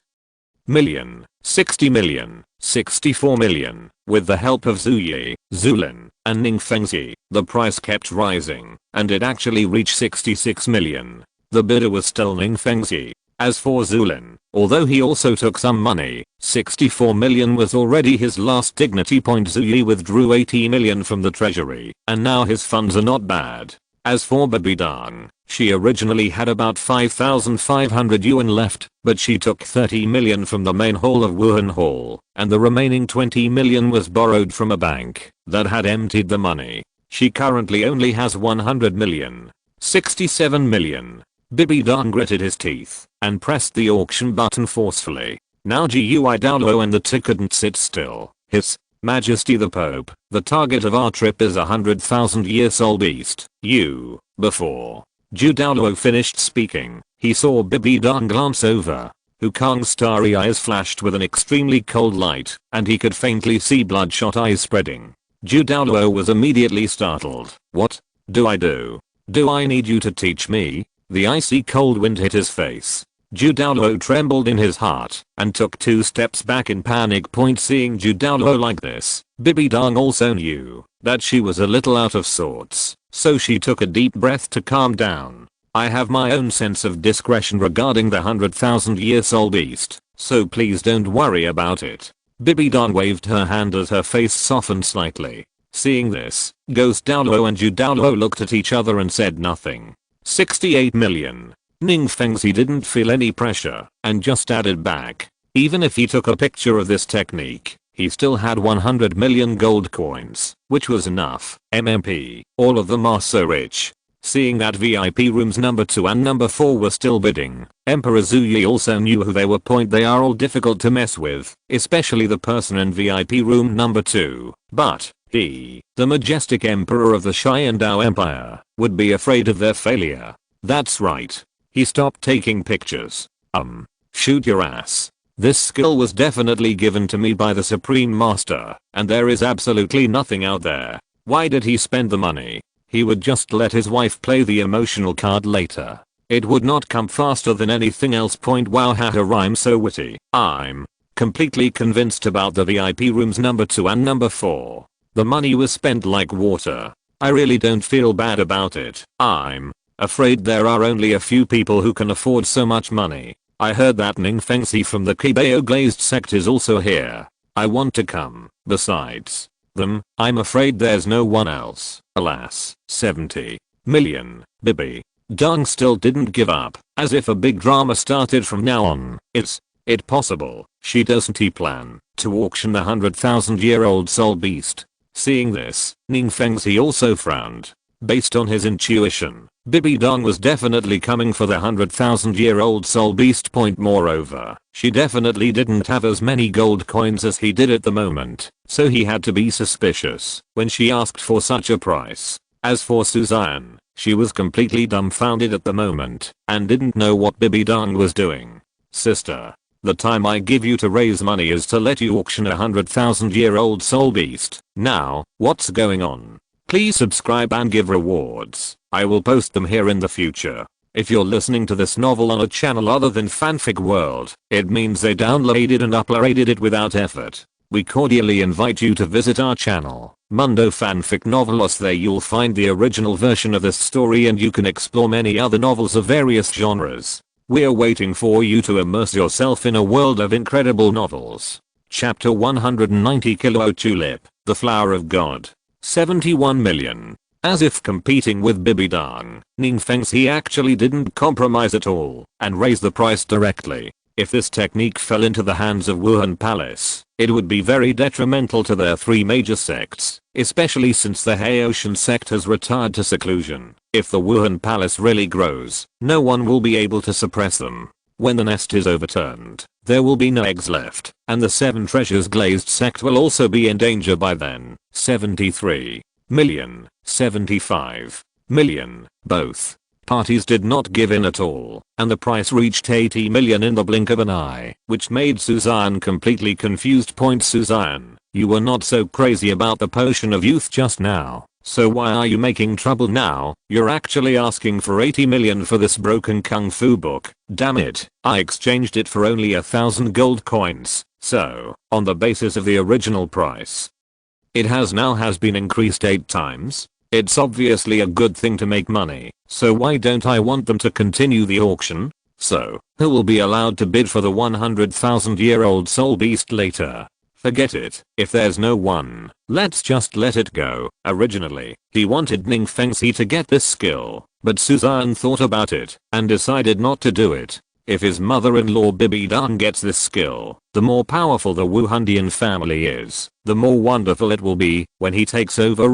million, 60 million, 64 million. With the help of Zhu Yi, Zulin, and Ning Fengzi, the price kept rising, and it actually reached 66 million. The bidder was still Ning Fengzi. As for Zulin, although he also took some money, 64 million was already his last dignity. Zhu Yi withdrew 80 million from the treasury, and now his funds are not bad. As for Bibi Dang, she originally had about 5,500 yuan left, but she took 30 million from the main hall of Wuhan Hall, and the remaining 20 million was borrowed from a bank that had emptied the money. She currently only has 100 million. 67 million. Bibi Dang gritted his teeth and pressed the auction button forcefully. Now GUI Douluo and the 2 couldn't sit still. Hiss. Majesty the Pope, the target of our trip is 100,000-year soul beast. Before Douluo finished speaking, he saw Bibi Dong glance over. Wukong's starry eyes flashed with an extremely cold light, and he could faintly see bloodshot eyes spreading. Douluo was immediately startled. What do I do? Do I need you to teach me? The icy cold wind hit his face. Douluo trembled in his heart and took 2 steps back in panic. Seeing Douluo like this, Bibi Dong also knew that she was a little out of sorts, so she took a deep breath to calm down. I have my own sense of discretion regarding the 100,000-year soul beast, so please don't worry about it. Bibi Dong waved her hand as her face softened slightly. Seeing this, Ghost Douluo and Douluo looked at each other and said nothing. 68 million. Ning Fengzi didn't feel any pressure and just added back. Even if he took a picture of this technique, he still had 100 million gold coins, which was enough. MMP. All of them are so rich. Seeing that VIP rooms number 2 and number 4 were still bidding, Emperor Zuyi also knew who they were. They are all difficult to mess with, especially the person in VIP room number 2. But he, the majestic emperor of the Xian Dao Empire, would be afraid of their failure. That's right. He stopped taking pictures. Shoot your ass. This skill was definitely given to me by the Supreme Master, and there is absolutely nothing out there. Why did he spend the money? He would just let his wife play the emotional card later. It would not come faster than anything else. Wow, haha, rhyme so witty. I'm completely convinced about the VIP rooms number 2 and number 4. The money was spent like water. I really don't feel bad about it. I'm afraid there are only a few people who can afford so much money. I heard that Ning Fengzi from the Kibao glazed sect is also here. I want to come. Besides them, I'm afraid there's no one else. Alas. 70 million. Bibi Dong still didn't give up, as if a big drama started from now on. Is it possible she doesn't plan to auction the 100,000-year-old soul beast? Seeing this, Ning Fengzi also frowned. Based on his intuition, Bibi Dong was definitely coming for the 100,000-year-old soul beast. Moreover, she definitely didn't have as many gold coins as he did at the moment, so he had to be suspicious when she asked for such a price. As for Suzanne, she was completely dumbfounded at the moment and didn't know what Bibi Dong was doing. Sister, the time I give you to raise money is to let you auction a 100,000-year-old soul beast. Now, what's going on? Please subscribe and give rewards. I will post them here in the future. If you're listening to this novel on a channel other than Fanfic World, it means they downloaded and uploaded it without effort. We cordially invite you to visit our channel, Mundo Fanfic Novelos. There you'll find the original version of this story and you can explore many other novels of various genres. We're waiting for you to immerse yourself in a world of incredible novels. Chapter 190 Kilo Tulip, The Flower of God. 71 million. As if competing with Bibi Dong, Ning Fengzi actually didn't compromise at all and raised the price directly. If this technique fell into the hands of Wuhan Palace, it would be very detrimental to their 3 major sects, especially since the Haoshan sect has retired to seclusion. If the Wuhan Palace really grows, no one will be able to suppress them. When the nest is overturned, there will be no eggs left, and the 7 treasures glazed sect will also be in danger by then. 73 million, 75 million. Both parties did not give in at all, and the price reached 80 million in the blink of an eye, which made Suzanne completely confused. Suzanne, you were not so crazy about the potion of youth just now. So why are you making trouble now? You're actually asking for 80 million for this broken kung fu book. Damn it, I exchanged it for only 1,000 gold coins. So, on the basis of the original price, it has been increased 8 times. It's obviously a good thing to make money, so why don't I want them to continue the auction? So, who will be allowed to bid for the 100,000-year-old soul beast later? Forget it. If there's no one, let's just let it go. Originally, he wanted Ning Fengzi to get this skill, but Suzanne thought about it and decided not to do it. If his mother-in-law Bibi Dong gets this skill, the more powerful the Wuhandian family is, the more wonderful it will be when he takes over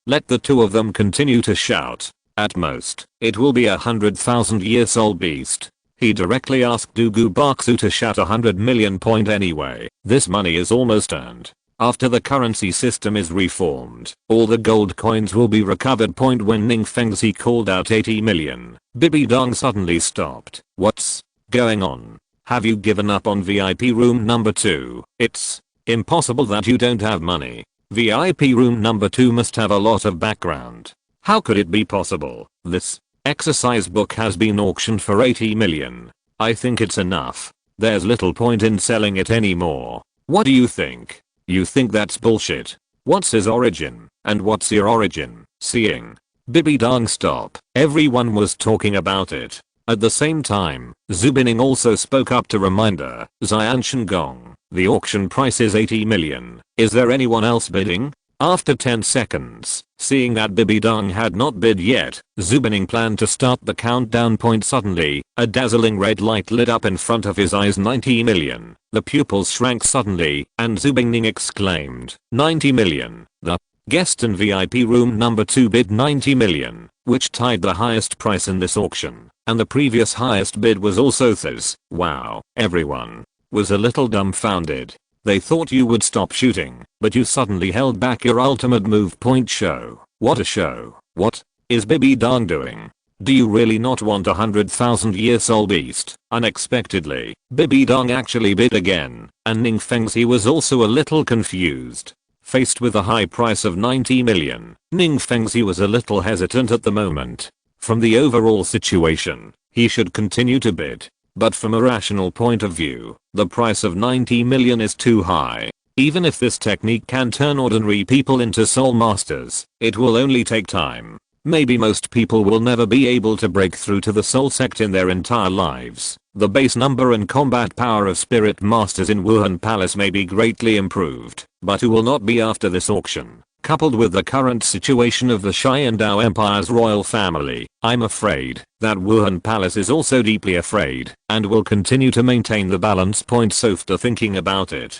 Let the 2 of them continue to shout. At most, it will be 100,000-year soul beast. He directly asked Dugu Baksu to shout 100 million. Anyway, this money is almost earned. After the currency system is reformed, all the gold coins will be recovered. When Ning Fengzi called out 80 million, Bibi Dong suddenly stopped. What's going on? Have you given up on VIP room number 2? It's impossible that you don't have money. VIP room number 2 must have a lot of background. How could it be possible? This exercise book has been auctioned for 80 million. I think it's enough. There's little point in selling it anymore. What do you think? You think that's bullshit? What's his origin? And what's your origin? Seeing Bibi Dong stop, everyone was talking about it. At the same time, Zubining also spoke up to remind her, Xian Gong, the auction price is 80 million. Is there anyone else bidding? After 10 seconds, seeing that Bibi Dong had not bid yet, Zubining planned to start the countdown. Suddenly, a dazzling red light lit up in front of his eyes. 90 million. The pupils shrank suddenly, and Zubining exclaimed, 90 million. The guest in VIP room number 2 bid 90 million, which tied the highest price in this auction, and the previous highest bid was also this. Wow, everyone was a little dumbfounded. They thought you would stop shooting, but you suddenly held back your ultimate move. Show. What a show. What is Bibi Dong doing? Do you really not want 100,000-year soul beast? Unexpectedly, Bibi Dong actually bid again, and Ning Fengzi was also a little confused. Faced with a high price of 90 million, Ning Fengzi was a little hesitant at the moment. From the overall situation, he should continue to bid. But from a rational point of view, the price of 90 million is too high. Even if this technique can turn ordinary people into soul masters, it will only take time. Maybe most people will never be able to break through to the soul sect in their entire lives. The base number and combat power of spirit masters in Wuhan Palace may be greatly improved, but who will not be after this auction? Coupled with the current situation of the Xian Empire's royal family, I'm afraid that Wuhan Palace is also deeply afraid and will continue to maintain the balance. So after thinking about it,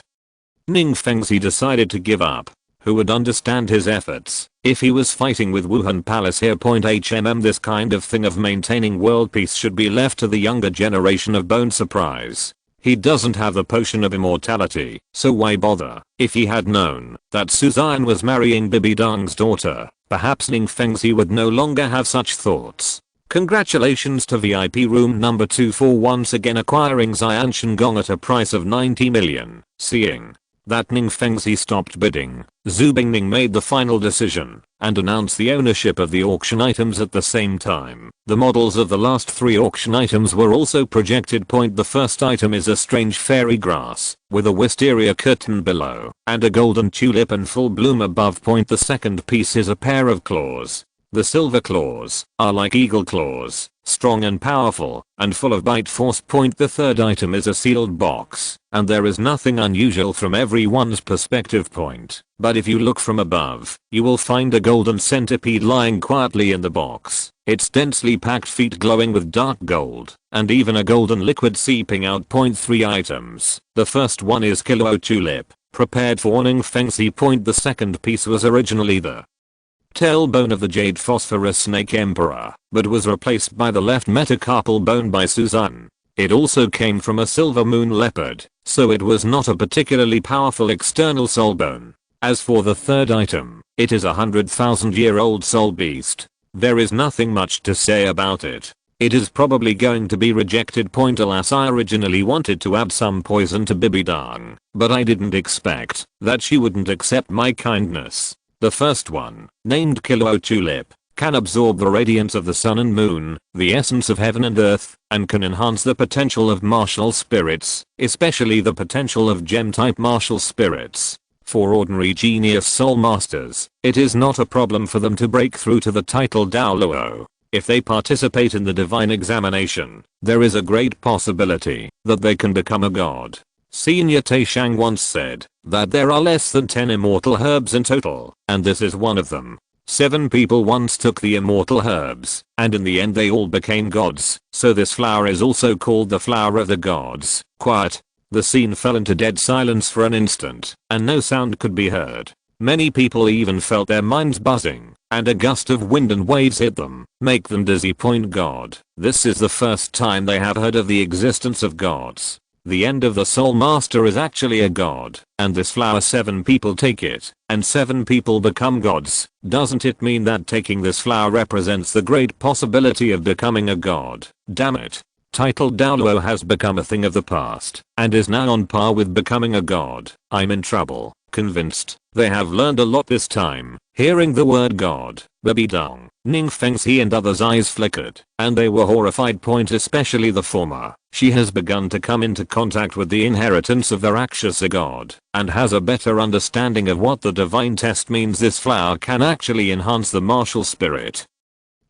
Ning Fengzi decided to give up. Who would understand his efforts if he was fighting with Wuhan Palace here? This kind of thing of maintaining world peace should be left to the younger generation of Bone Surprise. He doesn't have the potion of immortality, so why bother? If he had known that Suzanne was marrying Bibi Dong's daughter, perhaps Ning Fengzi would no longer have such thoughts. Congratulations to VIP room number 2 for once again acquiring Xian Gong at a price of 90 million. Seeing that Ning Fengzi stopped bidding, Zubining made the final decision and announced the ownership of the auction items at the same time. The models of the last 3 auction items were also projected. The first item is a strange fairy grass with a wisteria curtain below and a golden tulip in full bloom above. The second piece is a pair of claws. The silver claws are like eagle claws, strong and powerful, and full of bite force. The third item is a sealed box, and there is nothing unusual from everyone's perspective. But if you look from above, you will find a golden centipede lying quietly in the box, its densely packed feet glowing with dark gold, and even a golden liquid seeping out. 3 items. The first one is Kilo Tulip, prepared for Ning Fengzi. The second piece was originally the tailbone of the jade phosphorus snake emperor, but was replaced by the left metacarpal bone by Suzanne. It also came from a silver moon leopard, so it was not a particularly powerful external soul bone. As for the third item, it is a 100,000-year-old soul beast. There is nothing much to say about it. It is probably going to be rejected. Alas, I originally wanted to add some poison to Bibi Dong, but I didn't expect that she wouldn't accept my kindness. The first one, named Kilo Tulip, can absorb the radiance of the sun and moon, the essence of heaven and earth, and can enhance the potential of martial spirits, especially the potential of gem-type martial spirits. For ordinary genius soul masters, it is not a problem for them to break through to the title Douluo. If they participate in the divine examination, there is a great possibility that they can become a god. Senior Taishang once said that there are less than 10 immortal herbs in total, and this is one of them. 7 people once took the immortal herbs, and in the end they all became gods, so this flower is also called the flower of the gods. Quiet. The scene fell into dead silence for an instant, and no sound could be heard. Many people even felt their minds buzzing, and a gust of wind and waves hit them, make them dizzy. God. This is the first time they have heard of the existence of gods. The end of the Soul Master is actually a god, and this flower 7 people take it, and 7 people become gods. Doesn't it mean that taking this flower represents the great possibility of becoming a god? Damn it. Titled Douluo has become a thing of the past, and is now on par with becoming a god. I'm in trouble. Convinced. They have learned a lot this time. Hearing the word god, Baby Dong, Ning Fengxi and others' eyes flickered, and they were horrified. Especially the former. She has begun to come into contact with the inheritance of the Rakshasa god, and has a better understanding of what the divine test means. This flower can actually enhance the martial spirit,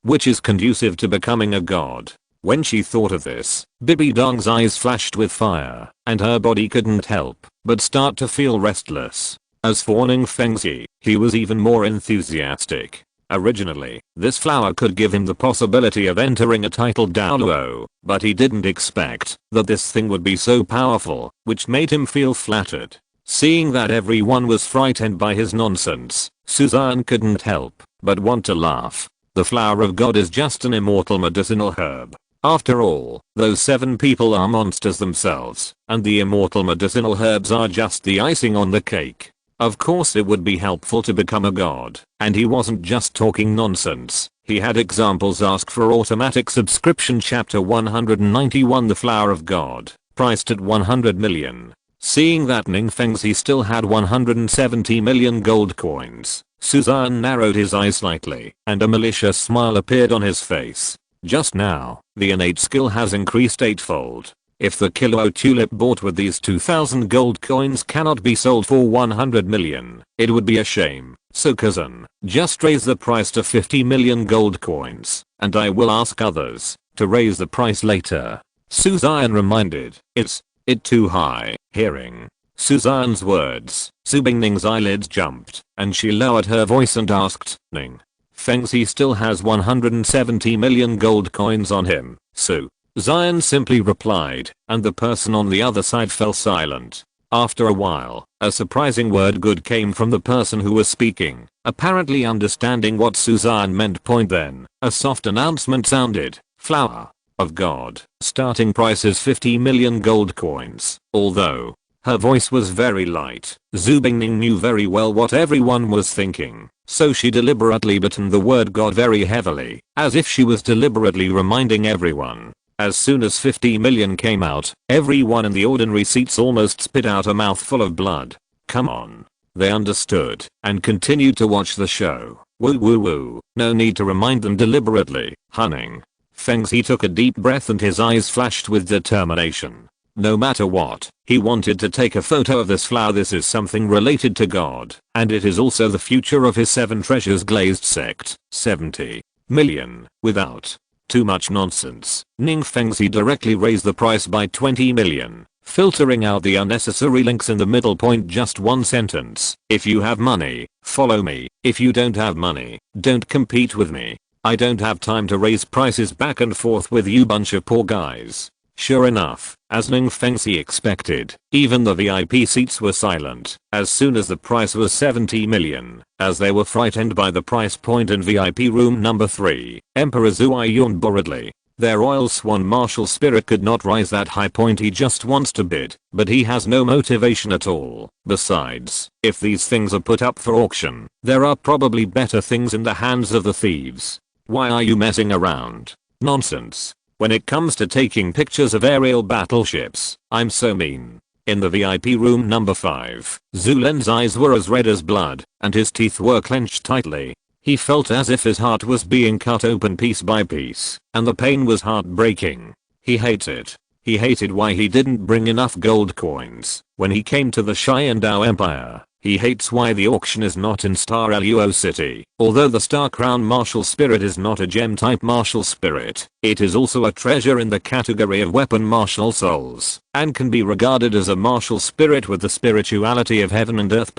which is conducive to becoming a god. When she thought of this, Bibi Dong's eyes flashed with fire, and her body couldn't help but start to feel restless. As for Ning Fengxi, he was even more enthusiastic. Originally, this flower could give him the possibility of entering a titled Douluo, but he didn't expect that this thing would be so powerful, which made him feel flattered. Seeing that everyone was frightened by his nonsense, Suzanne couldn't help but want to laugh. The flower of God is just an immortal medicinal herb. After all, those 7 people are monsters themselves, and the immortal medicinal herbs are just the icing on the cake. Of course it would be helpful to become a god, and he wasn't just talking nonsense. He had examples. Ask for automatic subscription. Chapter 191 The Flower of God, priced at 100 million. Seeing that Ning Fengxi still had 170 million gold coins, Suzanne narrowed his eyes slightly, and a malicious smile appeared on his face. Just now, the innate skill has increased 8-fold. If the kilo tulip bought with these 2000 gold coins cannot be sold for 100 million, it would be a shame. So cousin, just raise the price to 50 million gold coins, and I will ask others to raise the price later. Suzanne reminded, Is it too high? Hearing Suzanne's words, Su Bingning's eyelids jumped, and she lowered her voice and asked, Ning Fengxi still has 170 million gold coins on him, so Xian simply replied, and the person on the other side fell silent. After a while, a surprising word good came from the person who was speaking, apparently understanding what Suzanne meant. Then, a soft announcement sounded, Flower of God, starting price is 50 million gold coins. Although her voice was very light, Zhu Bingning knew very well what everyone was thinking, so she deliberately buttoned the word God very heavily, as if she was deliberately reminding everyone. As soon as 50 million came out, everyone in the ordinary seats almost spit out a mouthful of blood. Come on. They understood, and continued to watch the show. Woo woo woo, no need to remind them deliberately, Hunning. Fengxi took a deep breath and his eyes flashed with determination. No matter what, he wanted to take a photo of this flower. This is something related to God, and it is also the future of his 7 treasures glazed sect. 70 million. Without too much nonsense, Ning Fengxi directly raised the price by 20 million, filtering out the unnecessary links in the middle. Just one sentence. If you have money, follow me. If you don't have money, don't compete with me. I don't have time to raise prices back and forth with you bunch of poor guys. Sure enough, as Ning Fengxi expected, even the VIP seats were silent as soon as the price was 70 million, as they were frightened by the price point in VIP room number 3. Emperor Zhuai yawned boredly. Their royal swan martial spirit could not rise that high. He just wants to bid, but he has no motivation at all. Besides, if these things are put up for auction, there are probably better things in the hands of the thieves. Why are you messing around? Nonsense. When it comes to taking pictures of aerial battleships, I'm so mean. In the VIP room number 5, Zulen's eyes were as red as blood, and his teeth were clenched tightly. He felt as if his heart was being cut open piece by piece, and the pain was heartbreaking. He hated. He hated why he didn't bring enough gold coins when he came to the Xiandao Empire. He hates why the auction is not in Star Luo City. Although the Star Crown martial spirit is not a gem type martial spirit, it is also a treasure in the category of weapon martial souls, and can be regarded as a martial spirit with the spirituality of heaven and earth.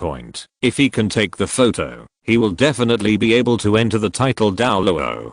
If he can take the photo, he will definitely be able to enter the title Douluo,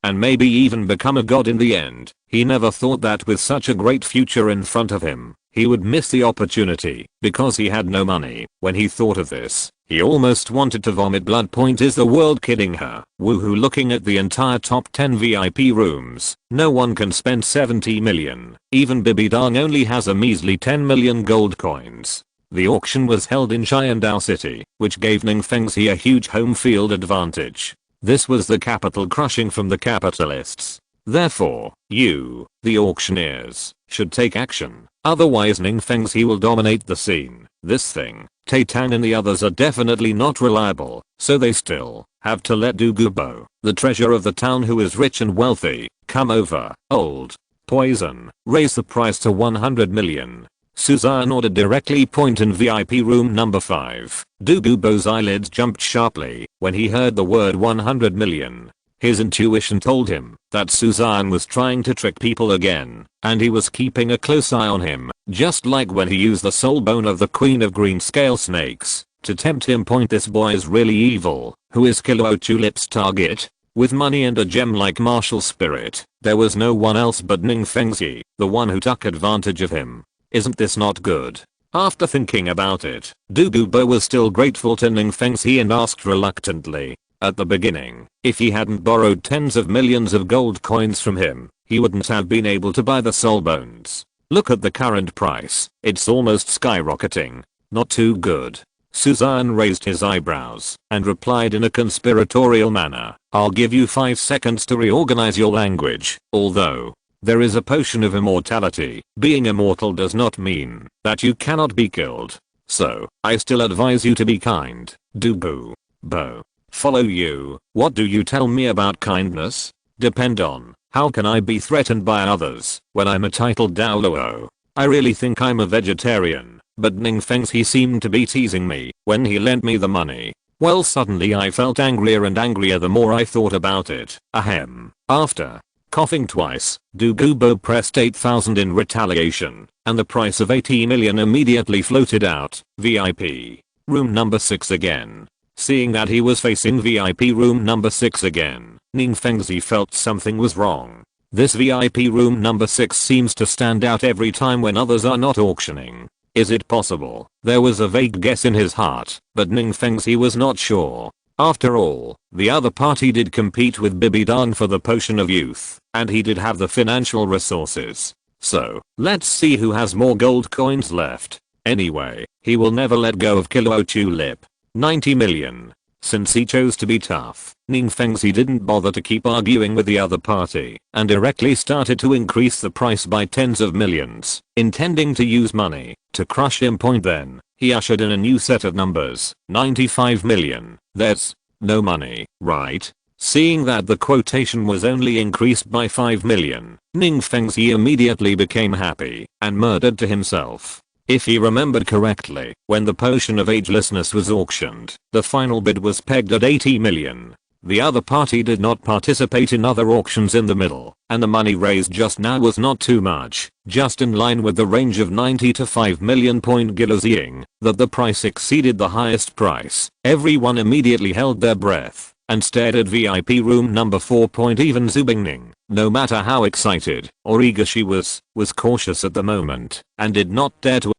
and maybe even become a god in the end. He never thought that with such a great future in front of him, he would miss the opportunity because he had no money. When he thought of this, he almost wanted to vomit blood. Point, is the world kidding her? Woohoo, looking at the entire top 10 VIP rooms, no one can spend 70 million. Even Bibi Dong only has a measly 10 million gold coins. The auction was held in Xian City, which gave Ning Fengxi a huge home field advantage. This was the capital crushing from the capitalists. Therefore, you, the auctioneers, should take action. Otherwise Ning Fengxi will dominate the scene. This thing, Tai Tang and the others are definitely not reliable, so they still have to let Du Gubo, the treasurer of the town who is rich and wealthy, come over. Old poison, raise the price to 100 million. Suzanne ordered directly. Point, in VIP room number 5. Du Gubo's eyelids jumped sharply when he heard the word 100 million. His intuition told him that Suzanne was trying to trick people again, and he was keeping a close eye on him, just like when he used the soul bone of the queen of green scale snakes to tempt him. Point, this boy is really evil. Who is Kilo Tulip's target? With money and a gem like martial spirit, there was no one else but Ning Fengxi, the one who took advantage of him. Isn't this not good? After thinking about it, Du Gubo was still grateful to Ning Fengxi and asked reluctantly. At the beginning, if he hadn't borrowed tens of millions of gold coins from him, he wouldn't have been able to buy the soul bones. Look at the current price, it's almost skyrocketing. Not too good. Suzanne raised his eyebrows and replied in a conspiratorial manner, I'll give you 5 seconds to reorganize your language. Although there is a potion of immortality, being immortal does not mean that you cannot be killed. So, I still advise you to be kind. Du Bo. Follow you. What do you tell me about kindness? Depend on, how can I be threatened by others when I'm a titled Douluo? I really think I'm a vegetarian, but Ning Fengxi seemed to be teasing me when he lent me the money. Well, suddenly I felt angrier and angrier the more I thought about it. Ahem. After coughing twice, Du Gubo pressed 8,000 in retaliation, and the price of 80 million immediately floated out. VIP room number 6 again. Seeing that he was facing VIP room number 6 again, Ning Fengxi felt something was wrong. This VIP room number 6 seems to stand out every time when others are not auctioning. Is it possible? There was a vague guess in his heart, but Ning Fengxi was not sure. After all, the other party did compete with Bibi Dong for the potion of youth, and he did have the financial resources. So, let's see who has more gold coins left. Anyway, he will never let go of Kilo Tulip. 90 million. Since he chose to be tough, Ning Fengxi didn't bother to keep arguing with the other party and directly started to increase the price by tens of millions, intending to use money to crush him. Point, then he ushered in a new set of numbers. 95 million. There's no money, right? Seeing that the quotation was only increased by 5 million, Ning Fengxi immediately became happy and murmured to himself. If he remembered correctly, when the potion of agelessness was auctioned, the final bid was pegged at 80 million. The other party did not participate in other auctions in the middle, and the money raised just now was not too much, just in line with the range of 90 to 5 million. Seeing that the price exceeded the highest price, everyone immediately held their breath and stared at VIP room number 4. Even Zhu Bingning, no matter how excited or eager she was cautious at the moment and did not dare to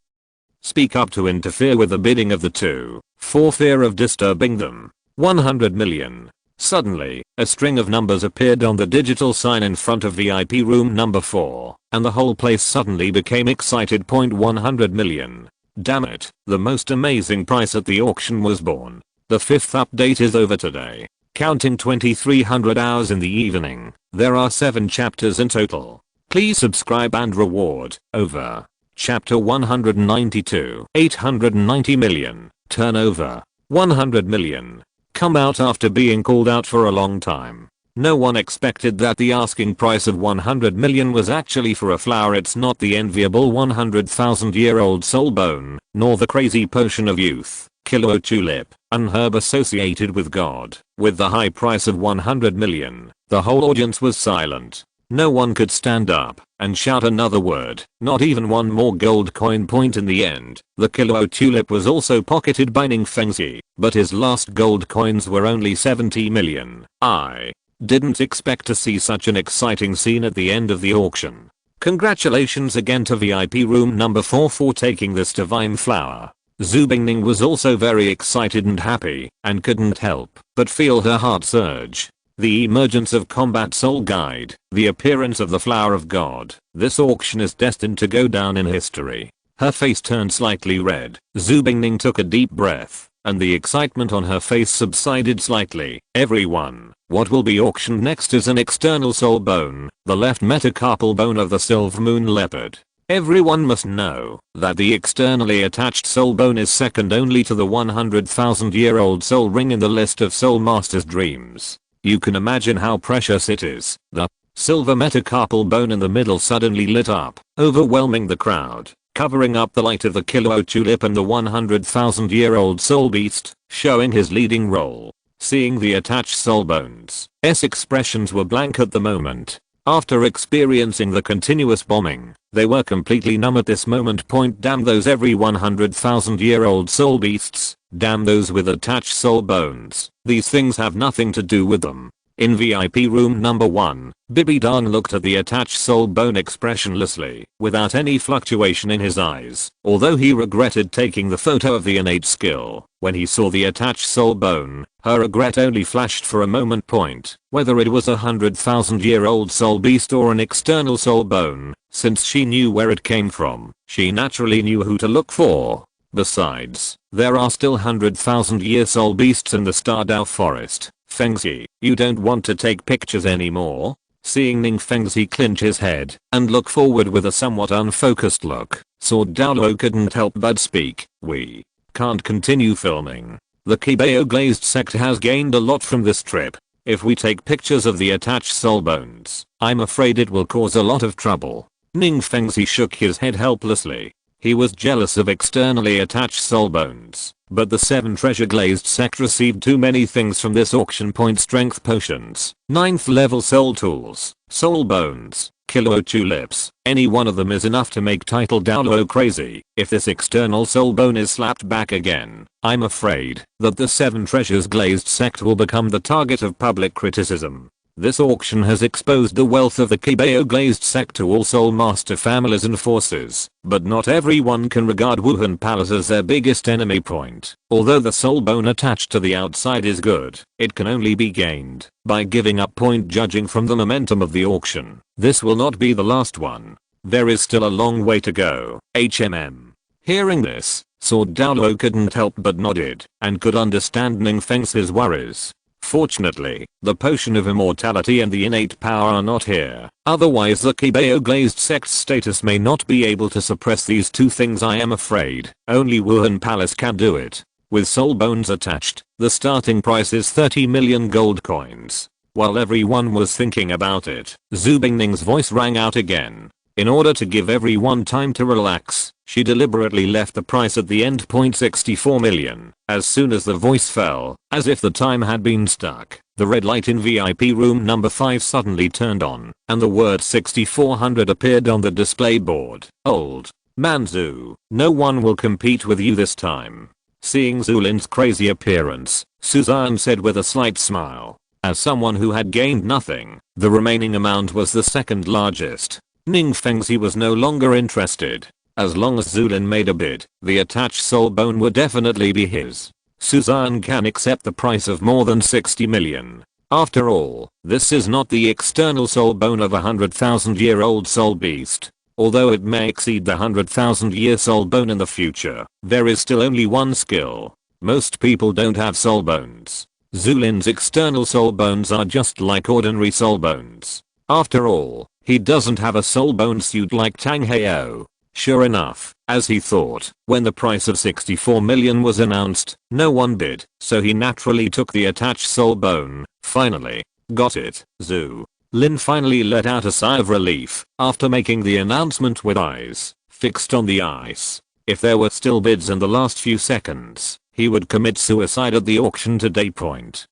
speak up to interfere with the bidding of the two, for fear of disturbing them. 100 million. Suddenly, a string of numbers appeared on the digital sign in front of VIP room number 4, and the whole place suddenly became excited. 100 million. Damn it, the most amazing price at the auction was born. The 5th update is over today. Counting 2300 hours in the evening, there are 7 chapters in total. Please subscribe and reward. Over. Chapter 192. 890 million. Turnover. 100 million. Come out after being called out for a long time. No one expected that the asking price of 100 million was actually for a flower. It's not the enviable 100,000-year-old soul bone, nor the crazy potion of youth, Kilo Tulip, an herb associated with God. With the high price of 100 million, the whole audience was silent. No one could stand up and shout another word, not even one more gold coin. In the end, the Kilo Tulip was also pocketed by Ning Fengxi, but his last gold coins were only 70 million. I didn't expect to see such an exciting scene at the end of the auction. Congratulations again to VIP room number 4 for taking this divine flower. Xue Qinghe was also very excited and happy, and couldn't help but feel her heart surge. The emergence of Combat Soul Guide, the appearance of the Flower of God. This auction is destined to go down in history. Her face turned slightly red. Xue Qinghe took a deep breath, and the excitement on her face subsided slightly. Everyone, what will be auctioned next is an external soul bone, the left metacarpal bone of the silver moon leopard. Everyone must know that the externally attached soul bone is second only to the 100,000-year-old soul ring in the list of Soul Master's dreams. You can imagine how precious it is. The silver metacarpal bone in the middle suddenly lit up, overwhelming the crowd, covering up the light of the Kilo tulip and the 100,000-year-old soul beast, showing his leading role. Seeing the attached soul bones, expressions were blank at the moment. After experiencing the continuous bombing, they were completely numb at this moment. Damn those every 100,000-year-old soul beasts, damn those with attached soul bones. These things have nothing to do with them. In VIP room number 1, Bibi Dong looked at the attached soul bone expressionlessly, without any fluctuation in his eyes, although he regretted taking the photo of the innate skill. When he saw the attached soul bone, her regret only flashed for a moment. Whether it was a 100,000-year-old soul beast or an external soul bone, since she knew where it came from, she naturally knew who to look for. Besides, there are still 100,000-year soul beasts in the Stardao forest. Fengzi, you don't want to take pictures anymore? Seeing Ning Fengzi clinch his head and look forward with a somewhat unfocused look, Sword Douluo couldn't help but speak. We can't continue filming. The Kibeo glazed sect has gained a lot from this trip. If we take pictures of the attached soul bones, I'm afraid it will cause a lot of trouble. Ning Fengzi shook his head helplessly. He was jealous of externally attached soul bones, but the 7 treasure glazed sect received too many things from this auction. Strength potions, 9th level soul tools, soul bones, Kilo tulips, any one of them is enough to make title Douluo crazy. If this external soul bone is slapped back again, I'm afraid that the 7 treasures glazed sect will become the target of public criticism. This auction has exposed the wealth of the Kibeo glazed sect to all Soul Master families and forces, but not everyone can regard Wuhan Palace as their biggest enemy. Although the soul bone attached to the outside is good, it can only be gained by giving up. Judging from the momentum of the auction, this will not be the last one. There is still a long way to go. Hearing this, Sword Douluo couldn't help but nodded, and could understand Ning Fengzi's worries. Fortunately, the potion of immortality and the innate power are not here. Otherwise the Kibeo glazed sect's status may not be able to suppress these two things. I am afraid only Wuhan Palace can do it. With soul bones attached, the starting price is 30 million gold coins. While everyone was thinking about it, Xue Qinghe's voice rang out again. In order to give everyone time to relax, she deliberately left the price at the end. 64 million. As soon as the voice fell, as if the time had been stuck, the red light in VIP room number 5 suddenly turned on, and the word 6400 appeared on the display board. Old man Xue, no one will compete with you this time. Seeing Zulin's crazy appearance, Suzanne said with a slight smile. As someone who had gained nothing, the remaining amount was the second largest. Ning Fengzi was no longer interested. As long as Zulin made a bid, the attached soul bone would definitely be his. Suzanne can accept the price of more than 60 million. After all, this is not the external soul bone of a 100,000-year-old soul beast. Although it may exceed the 100,000-year soul bone in the future, there is still only one skill. Most people don't have soul bones. Zulin's external soul bones are just like ordinary soul bones. After all, he doesn't have a soul bone suit like Tang Heo. Sure enough, as he thought, when the price of 64 million was announced, no one bid, so he naturally took the attached soul bone. Finally, got it. Xue Lin finally let out a sigh of relief after making the announcement with eyes fixed on the ice. If there were still bids in the last few seconds, he would commit suicide at the auction today.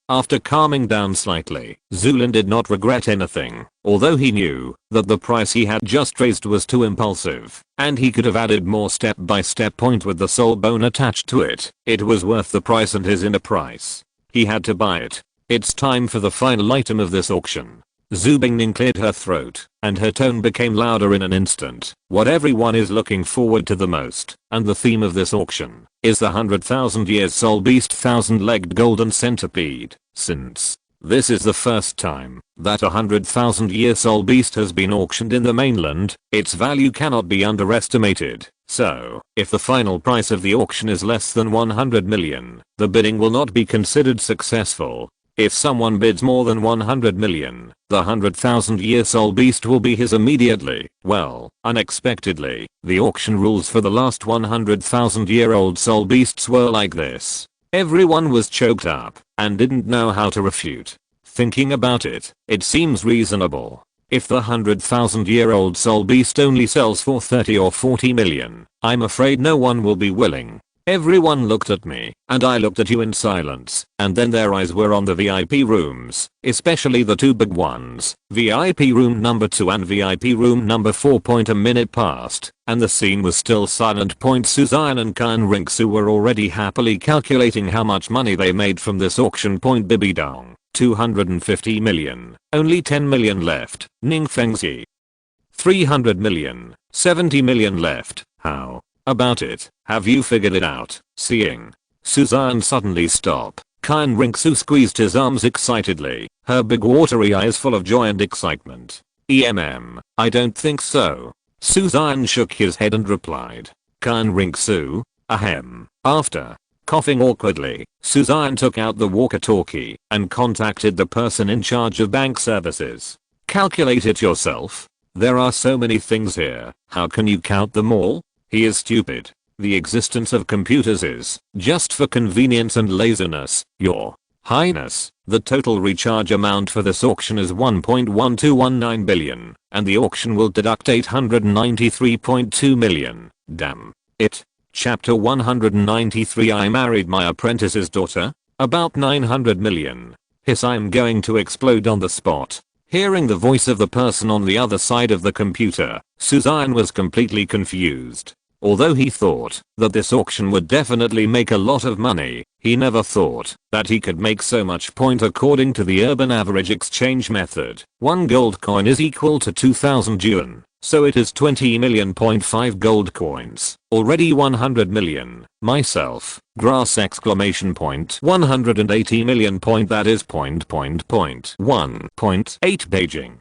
After calming down slightly, Zulin did not regret anything, although he knew that the price he had just raised was too impulsive, and he could have added more step by step. With the soul bone attached to it, it was worth the price and his inner price. He had to buy it. It's time for the final item of this auction. Zhu Bingning cleared her throat, and her tone became louder in an instant. What everyone is looking forward to the most, and the theme of this auction, is the 100,000 years soul beast 1,000-legged golden centipede. Since this is the first time that a 100,000 year soul beast has been auctioned in the mainland, its value cannot be underestimated. So, if the final price of the auction is less than 100 million, the bidding will not be considered successful. If someone bids more than 100 million, the 100,000 year soul beast will be his immediately. Well, unexpectedly, the auction rules for the last 100,000 year old soul beasts were like this. Everyone was choked up and didn't know how to refute. Thinking about it, it seems reasonable. If the 100,000 year old soul beast only sells for 30 or 40 million, I'm afraid no one will be willing. Everyone looked at me, and I looked at you in silence, and then their eyes were on the VIP rooms, especially the two big ones, VIP room number 2 and VIP room number 4. A minute passed, and the scene was still silent. Suzanne and Xian Ringsu were already happily calculating how much money they made from this auction. Bibi Dong, 250 million, only 10 million left. Ning Fengzi, 300 million, 70 million left. How about it? Have you figured it out? Seeing Suzanne suddenly stop, Xian Ringsu squeezed his arms excitedly, her big watery eyes full of joy and excitement. I don't think so. Suzanne shook his head and replied. Xian Ringsu, ahem. After coughing awkwardly, Suzanne took out the walkie-talkie and contacted the person in charge of bank services. Calculate it yourself. There are so many things here, how can you count them all? He is stupid. The existence of computers is just for convenience and laziness, Your Highness. The total recharge amount for this auction is 1.1219 billion, and the auction will deduct 893.2 million. Damn it. Chapter 193. I married my apprentice's daughter? About 900 million. Hiss, I'm going to explode on the spot. Hearing the voice of the person on the other side of the computer, Suzanne was completely confused. Although he thought that this auction would definitely make a lot of money, he never thought that he could make so much. According to the urban average exchange method, 1 gold coin is equal to 2,000 yuan, so it is 20 million. 5 gold coins, already 100 million. Myself, grass exclamation point. 180 million. That is 1.8 Beijing.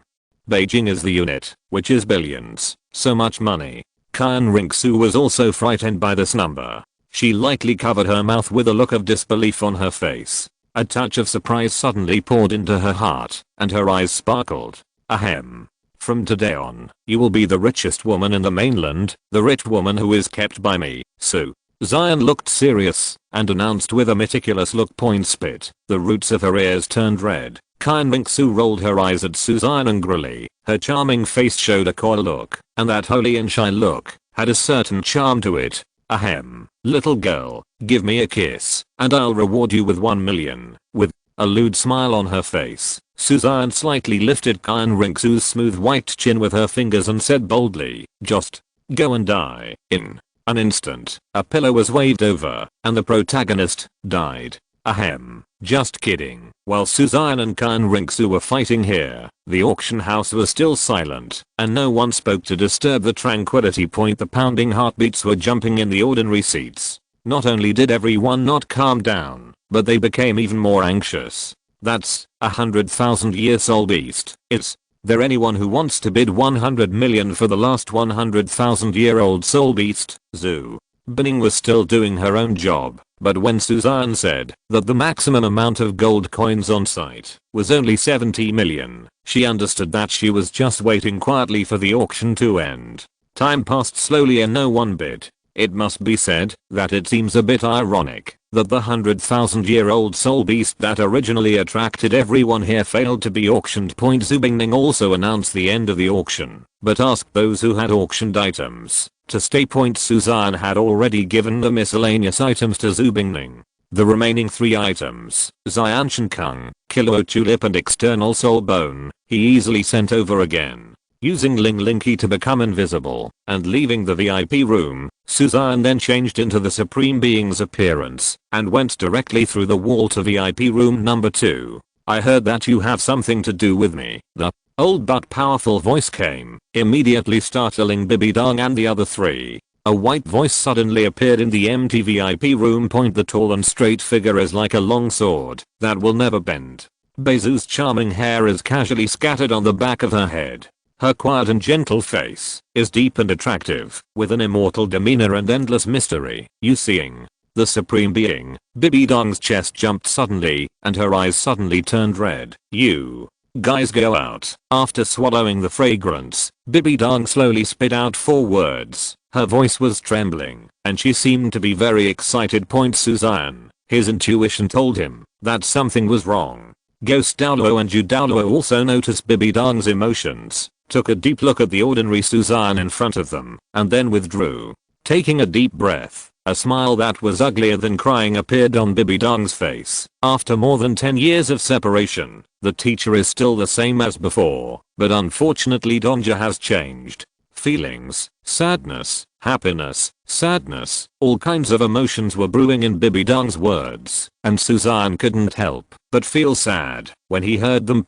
Beijing is the unit, which is billions. So much money. Xian Ringsu was also frightened by this number. She lightly covered her mouth with a look of disbelief on her face. A touch of surprise suddenly poured into her heart, and her eyes sparkled. Ahem. From today on, you will be the richest woman in the mainland, the rich woman who is kept by me, Su. Xian looked serious, and announced with a meticulous look. Spit. The roots of her ears turned red. Xian Ringsu rolled her eyes at Suzanne angrily. Her charming face showed a coy look, and that holy and shy look had a certain charm to it. Ahem. Little girl, give me a kiss, and I'll reward you with 1 million. With a lewd smile on her face, Suzanne slightly lifted Xian Ringsu's smooth white chin with her fingers and said boldly, just go and die. In an instant, a pillow was waved over, and the protagonist died. Ahem. Just kidding. While Suzanne and Xian Ringsu were fighting here, the auction house was still silent, and no one spoke to disturb the tranquility. The pounding heartbeats were jumping in the ordinary seats. Not only did everyone not calm down, but they became even more anxious. That's 100,000 year soul beast. Is there anyone who wants to bid 100 million for the last 100,000 year old soul beast? Zhu Bingning was still doing her own job, but when Suzanne said that the maximum amount of gold coins on site was only 70 million, she understood that she was just waiting quietly for the auction to end. Time passed slowly and no one bid. It must be said that it seems a bit ironic that the 100,000-year-old soul beast that originally attracted everyone here failed to be auctioned. Zhu Bingning also announced the end of the auction, but asked those who had auctioned items to stay. Suzanne had already given the miscellaneous items to Zhu Bingning. The remaining 3 items, Xian Shenkung, Kilo Tulip and External Soul Bone, he easily sent over again. Using Ling Ling Key to become invisible, and leaving the VIP room, Suzanne then changed into the Supreme Being's appearance, and went directly through the wall to VIP room number 2. I heard that you have something to do with me. The old but powerful voice came, immediately startling Bibi Dong and the other three. A white voice suddenly appeared in the empty VIP room. The tall and straight figure is like a long sword that will never bend. Beizu's charming hair is casually scattered on the back of her head. Her quiet and gentle face is deep and attractive, with an immortal demeanor and endless mystery. You seeing the supreme being? Bibi Dong's chest jumped suddenly, and her eyes suddenly turned red. You guys go out. After swallowing the fragrance, Bibi Dong slowly spit out 4 words. Her voice was trembling, and she seemed to be very excited. Suzanne. His intuition told him that something was wrong. Ghost Douluo and Ju Douluo also noticed Bibi Dong's emotions, took a deep look at the ordinary Suzanne in front of them, and then withdrew. Taking a deep breath, a smile that was uglier than crying appeared on Bibi Dong's face. After more than 10 years of separation, the teacher is still the same as before, but unfortunately Dongja has changed. Feelings, sadness, happiness, sadness, all kinds of emotions were brewing in Bibi Dong's words, and Suzanne couldn't help but feel sad when he heard them.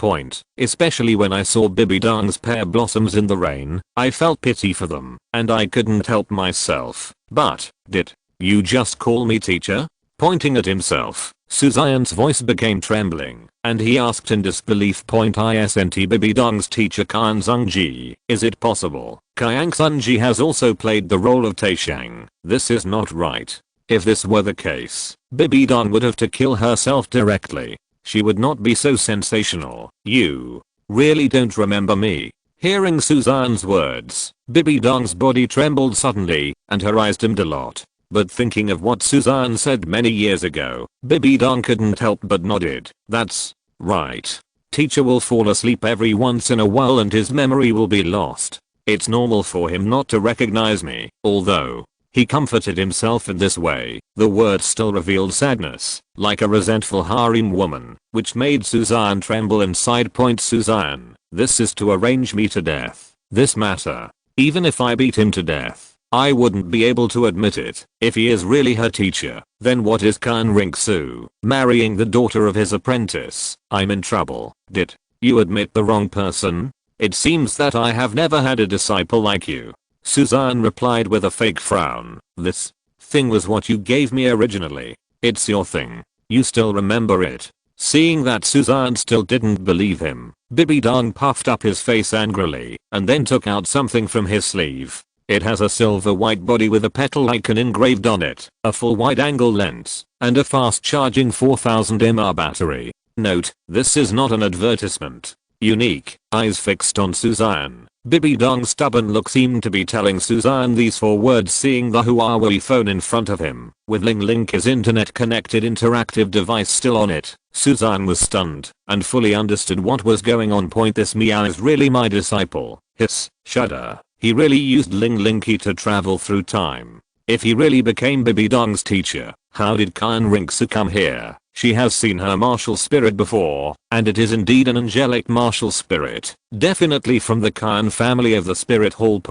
Especially when I saw Bibi Dong's pear blossoms in the rain, I felt pity for them, and I couldn't help myself. But, did you just call me teacher? Pointing at himself, Suzanne's voice became trembling, and he asked in disbelief. Isn't Bibi Dong's teacher Qian Zhengji? Is it possible Qian Zhengji has also played the role of Taishang? This is not right. If this were the case, Bibi Dong would have to kill herself directly. She would not be so sensational. You really don't remember me? Hearing Suzanne's words, Bibi Dong's body trembled suddenly, and her eyes dimmed a lot. But thinking of what Suzanne said many years ago, Bibi Dong couldn't help but nodded. That's right. Teacher will fall asleep every once in a while and his memory will be lost. It's normal for him not to recognize me. Although he comforted himself in this way, the words still revealed sadness, like a resentful harem woman, which made Suzanne tremble inside. Suzanne, this is to arrange me to death. This matter, even if I beat him to death, I wouldn't be able to admit it. If he is really her teacher, then what is Qian Ringsu marrying the daughter of his apprentice? I'm in trouble. Did you admit the wrong person? It seems that I have never had a disciple like you. Suzanne replied with a fake frown. This thing was what you gave me originally. It's your thing. You still remember it? Seeing that Suzanne still didn't believe him, Bibi Dong puffed up his face angrily, and then took out something from his sleeve. It has a silver white body with a petal icon engraved on it, a full wide-angle lens, and a fast-charging 4000 mAh battery. Note, this is not an advertisement. Unique. Eyes fixed on Suzanne, Bibi Dong's stubborn look seemed to be telling Suzanne these 4 words. Seeing the Huawei phone in front of him, with Ling Link his internet-connected interactive device still on it, Suzanne was stunned, and fully understood what was going on. This Miao is really my disciple. Hiss, shudder. He really used Ling Linky to travel through time. If he really became Bibi Dong's teacher, how did Qian Ringsu come here? She has seen her martial spirit before, and it is indeed an angelic martial spirit, definitely from the Qian family of the spirit hall.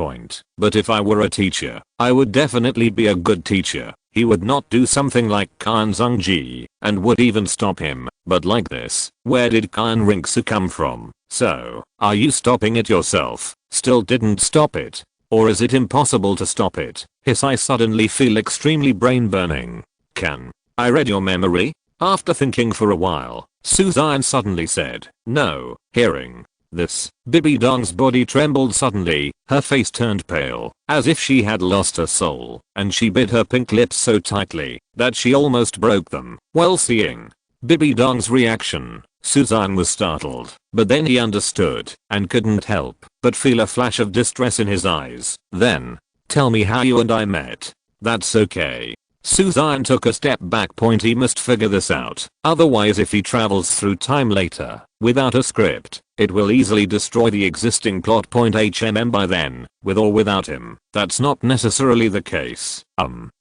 But if I were a teacher, I would definitely be a good teacher. He would not do something like Qian Zhengji, and would even stop him. But like this, where did Qian Ringsu come from? So, are you stopping it yourself? Still didn't stop it? Or is it impossible to stop it? Hiss, I suddenly feel extremely brain burning. Can I read your memory? After thinking for a while, Suzanne suddenly said, no. Hearing this, Bibi Dong's body trembled suddenly, her face turned pale, as if she had lost her soul, and she bit her pink lips so tightly that she almost broke them. Well, seeing Bibi Dong's reaction, Suzanne was startled, but then he understood, and couldn't help but feel a flash of distress in his eyes. Then, tell me how you and I met. That's okay. Suzanne took a step back. He must figure this out, otherwise if he travels through time later, without a script, it will easily destroy the existing plot. By then, with or without him, that's not necessarily the case.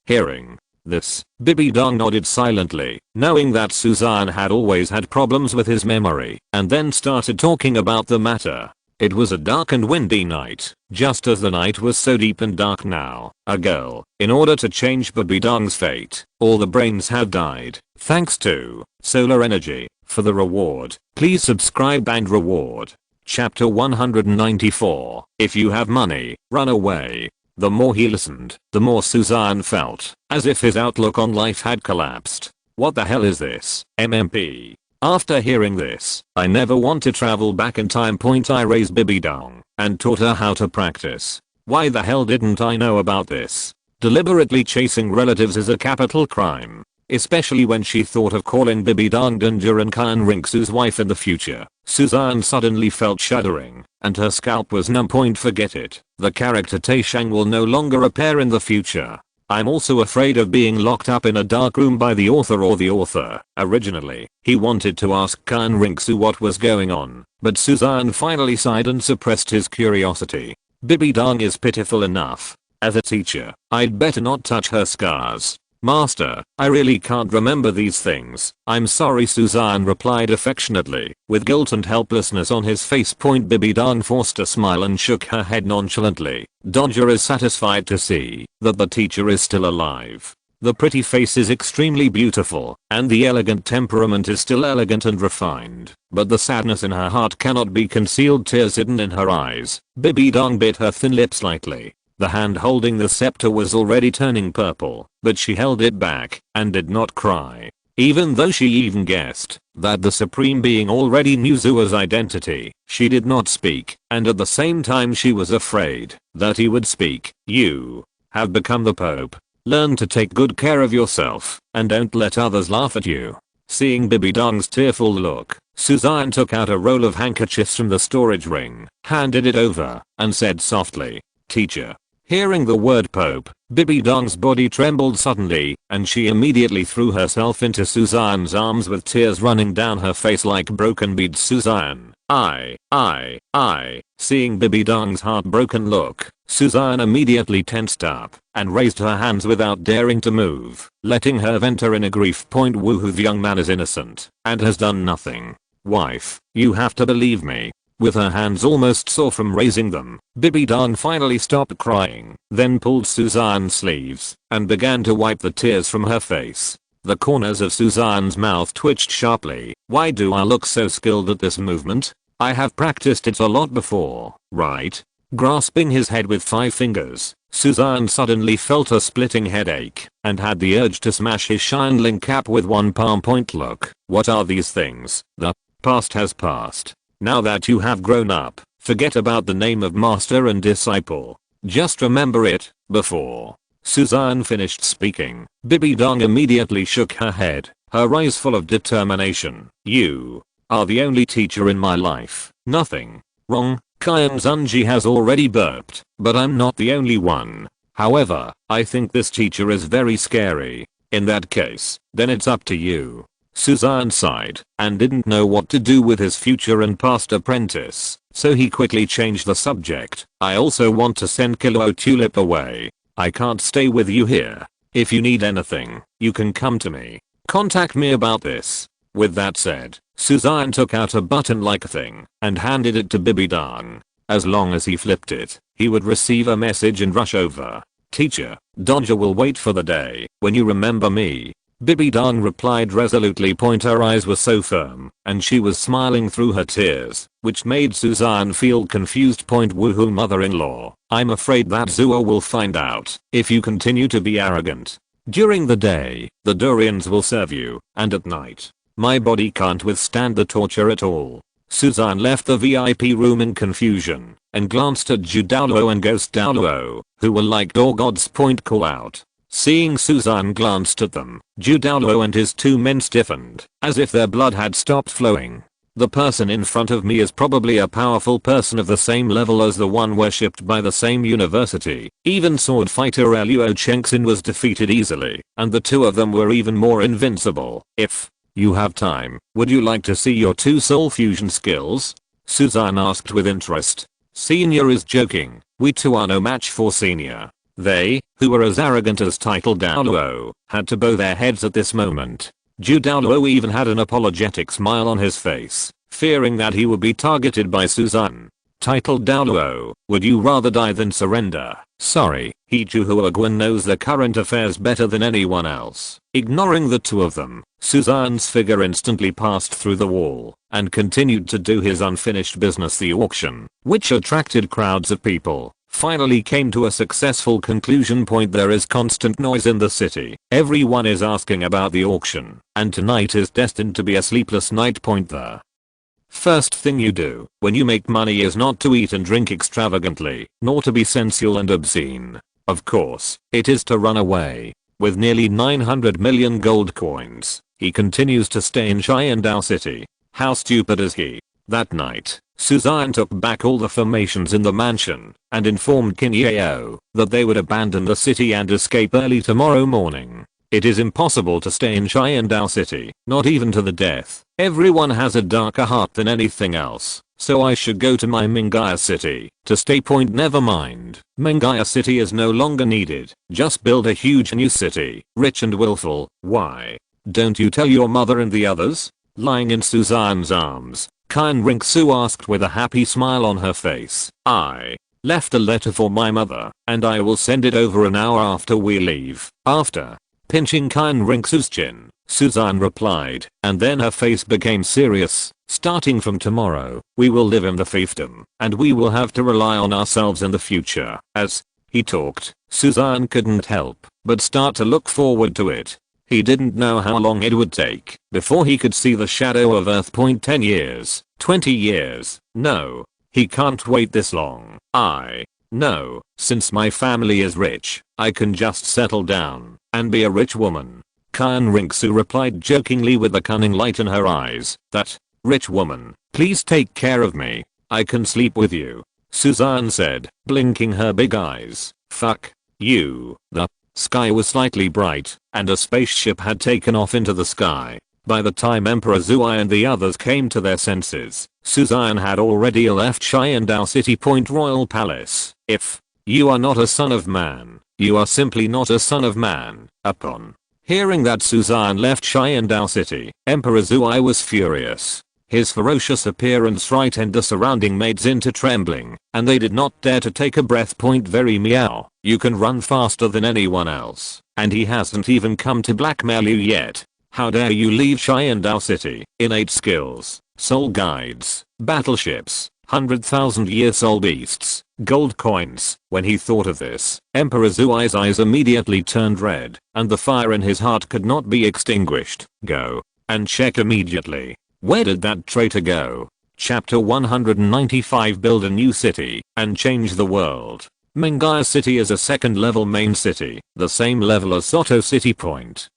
Hearing this, Bibi Dong nodded silently, knowing that Suzanne had always had problems with his memory, and then started talking about the matter. It was a dark and windy night, just as the night was so deep and dark now. A girl, in order to change Bibi Dong's fate, all the brains had died, thanks to solar energy. For the reward, please subscribe and reward. Chapter 194. If you have money, run away. The more he listened, the more Suzanne felt as if his outlook on life had collapsed. What the hell is this, MMP? After hearing this, I never want to travel back in time. I raised Bibi Dong and taught her how to practice. Why the hell didn't I know about this? Deliberately chasing relatives is a capital crime. Especially when she thought of calling Bibi Dong Danger and Xian Rinxu's wife in the future. Suzanne suddenly felt shuddering, and her scalp was numb. Forget it. The character Taishang will no longer appear in the future. I'm also afraid of being locked up in a dark room by the author or the author. Originally, he wanted to ask Xian Rinxu what was going on, but Suzanne finally sighed and suppressed his curiosity. Bibi Dong is pitiful enough. As a teacher, I'd better not touch her scars. Master, I really can't remember these things. I'm sorry, Suzanne replied affectionately, with guilt and helplessness on his face. Bibi Dong forced a smile and shook her head nonchalantly. Dodger is satisfied to see that the teacher is still alive. The pretty face is extremely beautiful, and the elegant temperament is still elegant and refined, but the sadness in her heart cannot be concealed. Tears hidden in her eyes. Bibi Dong bit her thin lip slightly. The hand holding the scepter was already turning purple, but she held it back and did not cry. Even though she even guessed that the Supreme Being already knew Xue's identity, she did not speak, and at the same time she was afraid that he would speak. You have become the Pope. Learn to take good care of yourself and don't let others laugh at you. Seeing Bibi Dong's tearful look, Suzanne took out a roll of handkerchiefs from the storage ring, handed it over, and said softly, "Teacher." Hearing the word Pope, Bibi Dong's body trembled suddenly, and she immediately threw herself into Suzanne's arms with tears running down her face like broken beads. Suzanne, I. Seeing Bibi Dong's heartbroken look, Suzanne immediately tensed up and raised her hands without daring to move, letting her vent her inner grief. Woohoo, the young man is innocent and has done nothing. Wife, you have to believe me. With her hands almost sore from raising them, Bibi Dong finally stopped crying, then pulled Suzanne's sleeves and began to wipe the tears from her face. The corners of Suzanne's mouth twitched sharply. Why do I look so skilled at this movement? I have practiced it a lot before, right? Grasping his head with 5 fingers, Suzanne suddenly felt a splitting headache and had the urge to smash his Xianling cap with one palm. Look, what are these things? The past has passed. Now that you have grown up, forget about the name of master and disciple. Just remember it. Before Suzanne finished speaking, Bibi Dong immediately shook her head, her eyes full of determination. You are the only teacher in my life. Nothing wrong. Xian Zunji has already burped, but I'm not the only one. However, I think this teacher is very scary. In that case, then it's up to you. Suzanne sighed and didn't know what to do with his future and past apprentice, so he quickly changed the subject. I also want to send Kilo Tulip away. I can't stay with you here. If you need anything, you can come to me. Contact me about this. With that said, Suzanne took out a button-like thing and handed it to Bibi Dong. As long as he flipped it, he would receive a message and rush over. Teacher, Dodger will wait for the day when you remember me. Bibi Dong replied resolutely. Her eyes were so firm, and she was smiling through her tears, which made Suzanne feel confused. Woohoo, mother-in-law, I'm afraid that Xue will find out if you continue to be arrogant. During the day, the durians will serve you, and at night, my body can't withstand the torture at all. Suzanne left the VIP room in confusion, and glanced at Douluo and Ghost Douluo, who were like door gods. Call out. Seeing Suzanne glanced at them, Douluo and his 2 men stiffened, as if their blood had stopped flowing. The person in front of me is probably a powerful person of the same level as the one worshipped by the same university. Even sword fighter Luo Chengxin was defeated easily, and the 2 of them were even more invincible. If you have time, would you like to see your 2 soul fusion skills? Suzanne asked with interest. Senior is joking. We 2 are no match for Senior. They, who were as arrogant as title Douluo, had to bow their heads at this moment. Douluo even had an apologetic smile on his face, fearing that he would be targeted by Suzanne. titled Douluo, would you rather die than surrender? Sorry, He Juhuaguan knows the current affairs better than anyone else. Ignoring the two of them, Suzanne's figure instantly passed through the wall and continued to do his unfinished business. The auction, which attracted crowds of people, finally came to a successful conclusion. There is constant noise in the city. Everyone is asking about the auction, and tonight is destined to be a sleepless night. The first thing you do when you make money is not to eat and drink extravagantly, nor to be sensual and obscene. Of course, it is to run away. With nearly 900 million gold coins, he continues to stay in Xian City. How stupid is he? That night, Suzanne took back all the formations in the mansion and informed Qinghe that they would abandon the city and escape early tomorrow morning. It is impossible to stay in Xian City, not even to the death. Everyone has a darker heart than anything else, so I should go to my Mingaya City to stay. Never mind. Mingaya City is no longer needed. Just build a huge new city, rich and willful. Why don't you tell your mother and the others? Lying in Suzanne's arms, Xian Ringsu asked with a happy smile on her face. I left a letter for my mother, and I will send it over an hour after we leave. After pinching Xian Ringsu's chin, Suzanne replied, and then her face became serious. Starting from tomorrow, we will live in the fiefdom, and we will have to rely on ourselves in the future. As he talked, Suzanne couldn't help but start to look forward to it. He didn't know how long it would take before he could see the shadow of Earth. 10 years, 20 years, no, he can't wait this long. No, since my family is rich, I can just settle down and be a rich woman. Xian Ringsu replied jokingly with a cunning light in her eyes. That rich woman, please take care of me. I can sleep with you, Suzanne said, blinking her big eyes. Fuck you. The sky was slightly bright, and a spaceship had taken off into the sky. By the time Emperor Xuai and the others came to their senses, Suzanne had already left Xian City. Royal Palace. If you are not a son of man, you are simply not a son of man. Upon hearing that Suzanne left Xian City, Emperor Xuai was furious. His ferocious appearance frightened the surrounding maids into trembling, and they did not dare to take a breath. Very meow. You can run faster than anyone else, and he hasn't even come to blackmail you yet. How dare you leave Xian City? Innate skills, soul guides, battleships, 100,000-year soul beasts, gold coins. When he thought of this, Emperor Xuai's eyes immediately turned red, and the fire in his heart could not be extinguished. Go and check immediately. Where did that traitor go? Chapter 195. Build a new city and change the world. Mingaya City is a second-level main city, the same level as Soto City.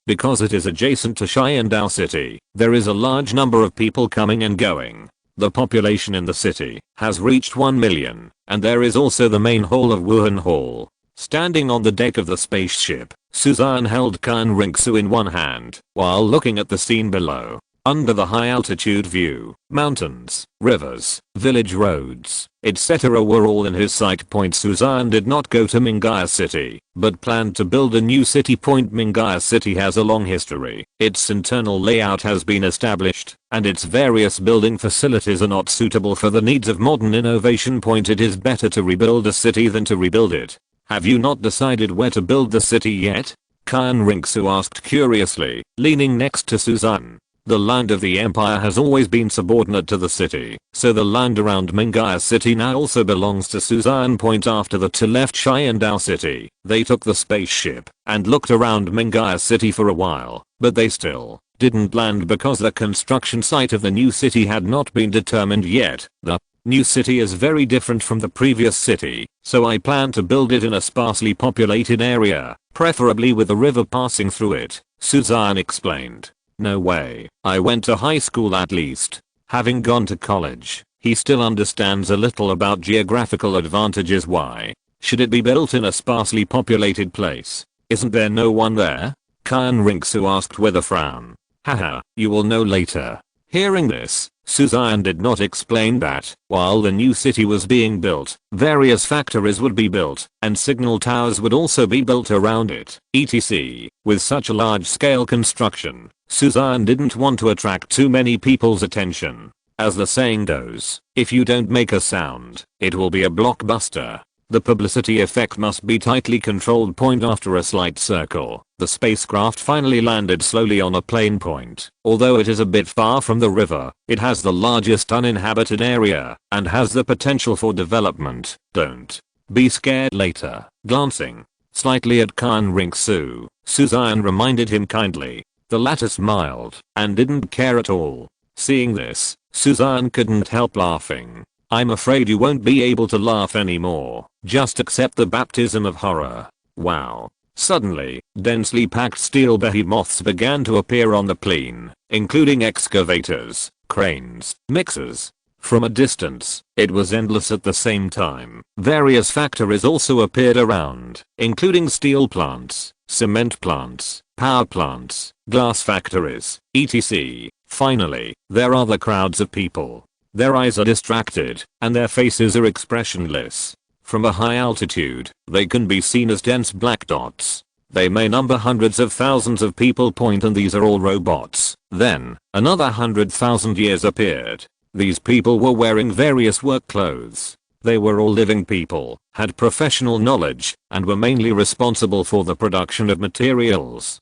Because it is adjacent to Xian City, there is a large number of people coming and going. The population in the city has reached 1 million, and there is also the main hall of Wuhan Hall. Standing on the deck of the spaceship, Suzanne held Xian Ringsu in one hand while looking at the scene below. Under the high-altitude view, mountains, rivers, village roads, etc. were all in his sight. Suzanne did not go to Mingaya City, but planned to build a new city. Mingaya City has a long history. Its internal layout has been established, and its various building facilities are not suitable for the needs of modern innovation. It is better to rebuild a city than to rebuild it. Have you not decided where to build the city yet? Xian Ringsu asked curiously, leaning next to Suzanne. The land of the empire has always been subordinate to the city, so the land around Mingaya City now also belongs to Suzanne. After the two left Xian City, they took the spaceship and looked around Mingaya City for a while, but they still didn't land because the construction site of the new city had not been determined yet. The new city is very different from the previous city, so I plan to build it in a sparsely populated area, preferably with a river passing through it, Suzanne explained. No way. I went to high school at least. Having gone to college, he still understands a little about geographical advantages. Why should it be built in a sparsely populated place? Isn't there no one there? Xian Ringsu asked with a frown. Haha, you will know later. Hearing this, Suzanne did not explain that, while the new city was being built, various factories would be built, and signal towers would also be built around it, etc. With such a large-scale construction, Suzanne didn't want to attract too many people's attention. As the saying goes, if you don't make a sound, it will be a blockbuster. The publicity effect must be tightly controlled. Point after a slight circle, the spacecraft finally landed slowly on a plain point. Although it is a bit far from the river, it has the largest uninhabited area and has the potential for development. Don't be scared later. Glancing slightly at Xian, Suzanne reminded him kindly. The latter smiled and didn't care at all. Seeing this, Suzanne couldn't help laughing. I'm afraid you won't be able to laugh anymore. Just accept the baptism of horror. Wow. Suddenly, densely packed steel behemoths began to appear on the plain, including excavators, cranes, mixers. From a distance, it was endless at the same time. Various factories also appeared around, including steel plants, cement plants, power plants, glass factories, etc. Finally, there are the crowds of people. Their eyes are distracted, and their faces are expressionless. From a high altitude, they can be seen as dense black dots. They may number hundreds of thousands of people. And these are all robots. Then, another 100,000 years appeared. These people were wearing various work clothes. They were all living people, had professional knowledge, and were mainly responsible for the production of materials.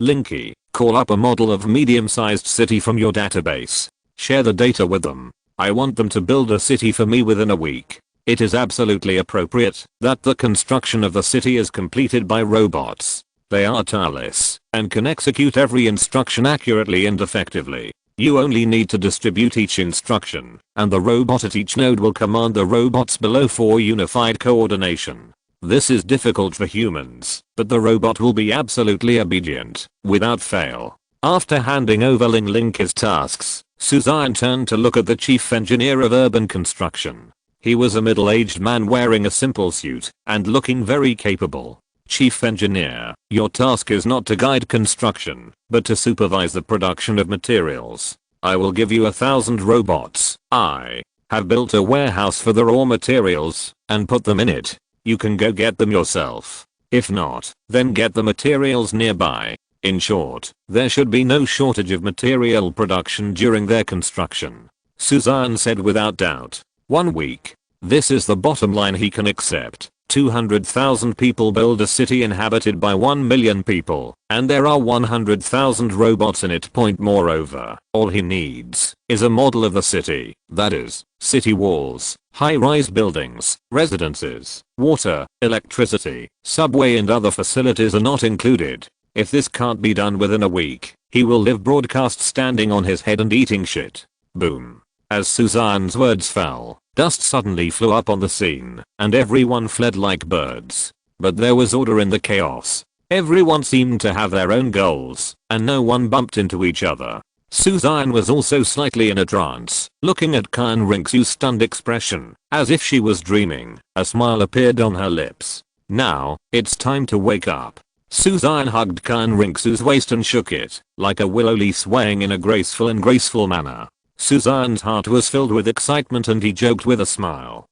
Linky, call up a model of medium-sized city from your database. Share the data with them. I want them to build a city for me within a week. It is absolutely appropriate that the construction of the city is completed by robots. They are tireless and can execute every instruction accurately and effectively. You only need to distribute each instruction, and the robot at each node will command the robots below for unified coordination. This is difficult for humans, but the robot will be absolutely obedient, without fail. After handing over Ling his tasks, Suzanne turned to look at the chief engineer of urban construction. He was a middle-aged man wearing a simple suit and looking very capable. Chief engineer, your task is not to guide construction, but to supervise the production of materials. I will give you 1,000 robots. I have built a warehouse for the raw materials and put them in it. You can go get them yourself. If not, then get the materials nearby. In short, there should be no shortage of material production during their construction. Suzanne said without doubt. 1 week. This is the bottom line he can accept. 200,000 people build a city inhabited by 1 million people, and there are 100,000 robots in it. Moreover, all he needs is a model of the city, that is, city walls, high-rise buildings, residences, water, electricity, subway and other facilities are not included. If this can't be done within a week, he will live broadcast standing on his head and eating shit. Boom. As Suzanne's words fell, dust suddenly flew up on the scene, and everyone fled like birds. But there was order in the chaos. Everyone seemed to have their own goals, and no one bumped into each other. Suzanne was also slightly in a trance, looking at Xian's stunned expression, as if she was dreaming. A smile appeared on her lips. Now, it's time to wake up. Suzanne hugged Xian's waist and shook it, like a willow leaf swaying in a graceful manner. Suzanne's heart was filled with excitement and he joked with a smile.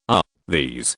These,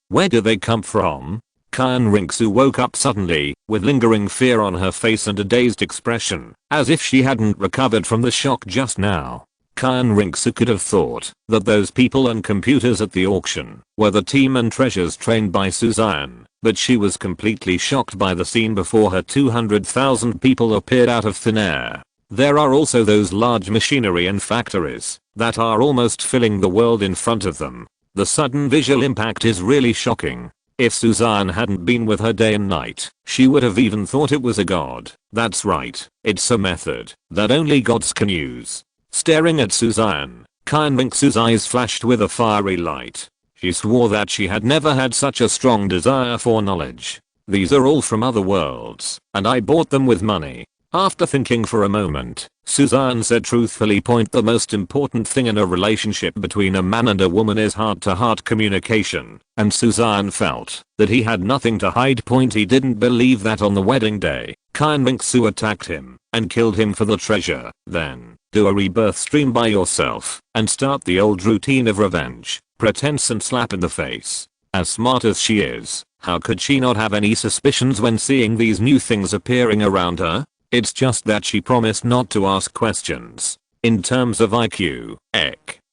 where do they come from? Xian woke up suddenly, with lingering fear on her face and a dazed expression, as if she hadn't recovered from the shock just now. Xian could have thought that those people and computers at the auction were the team and treasures trained by Suzanne, but she was completely shocked by the scene before her. 200,000 people appeared out of thin air. There are also those large machinery and factories that are almost filling the world in front of them. The sudden visual impact is really shocking. If Suzanne hadn't been with her day and night, she would have even thought it was a god. That's right, it's a method that only gods can use. Staring at Suzanne, Xian's eyes flashed with a fiery light. She swore that she had never had such a strong desire for knowledge. These are all from other worlds, and I bought them with money. After thinking for a moment, Suzanne said truthfully, the most important thing in a relationship between a man and a woman is heart-to-heart communication, and Suzanne felt that he had nothing to hide. He didn't believe that on the wedding day, Xian attacked him and killed him for the treasure. Then, do a rebirth stream by yourself and start the old routine of revenge, pretense and slap in the face. As smart as she is, how could she not have any suspicions when seeing these new things appearing around her? It's just that she promised not to ask questions. In terms of IQ,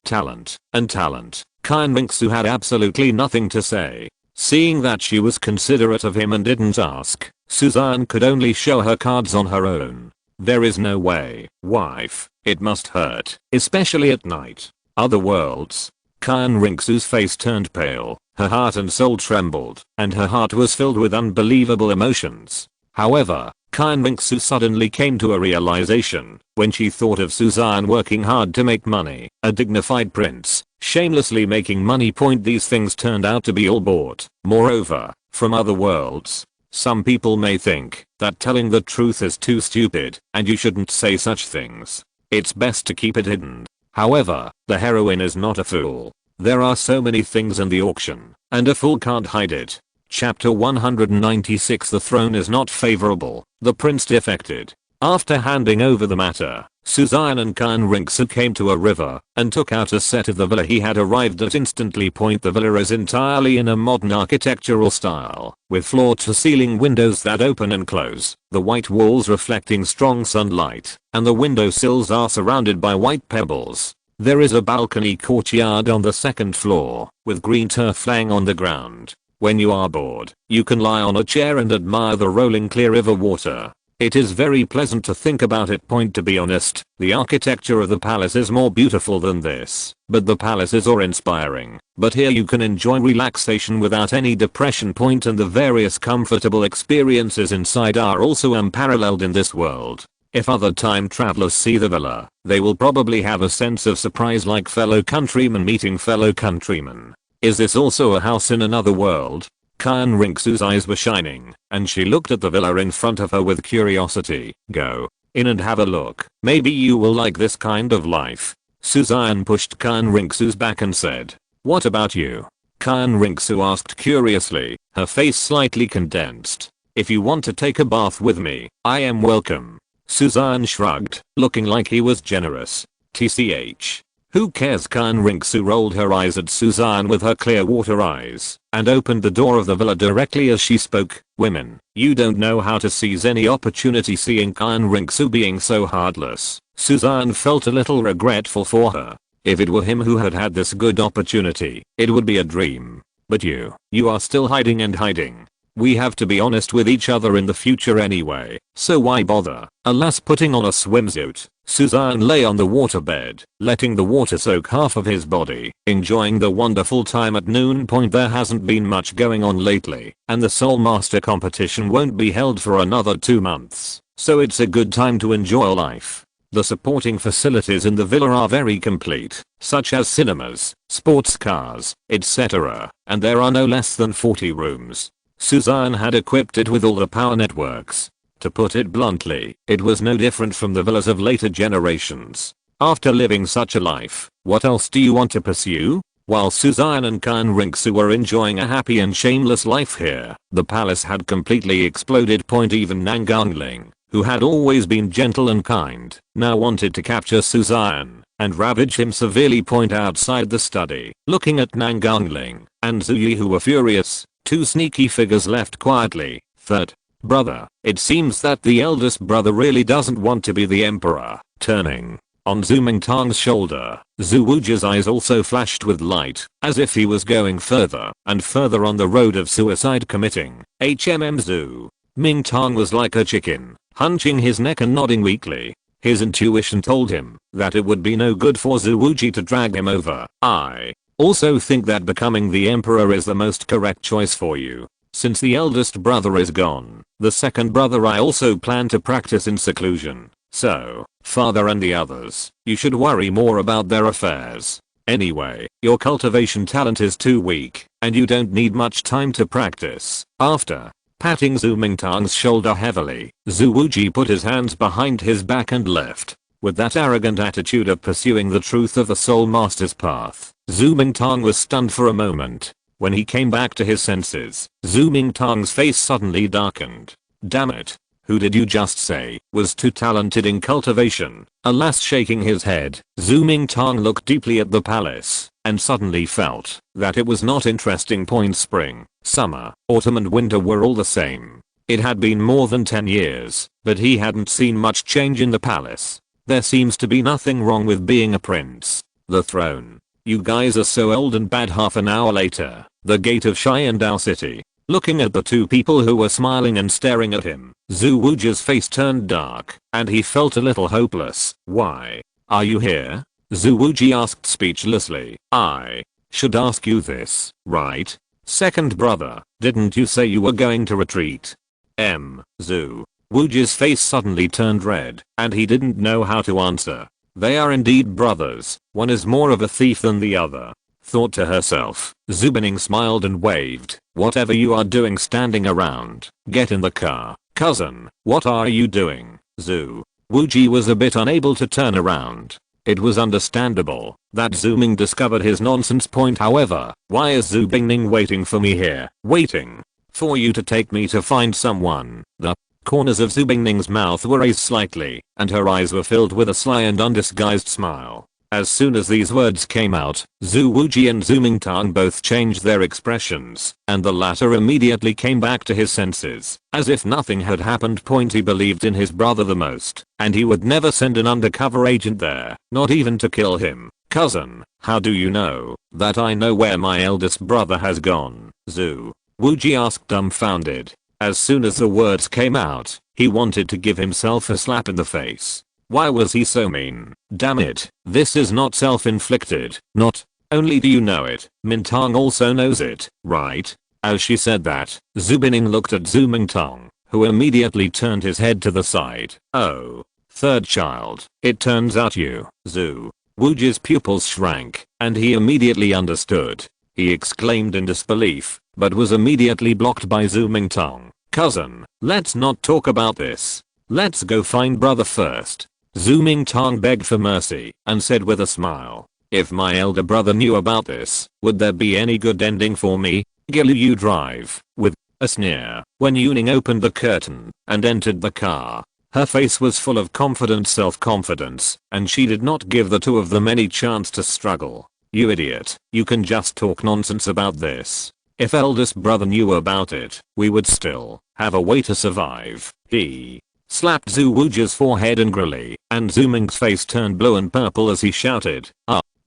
talent, and talent, Xian Ringsu had absolutely nothing to say. Seeing that she was considerate of him and didn't ask, Suzanne could only show her cards on her own. There is no way, wife, it must hurt, especially at night. Other worlds. Xian Ringsu's face turned pale, her heart and soul trembled, and her heart was filled with unbelievable emotions. However, Xian Ringsu suddenly came to a realization when she thought of Suzanne working hard to make money, a dignified prince, shamelessly making money. These things turned out to be all bought. Moreover, from other worlds, some people may think that telling the truth is too stupid and you shouldn't say such things. It's best to keep it hidden. However, the heroine is not a fool. There are so many things in the auction, and a fool can't hide it. Chapter 196. The throne is not favorable. The prince defected. After handing over the matter, Suzanne and Xian Ringsu came to a river and took out a set of the villa he had arrived at instantly. The villa is entirely in a modern architectural style, with floor-to-ceiling windows that open and close, the white walls reflecting strong sunlight, and the window sills are surrounded by white pebbles. There is a balcony courtyard on the second floor, with green turf laying on the ground. When you are bored, you can lie on a chair and admire the rolling clear river water. It is very pleasant to think about it. To be honest, the architecture of the palace is more beautiful than this, but the palaces are inspiring. But here you can enjoy relaxation without any depression. And the various comfortable experiences inside are also unparalleled in this world. If other time travelers see the villa, they will probably have a sense of surprise like fellow countrymen meeting fellow countrymen. Is this also a house in another world? Xian Ringsu's eyes were shining, and she looked at the villa in front of her with curiosity. Go in and have a look. Maybe you will like this kind of life. Suzanne pushed Xian Ringsu's back and said, what about you? Xian Ringsu asked curiously, her face slightly condensed. If you want to take a bath with me, I am welcome. Suzanne shrugged, looking like he was generous. TCH. Who cares? Xian Ringsu rolled her eyes at Suzanne with her clear water eyes, and opened the door of the villa directly as she spoke. Women, you don't know how to seize any opportunity. Seeing Xian Ringsu being so heartless, Suzanne felt a little regretful for her. If it were him who had had this good opportunity, it would be a dream. But you are still hiding and hiding. We have to be honest with each other in the future anyway, so why bother? Alas, putting on a swimsuit, Suzanne lay on the waterbed, letting the water soak half of his body, enjoying the wonderful time at noon. There hasn't been much going on lately, and the Soul Master competition won't be held for another 2 months, so it's a good time to enjoy life. The supporting facilities in the villa are very complete, such as cinemas, sports cars, etc., and there are no less than 40 rooms. Suzanne had equipped it with all the power networks. To put it bluntly, it was no different from the villas of later generations. After living such a life, what else do you want to pursue? While Suzanne and Xian Ringsu were enjoying a happy and shameless life here, the palace had completely exploded. Even Nangangling, who had always been gentle and kind, now wanted to capture Suzanne and ravage him severely. Outside the study, looking at Nangangling and Zuyi, who were furious, 2 sneaky figures left quietly. Third brother, it seems that the eldest brother really doesn't want to be the emperor. Turning on Zhu Mingtang's shoulder, Zhu Wuji's eyes also flashed with light, as if he was going further and further on the road of suicide. Committing Zhu Mingtang was like a chicken, hunching his neck and nodding weakly. His intuition told him that it would be no good for Zhu Wuji to drag him over. I also think that becoming the emperor is the most correct choice for you. Since the eldest brother is gone, the second brother I also plan to practice in seclusion. So, father and the others, you should worry more about their affairs. Anyway, your cultivation talent is too weak, and you don't need much time to practice. After patting Zhu Mingtang's shoulder heavily, Zhu Wuji put his hands behind his back and left. With that arrogant attitude of pursuing the truth of the Soul Master's path, Zhu Mingtang was stunned for a moment. When he came back to his senses, Zhu Mingtang's face suddenly darkened. Damn it. Who did you just say was too talented in cultivation? Alas, shaking his head, Zhu Mingtang looked deeply at the palace and suddenly felt that it was not interesting. Spring, summer, autumn and winter were all the same. It had been more than 10 years, but he hadn't seen much change in the palace. There seems to be nothing wrong with being a prince. The throne. You guys are so old and bad. Half an hour later, the gate of Xian City. Looking at the two people who were smiling and staring at him, Xue Wuji's face turned dark, and he felt a little hopeless. Why are you here? Xue Wuji asked speechlessly. I should ask you this, right? Second brother, didn't you say you were going to retreat? Xue Wuji's face suddenly turned red, and he didn't know how to answer. They are indeed brothers, one is more of a thief than the other. Thought to herself. Xue Bingning smiled and waved. Whatever you are doing standing around, get in the car. Cousin, what are you doing? Xue Wuji was a bit unable to turn around. It was understandable that Xue Ming discovered his nonsense point. However, why is Xue Bingning waiting for me here? Waiting for you to take me to find someone. The corners of Xue Bingning's mouth were raised slightly, and her eyes were filled with a sly and undisguised smile. As soon as these words came out, Xue Wuji and Xue Mingtang both changed their expressions, and the latter immediately came back to his senses. As if nothing had happened. He believed in his brother the most, and he would never send an undercover agent there, not even to kill him. Cousin, how do you know that I know where my eldest brother has gone? Xue Wuji asked, dumbfounded. As soon as the words came out, he wanted to give himself a slap in the face. Why was he so mean? Damn it, this is not self-inflicted. Not only do you know it, Mintang also knows it, right? As she said that, Xue Bingning looked at Xue Mingtang, who immediately turned his head to the side. Oh, third child, it turns out you. Xue Wuji's pupils shrank, and he immediately understood. He exclaimed in disbelief, but was immediately blocked by Xue Mingtang. Cousin, let's not talk about this. Let's go find brother first. Xue Mingtang begged for mercy and said with a smile, if my elder brother knew about this, would there be any good ending for me? Gilu you drive, with a sneer, when Yuning opened the curtain and entered the car. Her face was full of confident self-confidence, and she did not give the two of them any chance to struggle. You idiot, you can just talk nonsense about this. If eldest brother knew about it, we would still have a way to survive. He slapped Xue Wuji's forehead angrily, and Xue Ming's face turned blue and purple as he shouted,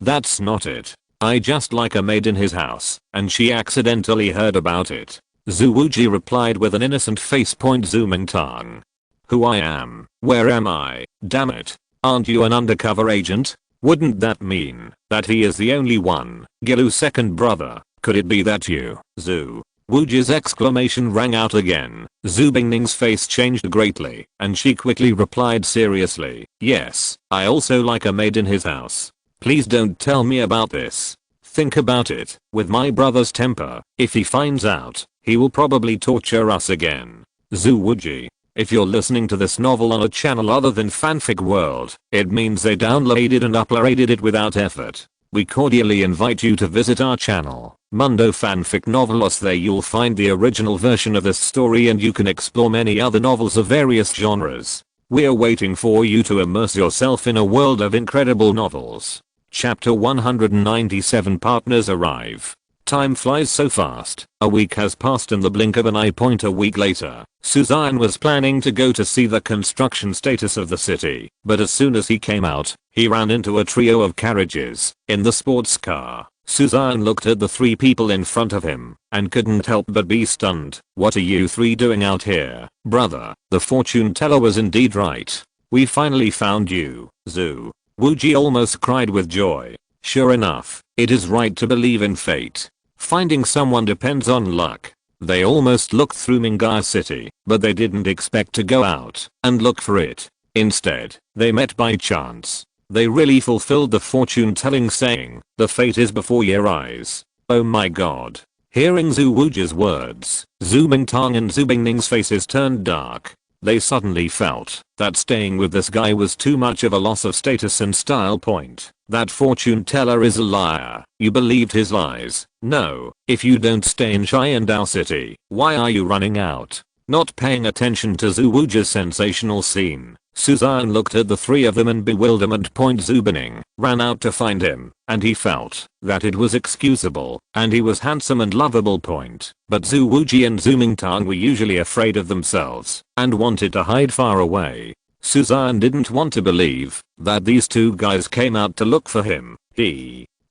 that's not it. I just like a maid in his house, and she accidentally heard about it. Xue Wuji replied with an innocent face. Xue Mingtang. Who I am? Where am I? Damn it. Aren't you an undercover agent? Wouldn't that mean that he is the only one? Gilu's second brother. Could it be that you? Xue Wuji's exclamation rang out again. Xue Bingning's face changed greatly, and she quickly replied seriously, yes, I also like a maid in his house. Please don't tell me about this. Think about it. With my brother's temper, if he finds out, he will probably torture us again. Xue Wuji, if you're listening to this novel on a channel other than Fanfic World, it means they downloaded and uploaded it without effort. We cordially invite you to visit our channel, Mundo Fanfic Novelos. There you'll find the original version of this story, and you can explore many other novels of various genres. We're waiting for you to immerse yourself in a world of incredible novels. Chapter 197. Partners arrive. Time flies so fast. A week has passed in the blink of an eye. A week later, Suzanne was planning to go to see the construction status of the city, but as soon as he came out, he ran into a trio of carriages. In the sports car, Suzanne looked at the three people in front of him and couldn't help but be stunned. What are you three doing out here? Brother, the fortune teller was indeed right. We finally found you. Xue Wuji almost cried with joy. Sure enough, it is right to believe in fate. Finding someone depends on luck. They almost looked through Mingar City, but they didn't expect to go out and look for it. Instead, they met by chance. They really fulfilled the fortune-telling saying, the fate is before your eyes. Oh my god. Hearing Xue Wuji's words, Xue Mingtang and Xue Bingning's faces turned dark. They suddenly felt that staying with this guy was too much of a loss of status and style. That fortune teller is a liar. You believed his lies. No, if you don't stay in Xiandao City, why are you running out? Not paying attention to Xue Wuji's sensational scene, Suzanne looked at the three of them in bewilderment. Xue Bingning ran out to find him, and he felt that it was excusable, and he was handsome and lovable. But Xue Wuji and Xue Mingtang were usually afraid of themselves and wanted to hide far away. Suzanne didn't want to believe that these two guys came out to look for him.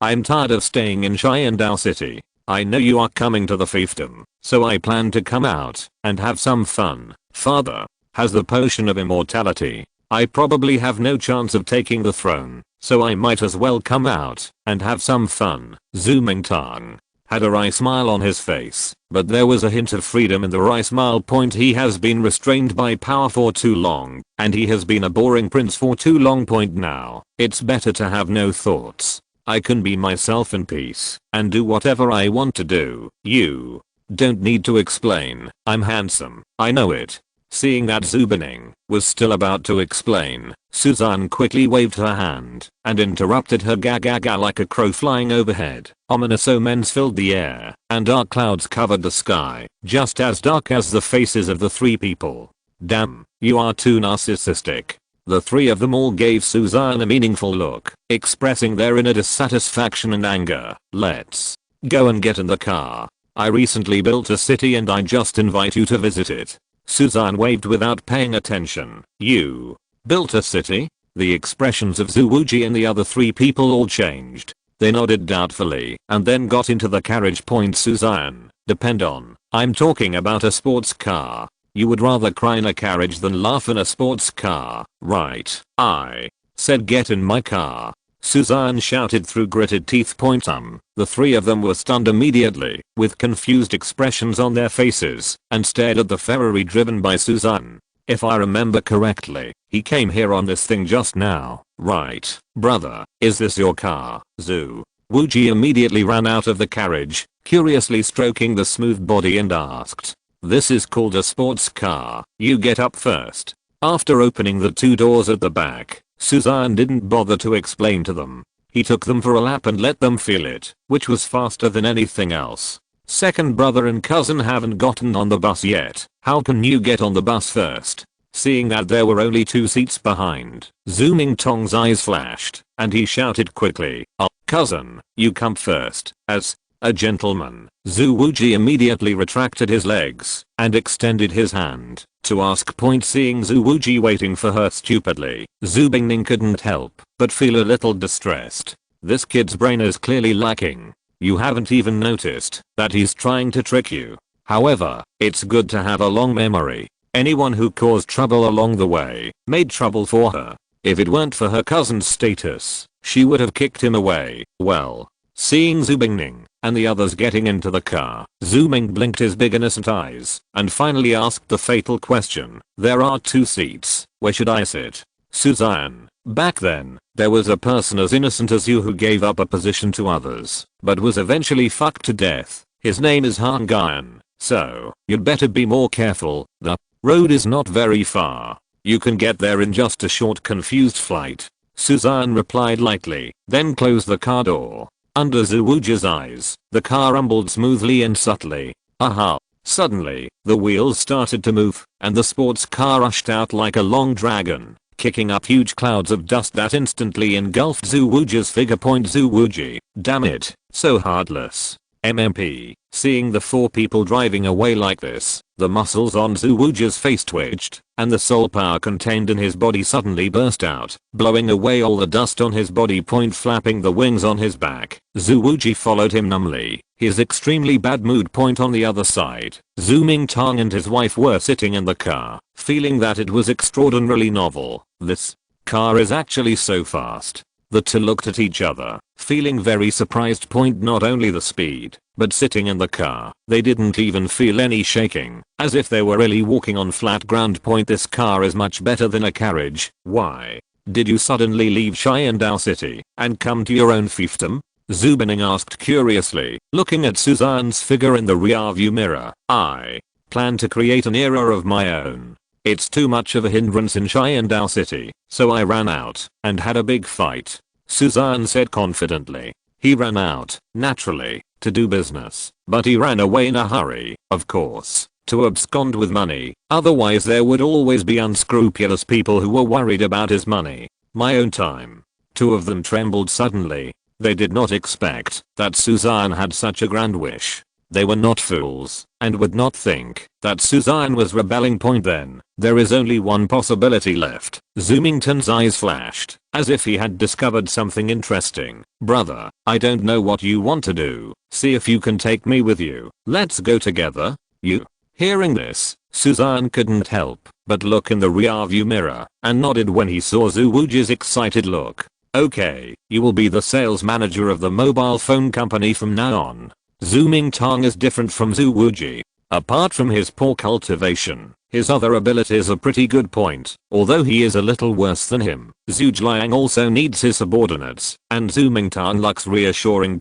I'm tired of staying in Xiandao City. I know you are coming to the fiefdom, so I plan to come out and have some fun. Father has the potion of immortality. I probably have no chance of taking the throne, so I might as well come out and have some fun. Xue Qinghe had a wry smile on his face, but there was a hint of freedom in the wry smile. He has been restrained by power for too long, and he has been a boring prince for too long. Now, it's better to have no thoughts. I can be myself in peace and do whatever I want to do. You don't need to explain. I'm handsome. I know it. Seeing that Xue Qinghe was still about to explain, Suzanne quickly waved her hand and interrupted her. Gaga like a crow flying overhead. Ominous omens filled the air and dark clouds covered the sky, just as dark as the faces of the three people. Damn, you are too narcissistic. The three of them all gave Suzanne a meaningful look, expressing their inner dissatisfaction and anger. Let's go and get in the car. I recently built a city and I just invite you to visit it. Suzanne waved without paying attention. You built a city? The expressions of Xue Qinghe and the other three people all changed. They nodded doubtfully and then got into the carriage. Suzanne, depend on. I'm talking about a sports car. You would rather cry in a carriage than laugh in a sports car, right? I said get in my car. Suzanne shouted through gritted teeth. The three of them were stunned immediately, with confused expressions on their faces, and stared at the Ferrari driven by Suzanne. If I remember correctly, he came here on this thing just now, right? Brother, is this your car? Xue Qinghe immediately ran out of the carriage, curiously stroking the smooth body, and asked, this is called a sports car. You get up first. After opening the two doors at the back, Suzanne didn't bother to explain to them. He took them for a lap and let them feel it, which was faster than anything else. Second brother and cousin haven't gotten on the bus yet. How can you get on the bus first? Seeing that there were only 2 seats behind, Xue Qinghe's eyes flashed, and he shouted quickly, oh, cousin, you come first, as a gentleman. Xue Qinghe immediately retracted his legs and extended his hand to ask. Seeing Xue Qinghe waiting for her stupidly, Xue Qinghe couldn't help but feel a little distressed. This kid's brain is clearly lacking. You haven't even noticed that he's trying to trick you. However, it's good to have a long memory. Anyone who caused trouble along the way made trouble for her. If it weren't for her cousin's status, she would have kicked him away. Well, seeing Xue Qinghe and the others getting into the car, Xue Qinghe blinked his big innocent eyes and finally asked the fatal question. There are 2 seats. Where should I sit? Suzanne. Back then, there was a person as innocent as you who gave up a position to others, but was eventually fucked to death. His name is Xian. So, you'd better be more careful. The road is not very far. You can get there in just a short confused flight. Suzanne replied lightly, then closed the car door. Under Xue Qinghe's eyes, the car rumbled smoothly and subtly. Aha. Suddenly, the wheels started to move, and the sports car rushed out like a long dragon, kicking up huge clouds of dust that instantly engulfed Xue Qinghe's figure. Xue Qinghe, damn it, so heartless. MMP. Seeing the 4 people driving away like this, the muscles on Xue Qinghe's face twitched, and the soul power contained in his body suddenly burst out, blowing away all the dust on his body. Flapping the wings on his back, Xue Qinghe followed him numbly, his extremely bad mood. On the other side, Xue Qinghe and his wife were sitting in the car, feeling that it was extraordinarily novel. This car is actually so fast. The two looked at each other, feeling very surprised. Not only the speed, but sitting in the car, they didn't even feel any shaking, as if they were really walking on flat ground. This car is much better than a carriage. Why did you suddenly leave Xiandao City and come to your own fiefdom? Xue Qinghe asked curiously, looking at Suzanne's figure in the rearview mirror. I plan to create an era of my own. It's too much of a hindrance in Xiandao City, so I ran out and had a big fight. Suzanne said confidently. He ran out, naturally, to do business, but he ran away in a hurry, of course, to abscond with money. Otherwise there would always be unscrupulous people who were worried about his money. My own time. 2 of them trembled suddenly. They did not expect that Suzanne had such a grand wish. They were not fools and would not think that Suzanne was rebelling. Then there is only one possibility left. Zoomington's eyes flashed as if he had discovered something interesting. Brother, I don't know what you want to do. See if you can take me with you. Let's go together. You? Hearing this, Suzanne couldn't help but look in the rearview mirror and nodded when he saw Zhu Wuji's excited look. Okay, you will be the sales manager of the mobile phone company from now on. Zoomington is different from Zhu Wuji. Apart from his poor cultivation, his other abilities are pretty good. Although he is a little worse than him, Zhu Jiang also needs his subordinates, and Zoomington lacks reassuring.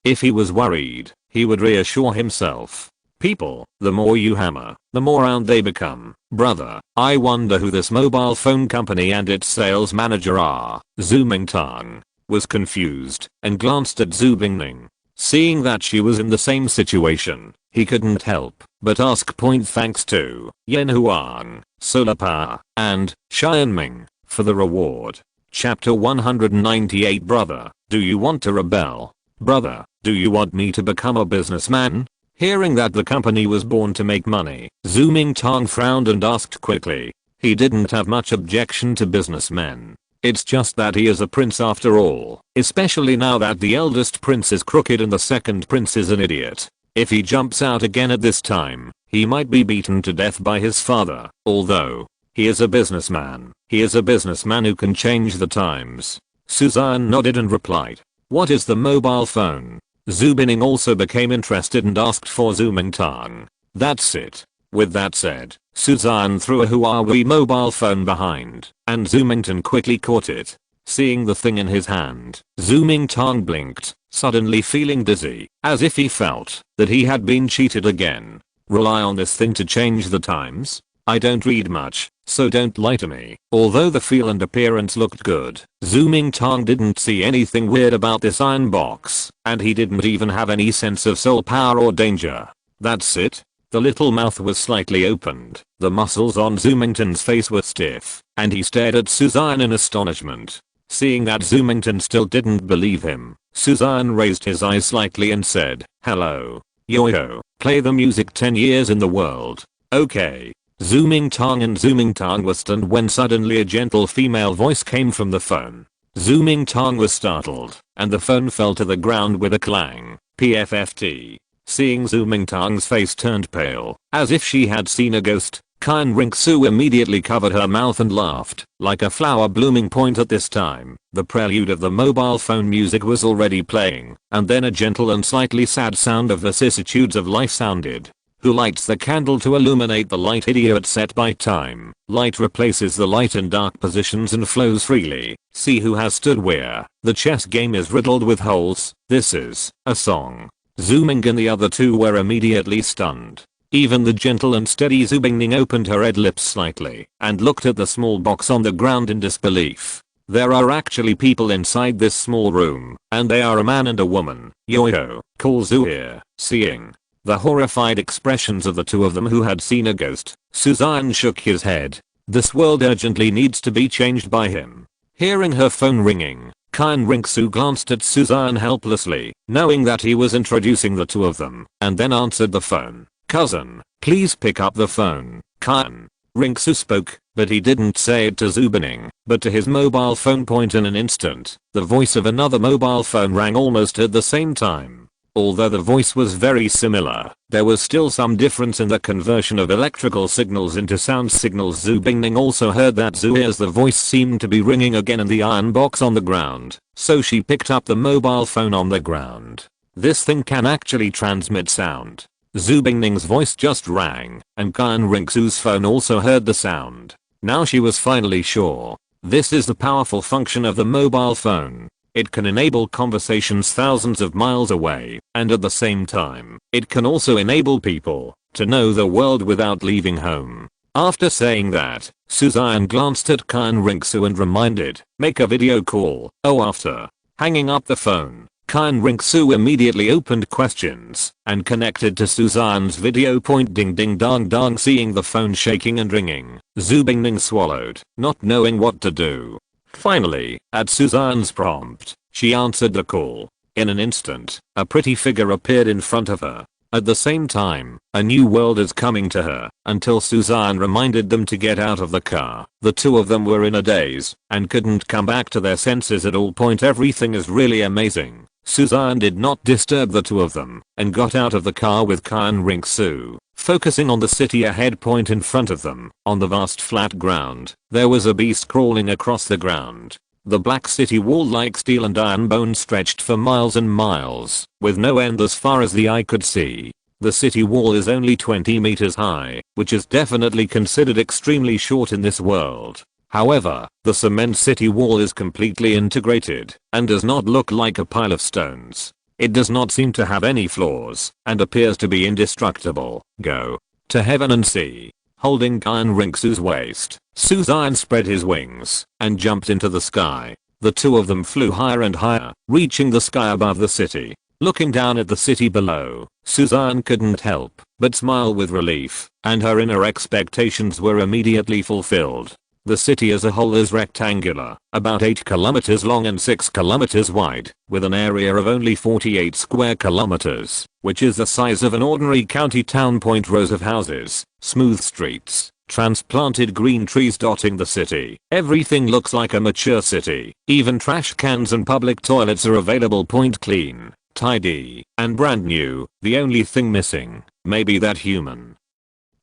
If he was worried, he would reassure himself. People, the more you hammer, the more round they become. Brother, I wonder who this mobile phone company and its sales manager are. Zoomington was confused and glanced at Zhu Bingning. Seeing that she was in the same situation, he couldn't help but ask. Thanks to Yan Huang, Solar Power, and Xian Ming for the reward. Chapter 198. Brother, do you want to rebel? Brother, do you want me to become a businessman? Hearing that the company was born to make money, Zoomington frowned and asked quickly. He didn't have much objection to businessmen. It's just that he is a prince after all, especially now that the eldest prince is crooked and the second prince is an idiot. If he jumps out again at this time, he might be beaten to death by his father. Although he is a businessman, he is a businessman who can change the times. Suzanne nodded and replied, what is the mobile phone? Zhu Bingning also became interested and asked for Zoomington. That's it. With that said, Suzanne threw a Huawei mobile phone behind, and Zoomington quickly caught it. Seeing the thing in his hand, Zoomington blinked, suddenly feeling dizzy, as if he felt that he had been cheated again. Rely on this thing to change the times? I don't read much, so don't lie to me. Although the feel and appearance looked good, Zoomington didn't see anything weird about this iron box, and he didn't even have any sense of soul power or danger. That's it? The little mouth was slightly opened, the muscles on Zoomington's face were stiff, and he stared at Suzanne in astonishment. Seeing that Zoomington still didn't believe him, Suzanne raised his eyes slightly and said, hello. Yo-yo, play the music 10 years in the world. Okay. Zoomington were stunned when suddenly a gentle female voice came from the phone. Zoomington was startled, and the phone fell to the ground with a clang. PFFT. Seeing Zoomington's face turned pale, as if she had seen a ghost, Xian Ringsu immediately covered her mouth and laughed, like a flower blooming. At this time, the prelude of the mobile phone music was already playing, and then a gentle and slightly sad sound of vicissitudes of life sounded. Who lights the candle to illuminate the light? Idiot. Set by time. Light replaces the light in dark positions and flows freely. See who has stood where. The chess game is riddled with holes. This is a song. Zooming and the other two were immediately stunned. Even the gentle and steady Zhu Bingning opened her red lips slightly and looked at the small box on the ground in disbelief. There are actually people inside this small room, and they are a man and a woman. Yo-yo, call Zhu here. Seeing the horrified expressions of the two of them who had seen a ghost, Suzanne shook his head. This world urgently needs to be changed by him. Hearing her phone ringing, Xian Ringsu glanced at Suzanne helplessly, knowing that he was introducing the two of them, and then answered the phone. Cousin, please pick up the phone. Xian Ringsu spoke, but he didn't say it to Zhu Bingning, but to his mobile phone. In an instant, the voice of another mobile phone rang almost at the same time. Although the voice was very similar, there was still some difference in the conversion of electrical signals into sound signals. Zhu Bingning also heard that Zhu as the voice seemed to be ringing again in the iron box on the ground, so she picked up the mobile phone on the ground. This thing can actually transmit sound. Zhu Bingning's voice just rang, and Xian Ringsu's phone also heard the sound. Now she was finally sure. This is the powerful function of the mobile phone. It can enable conversations thousands of miles away, and at the same time, it can also enable people to know the world without leaving home. After saying that, Suzanne glanced at Xian Ringsu and reminded, make a video call. After hanging up the phone, Xian Ringsu immediately opened questions and connected to Suzanne's video. Ding ding dong dong. Seeing the phone shaking and ringing, Zhu Bingning swallowed, not knowing what to do. Finally, at Suzanne's prompt, she answered the call. In an instant, a pretty figure appeared in front of her. At the same time, a new world is coming to her, until Suzanne reminded them to get out of the car. The two of them were in a daze, and couldn't come back to their senses at all. Everything is really amazing. Suzanne did not disturb the two of them, and got out of the car with Xian Ringsu, focusing on the city ahead. In front of them, on the vast flat ground, there was a beast crawling across the ground. The black city wall like steel and iron bone stretched for miles and miles, with no end as far as the eye could see. The city wall is only 20 meters high, which is definitely considered extremely short in this world. However, the cement city wall is completely integrated, and does not look like a pile of stones. It does not seem to have any flaws, and appears to be indestructible. Go to heaven and see. Holding Xian Ringsu's waist, Suzanne spread his wings, and jumped into the sky. The two of them flew higher and higher, reaching the sky above the city. Looking down at the city below, Suzanne couldn't help but smile with relief, and her inner expectations were immediately fulfilled. The city as a whole is rectangular, about 8 kilometers long and 6 kilometers wide, with an area of only 48 square kilometers, which is the size of an ordinary county town. Rows of houses, smooth streets, transplanted green trees dotting the city. Everything looks like a mature city. Even trash cans and public toilets are available. Clean, tidy, and brand new. The only thing missing, maybe that human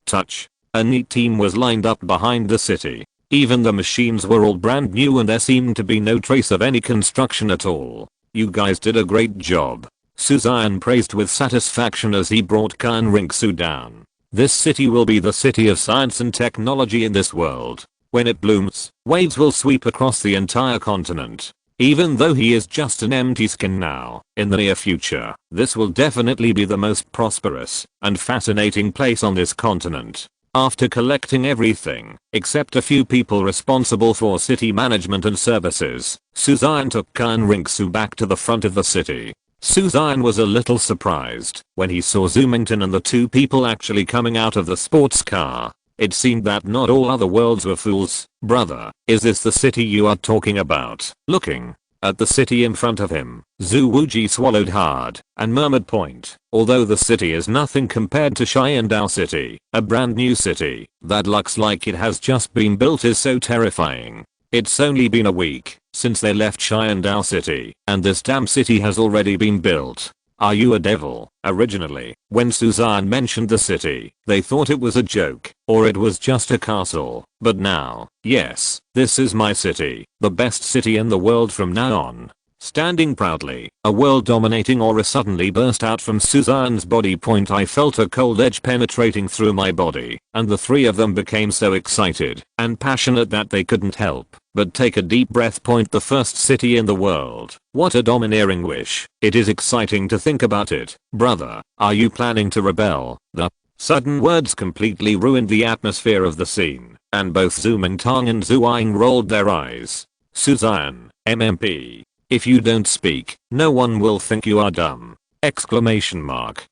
touch. A neat team was lined up behind the city. Even the machines were all brand new and there seemed to be no trace of any construction at all. You guys did a great job, Suzanne praised with satisfaction as he brought Xian Ringsu down. This city will be the city of science and technology in this world. When it blooms, waves will sweep across the entire continent. Even though he is just an empty skin now, in the near future, this will definitely be the most prosperous and fascinating place on this continent. After collecting everything, except a few people responsible for city management and services, Suzanne took Xian Ringsu back to the front of the city. Suzanne was a little surprised when he saw Zoomington and the two people actually coming out of the sports car. It seemed that not all other worlds were fools. Brother, is this the city you are talking about? Looking at the city in front of him, Zhu Wuji swallowed hard and murmured. Although the city is nothing compared to Xiandao City, a brand new city that looks like it has just been built is so terrifying. It's only been a week since they left Xiandao City, and this damn city has already been built. Are you a devil? Originally, when Suzanne mentioned the city, they thought it was a joke, or it was just a castle. But now, yes, this is my city, the best city in the world from now on. Standing proudly, a world-dominating aura suddenly burst out from Suzanne's body. I felt a cold edge penetrating through my body, and the three of them became so excited and passionate that they couldn't help but take a deep breath. The first city in the world. What a domineering wish. It is exciting to think about it. Brother, are you planning to rebel? The sudden words completely ruined the atmosphere of the scene, and both Zoomington and Zhuang rolled their eyes. Suzanne, MMP. If you don't speak, no one will think you are dumb! Exclamation mark.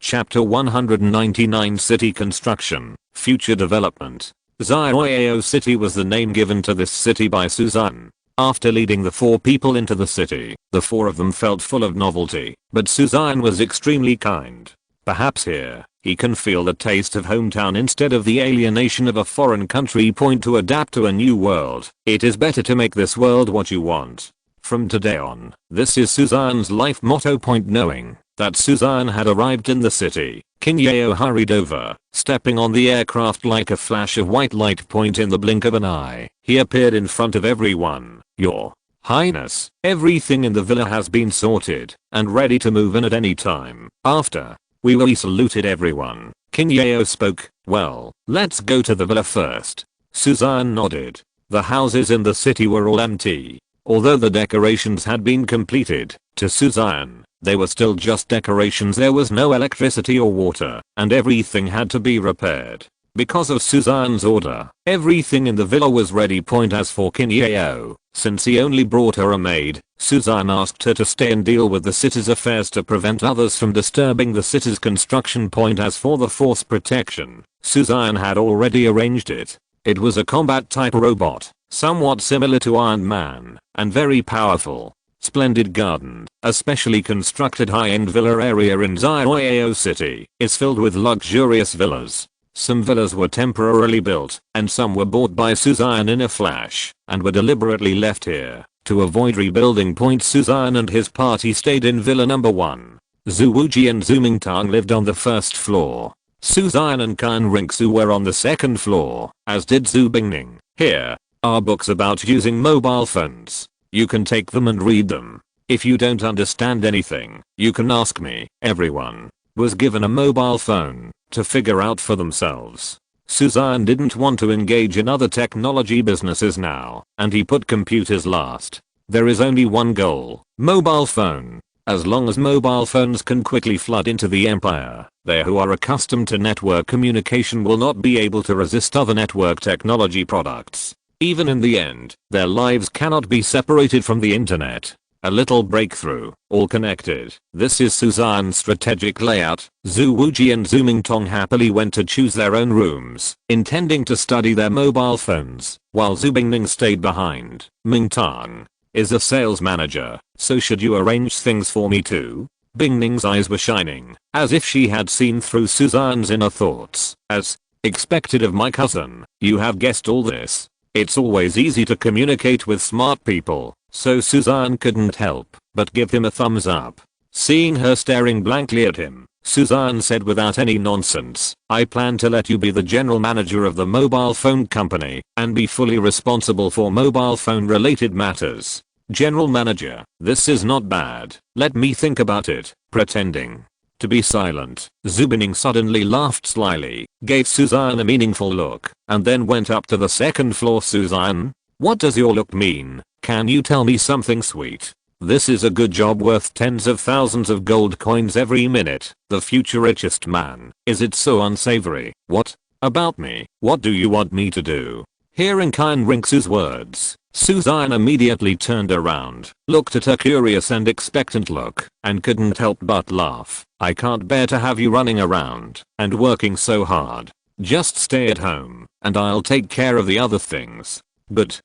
Chapter 199 City Construction, Future Development. Xiaoyao City was the name given to this city by Suzanne. After leading the four people into the city, the four of them felt full of novelty, but Suzanne was extremely kind. Perhaps here, he can feel the taste of hometown instead of the alienation of a foreign country. To adapt to a new world, it is better to make this world what you want. From today on, this is Suzanne's life motto. Knowing that Suzanne had arrived in the city, Qinghe hurried over, stepping on the aircraft like a flash of white light. In the blink of an eye, he appeared in front of everyone. Your Highness, everything in the villa has been sorted and ready to move in at any time. After we saluted everyone, Qinghe spoke. Well, let's go to the villa first. Suzanne nodded. The houses in the city were all empty. Although the decorations had been completed, to Suzanne, they were still just decorations. There was no electricity or water, and everything had to be repaired. Because of Suzanne's order, everything in the villa was ready. As for Qinghe, since he only brought her a maid, Suzanne asked her to stay and deal with the city's affairs to prevent others from disturbing the city's construction. As for the force protection, Suzanne had already arranged it. It was a combat type robot, somewhat similar to Iron Man, and very powerful. splendid garden, a specially constructed high-end villa area in Douluo City is filled with luxurious villas. Some villas were temporarily built, and some were bought by Xian in a flash, and were deliberately left here. To avoid rebuilding. Xian and his party stayed in villa number 1. Xue Qinghe and Xue Mingtang lived on the first floor. Xian and Qinghe were on the second floor, as did Xue Qinghe. Here are books about using mobile phones. You can take them and read them. If you don't understand anything, you can ask me. Everyone was given a mobile phone to figure out for themselves. Xian didn't want to engage in other technology businesses now, and he put computers last. There is only one goal: mobile phone. As long as mobile phones can quickly flood into the empire, they who are accustomed to network communication will not be able to resist other network technology products. Even in the end, their lives cannot be separated from the internet. A little breakthrough, all connected. This is Xian's strategic layout. Xue Qinghe and Xue Mingtang happily went to choose their own rooms, intending to study their mobile phones, while Xue Qinghe stayed behind. Mingtang is a sales manager, so should you arrange things for me too? Qinghe's eyes were shining, as if she had seen through Xian's inner thoughts. As expected of my cousin, you have guessed all this. It's always easy to communicate with smart people, so Xian couldn't help but give him a thumbs up. Seeing her staring blankly at him, Xian said without any nonsense, I plan to let you be the general manager of the mobile phone company and be fully responsible for mobile phone related matters. General manager, this is not bad. Let me think about it. Pretending to be silent, Xue Qinghe suddenly laughed slyly, gave Xian a meaningful look, and then went up to the second floor. Xian, what does your look mean? Can you tell me something sweet? This is a good job worth tens of thousands of gold coins every minute. The future richest man. Is it so unsavory? What? About me? What do you want me to do? Hearing Qinghe's words, Xian immediately turned around, looked at her curious and expectant look, and couldn't help but laugh. I can't bear to have you running around and working so hard. Just stay at home, and I'll take care of the other things. But,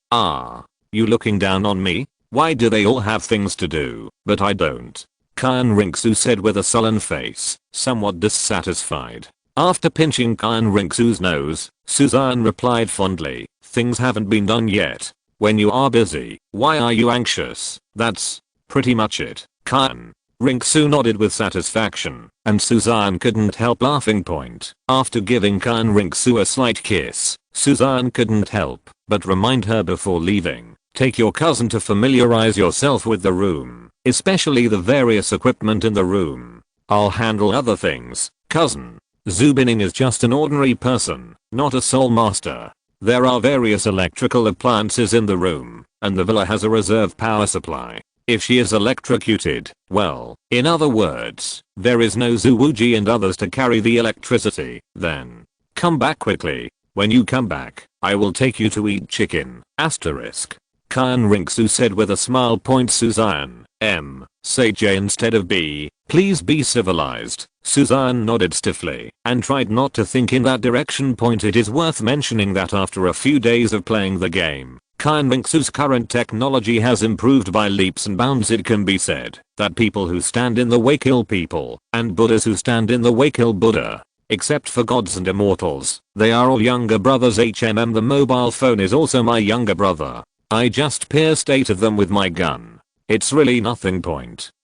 you looking down on me? Why do they all have things to do, but I don't? Qinghe said with a sullen face, somewhat dissatisfied. After pinching Qinghe's nose, Xian replied fondly, things haven't been done yet. When you are busy, why are you anxious? That's pretty much it. Qinghe nodded with satisfaction, and Xian couldn't help laughing. After giving Qinghe a slight kiss, Xian couldn't help but remind her before leaving, take your cousin to familiarize yourself with the room, especially the various equipment in the room. I'll handle other things, cousin. Xue Qinghe is just an ordinary person, not a soul master. There are various electrical appliances in the room, and the villa has a reserve power supply. If she is electrocuted, well, in other words, there is no Xue Qinghe and others to carry the electricity. Then come back quickly. When you come back, I will take you to eat chicken. Asterisk. Qinghe said with a smile. Xian, say J instead of B. Please be civilized. Xian nodded stiffly and tried not to think in that direction. It is worth mentioning that after a few days of playing the game, Qinghe's current technology has improved by leaps and bounds. It can be said that people who stand in the way kill people, and Buddhas who stand in the way kill Buddha. Except for gods and immortals, they are all younger brothers. The mobile phone is also my younger brother. I just pierced 8 of them with my gun. It's really nothing.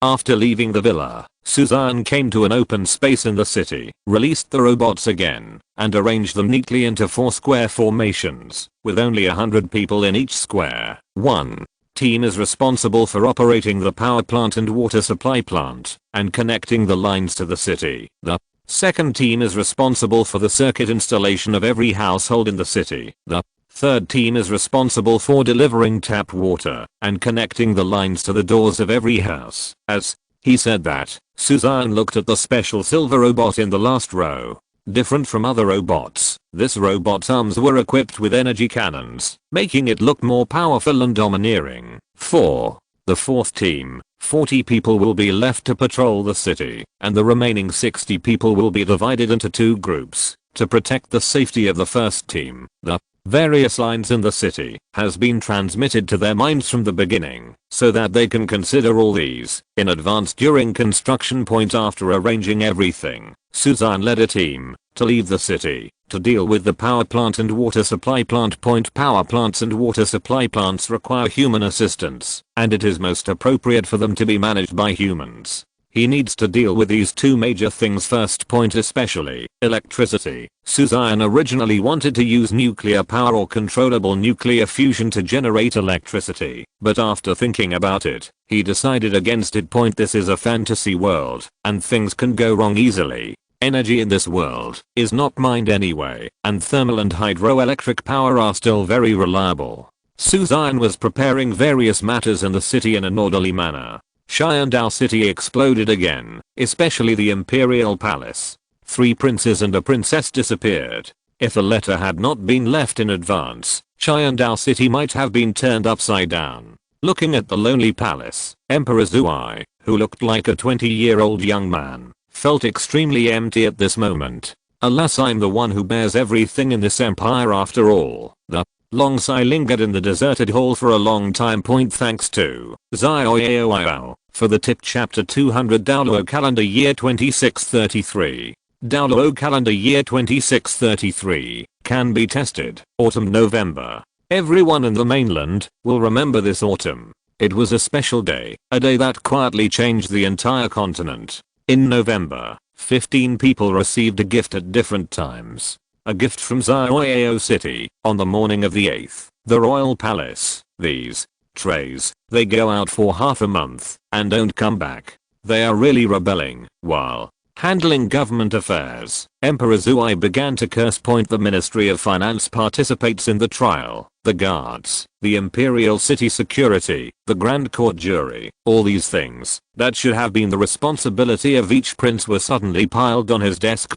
After leaving the villa, Xian came to an open space in the city, released the robots again, and arranged them neatly into 4 square formations, with only 100 people in each square. 1 team is responsible for operating the power plant and water supply plant, and connecting the lines to the city. The second team is responsible for the circuit installation of every household in the city. The third team is responsible for delivering tap water and connecting the lines to the doors of every house. As he said that, Xian looked at the special silver robot in the last row. Different from other robots, this robot's arms were equipped with energy cannons, making it look more powerful and domineering. 4. The fourth team, 40 people will be left to patrol the city, and the remaining 60 people will be divided into 2 groups to protect the safety of the first team. The various lines in the city has been transmitted to their minds from the beginning so that they can consider all these in advance during construction. After arranging everything, Suzanne led a team to leave the city to deal with the power plant and water supply plant. Power plants and water supply plants require human assistance, and it is most appropriate for them to be managed by humans. He needs to deal with these two major things first. Especially electricity. Suzanne originally wanted to use nuclear power or controllable nuclear fusion to generate electricity, but after thinking about it, he decided against it. This is a fantasy world, and things can go wrong easily. Energy in this world is not mined anyway, and thermal and hydroelectric power are still very reliable. Suzanne was preparing various matters in the city in an orderly manner. Xian city exploded again, especially the Imperial Palace. 3 princes and a princess disappeared. If a letter had not been left in advance, Xian city might have been turned upside down. Looking at the lonely palace, Emperor Xue, who looked like a 20-year-old young man, felt extremely empty at this moment. Alas, I'm the one who bears everything in this empire after all. The long sigh lingered in the deserted hall for a long time. Thanks to Xiao for the tip. Chapter 200 Douluo calendar year 2633. Douluo calendar year 2633 can be tested. Autumn November. Everyone in the mainland will remember this autumn. It was a special day, a day that quietly changed the entire continent. In November, 15 people received a gift at different times. A gift from Xiao City on the morning of the 8th, the royal palace. These trays, they go out for half a month and don't come back. They are really rebelling. While handling government affairs, Emperor Xue began to curse. The Ministry of Finance participates in the trial, the guards, the Imperial City Security, the Grand Court jury, all these things that should have been the responsibility of each prince were suddenly piled on his desk.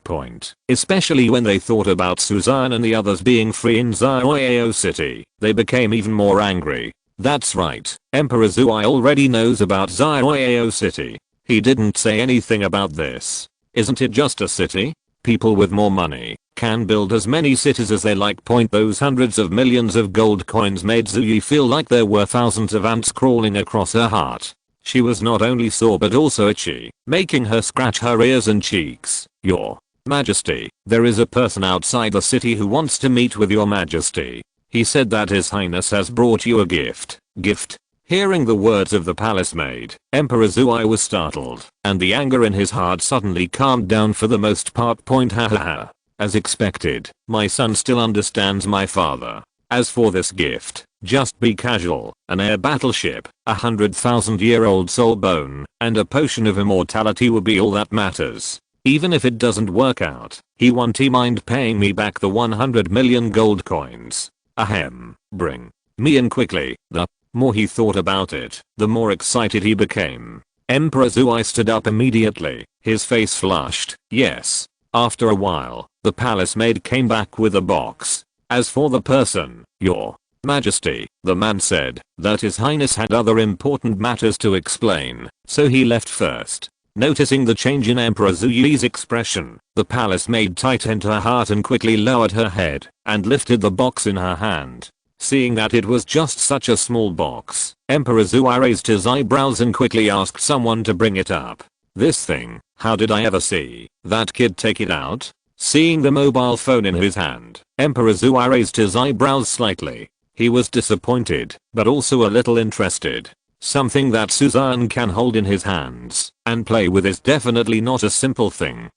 Especially when they thought about Suzanne and the others being free in Xiao City, they became even more angry. That's right, Emperor Xue already knows about Xiao City. He didn't say anything about this. Isn't it just a city? People with more money can build as many cities as they like. Those hundreds of millions of gold coins made Xue feel like there were thousands of ants crawling across her heart. She was not only sore but also itchy, making her scratch her ears and cheeks. Your Majesty, there is a person outside the city who wants to meet with your Majesty. He said that His Highness has brought you a gift. Gift? Hearing the words of the palace maid, Emperor Xue was startled, and the anger in his heart suddenly calmed down for the most part. Hahaha. As expected, my son still understands my father. As for this gift, just be casual, an air battleship, 100,000-year-old soul bone, and a potion of immortality will be all that matters. Even if it doesn't work out, he won't mind paying me back the 100 million gold coins. Ahem, bring me in quickly. The more he thought about it, the more excited he became. Emperor Xue stood up immediately, his face flushed. Yes. After a while, the palace maid came back with a box. As for the person, your Majesty, the man said that His Highness had other important matters to explain, so he left first. Noticing the change in Emperor Xue's expression, the palace maid tightened her heart and quickly lowered her head and lifted the box in her hand. Seeing that it was just such a small box, Emperor Xue raised his eyebrows and quickly asked someone to bring it up. This thing, how did I ever see that kid take it out? Seeing the mobile phone in his hand, Emperor Xue raised his eyebrows slightly. He was disappointed, but also a little interested. Something that Suzanne can hold in his hands and play with is definitely not a simple thing.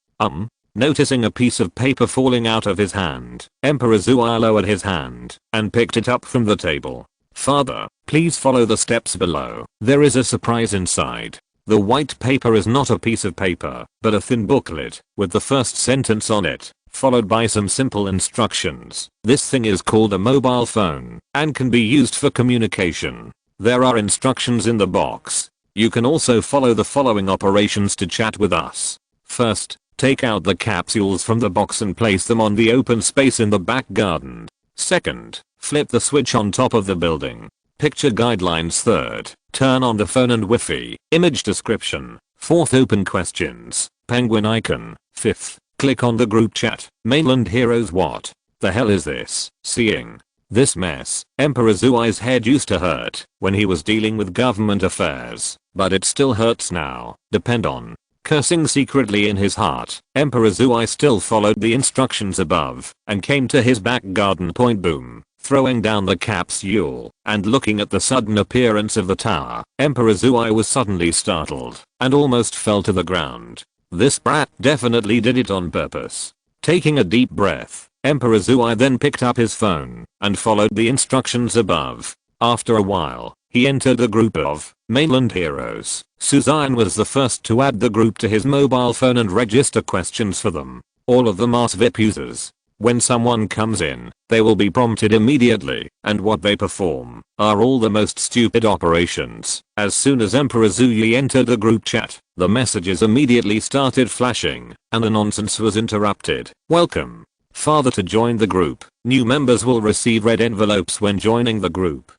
Noticing a piece of paper falling out of his hand, Emperor Xue lowered his hand and picked it up from the table. Father, please follow the steps below. There is a surprise inside. The white paper is not a piece of paper, but a thin booklet with the first sentence on it, followed by some simple instructions. This thing is called a mobile phone and can be used for communication. There are instructions in the box. You can also follow the following operations to chat with us. First, take out the capsules from the box and place them on the open space in the back garden. Second, flip the switch on top of the building. Picture guidelines. Third, turn on the phone and Wi-Fi. Image description. Fourth, open questions. Penguin icon. Fifth, click on the group chat. Mainland heroes what? The hell is this? Seeing this mess, Emperor Zuai's head used to hurt when he was dealing with government affairs, but it still hurts now. Depend on. Cursing secretly in his heart, Emperor Zuai still followed the instructions above and came to his back garden point boom, throwing down the capsule and looking at the sudden appearance of the tower. Emperor Zuai was suddenly startled and almost fell to the ground. This brat definitely did it on purpose. Taking a deep breath, Emperor Zuai then picked up his phone and followed the instructions above. After a while, he entered a group of mainland heroes. Suzanne was the first to add the group to his mobile phone and register questions for them. All of them are VIP users. When someone comes in, they will be prompted immediately, and what they perform are all the most stupid operations. As soon as Emperor Zuyi entered the group chat, the messages immediately started flashing, and the nonsense was interrupted. Welcome, Father, to join the group. New members will receive red envelopes when joining the group.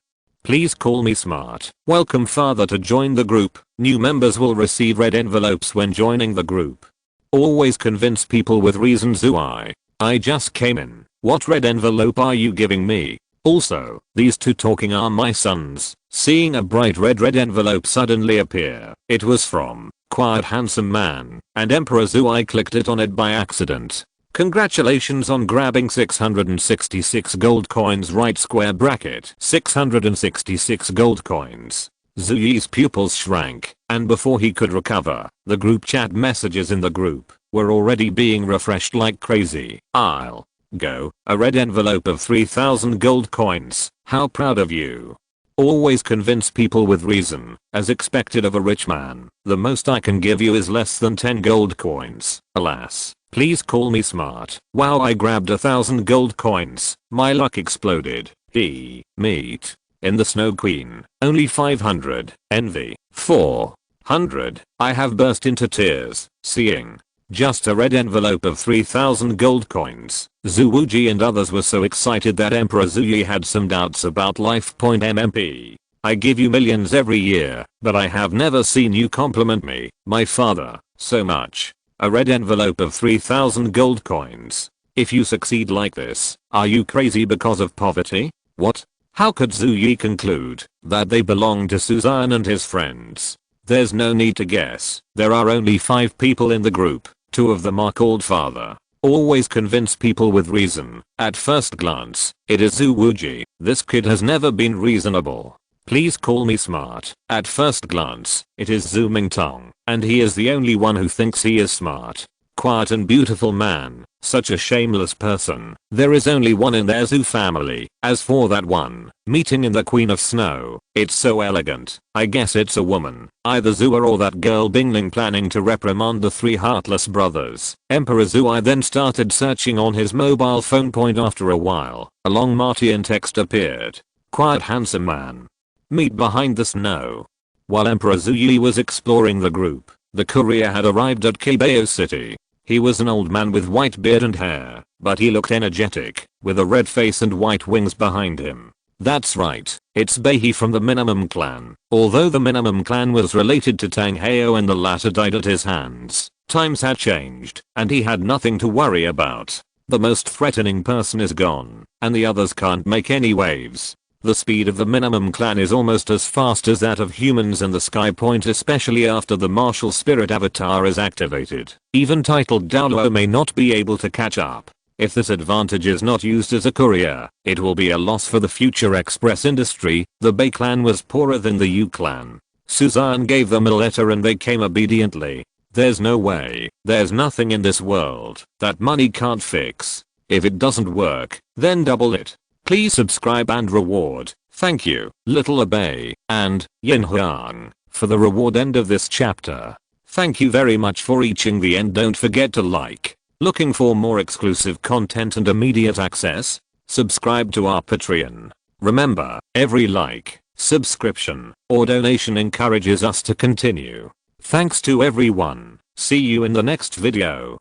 Please call me smart. Welcome, Father, to join the group. New members will receive red envelopes when joining the group. Always convince people with reason. Zuai, I just came in. What red envelope are you giving me? Also, these two talking are my sons. Seeing a bright red envelope suddenly appear, it was from Quiet Handsome Man, and Emperor Zuai clicked it on it by accident. Congratulations on grabbing 666 gold coins, right square bracket 666 gold coins. Zuyi's pupils shrank, and before he could recover, the group chat messages in the group were already being refreshed like crazy. I'll go. A red envelope of 3000 gold coins. How proud of you. Always convince people with reason, as expected of a rich man. The most I can give you is less than 10 gold coins. Alas. Please call me smart. Wow, I grabbed 1000 gold coins. My luck exploded. Meet in the Snow Queen. Only 500. Envy. 400. I have burst into tears, seeing just a red envelope of 3000 gold coins. Zuwuji and others were so excited that Emperor Zuyi had some doubts about life. MMP. I give you millions every year, but I have never seen you compliment me, my father, so much. A red envelope of 3000 gold coins. If you succeed like this, are you crazy because of poverty? What? How could Zuyi conclude that they belong to Suzanne and his friends? There's no need to guess. There are only 5 people in the group. 2 of them are called father. Always convince people with reason. At first glance, it is Zuwuji. This kid has never been reasonable. Please call me smart. At first glance, it is Zhu Mingtong, and he is the only one who thinks he is smart. Quiet and beautiful man, such a shameless person. There is only one in their Zhu family. As for that one, meeting in the Queen of Snow, it's so elegant. I guess it's a woman. Either Zua or that girl Bingling planning to reprimand the 3 heartless brothers. Emperor Zuai then started searching on his mobile phone. After a while, a long Martian text appeared. Quiet Handsome Man. Meet behind the snow. While Emperor Zuyi was exploring the group, the courier had arrived at Kebao City. He was an old man with white beard and hair, but he looked energetic, with a red face and white wings behind him. That's right, it's Beihe from the Minimum Clan. Although the Minimum Clan was related to Tang Heo and the latter died at his hands, times had changed, and he had nothing to worry about. The most threatening person is gone, and the others can't make any waves. The speed of the Minimum Clan is almost as fast as that of humans in the Sky Point, especially after the martial spirit avatar is activated. Even titled Douluo may not be able to catch up. If this advantage is not used as a courier, it will be a loss for the future express industry. The Bei clan was poorer than the Yu clan. Suzanne gave them a letter and they came obediently. There's no way, there's nothing in this world that money can't fix. If it doesn't work, then double it. Please subscribe and reward. Thank you, Little Abei, and Yin Huang, for the reward end of this chapter. Thank you very much for reaching the end. Don't forget to like. Looking for more exclusive content and immediate access? Subscribe to our Patreon. Remember, every like, subscription, or donation encourages us to continue. Thanks to everyone. See you in the next video.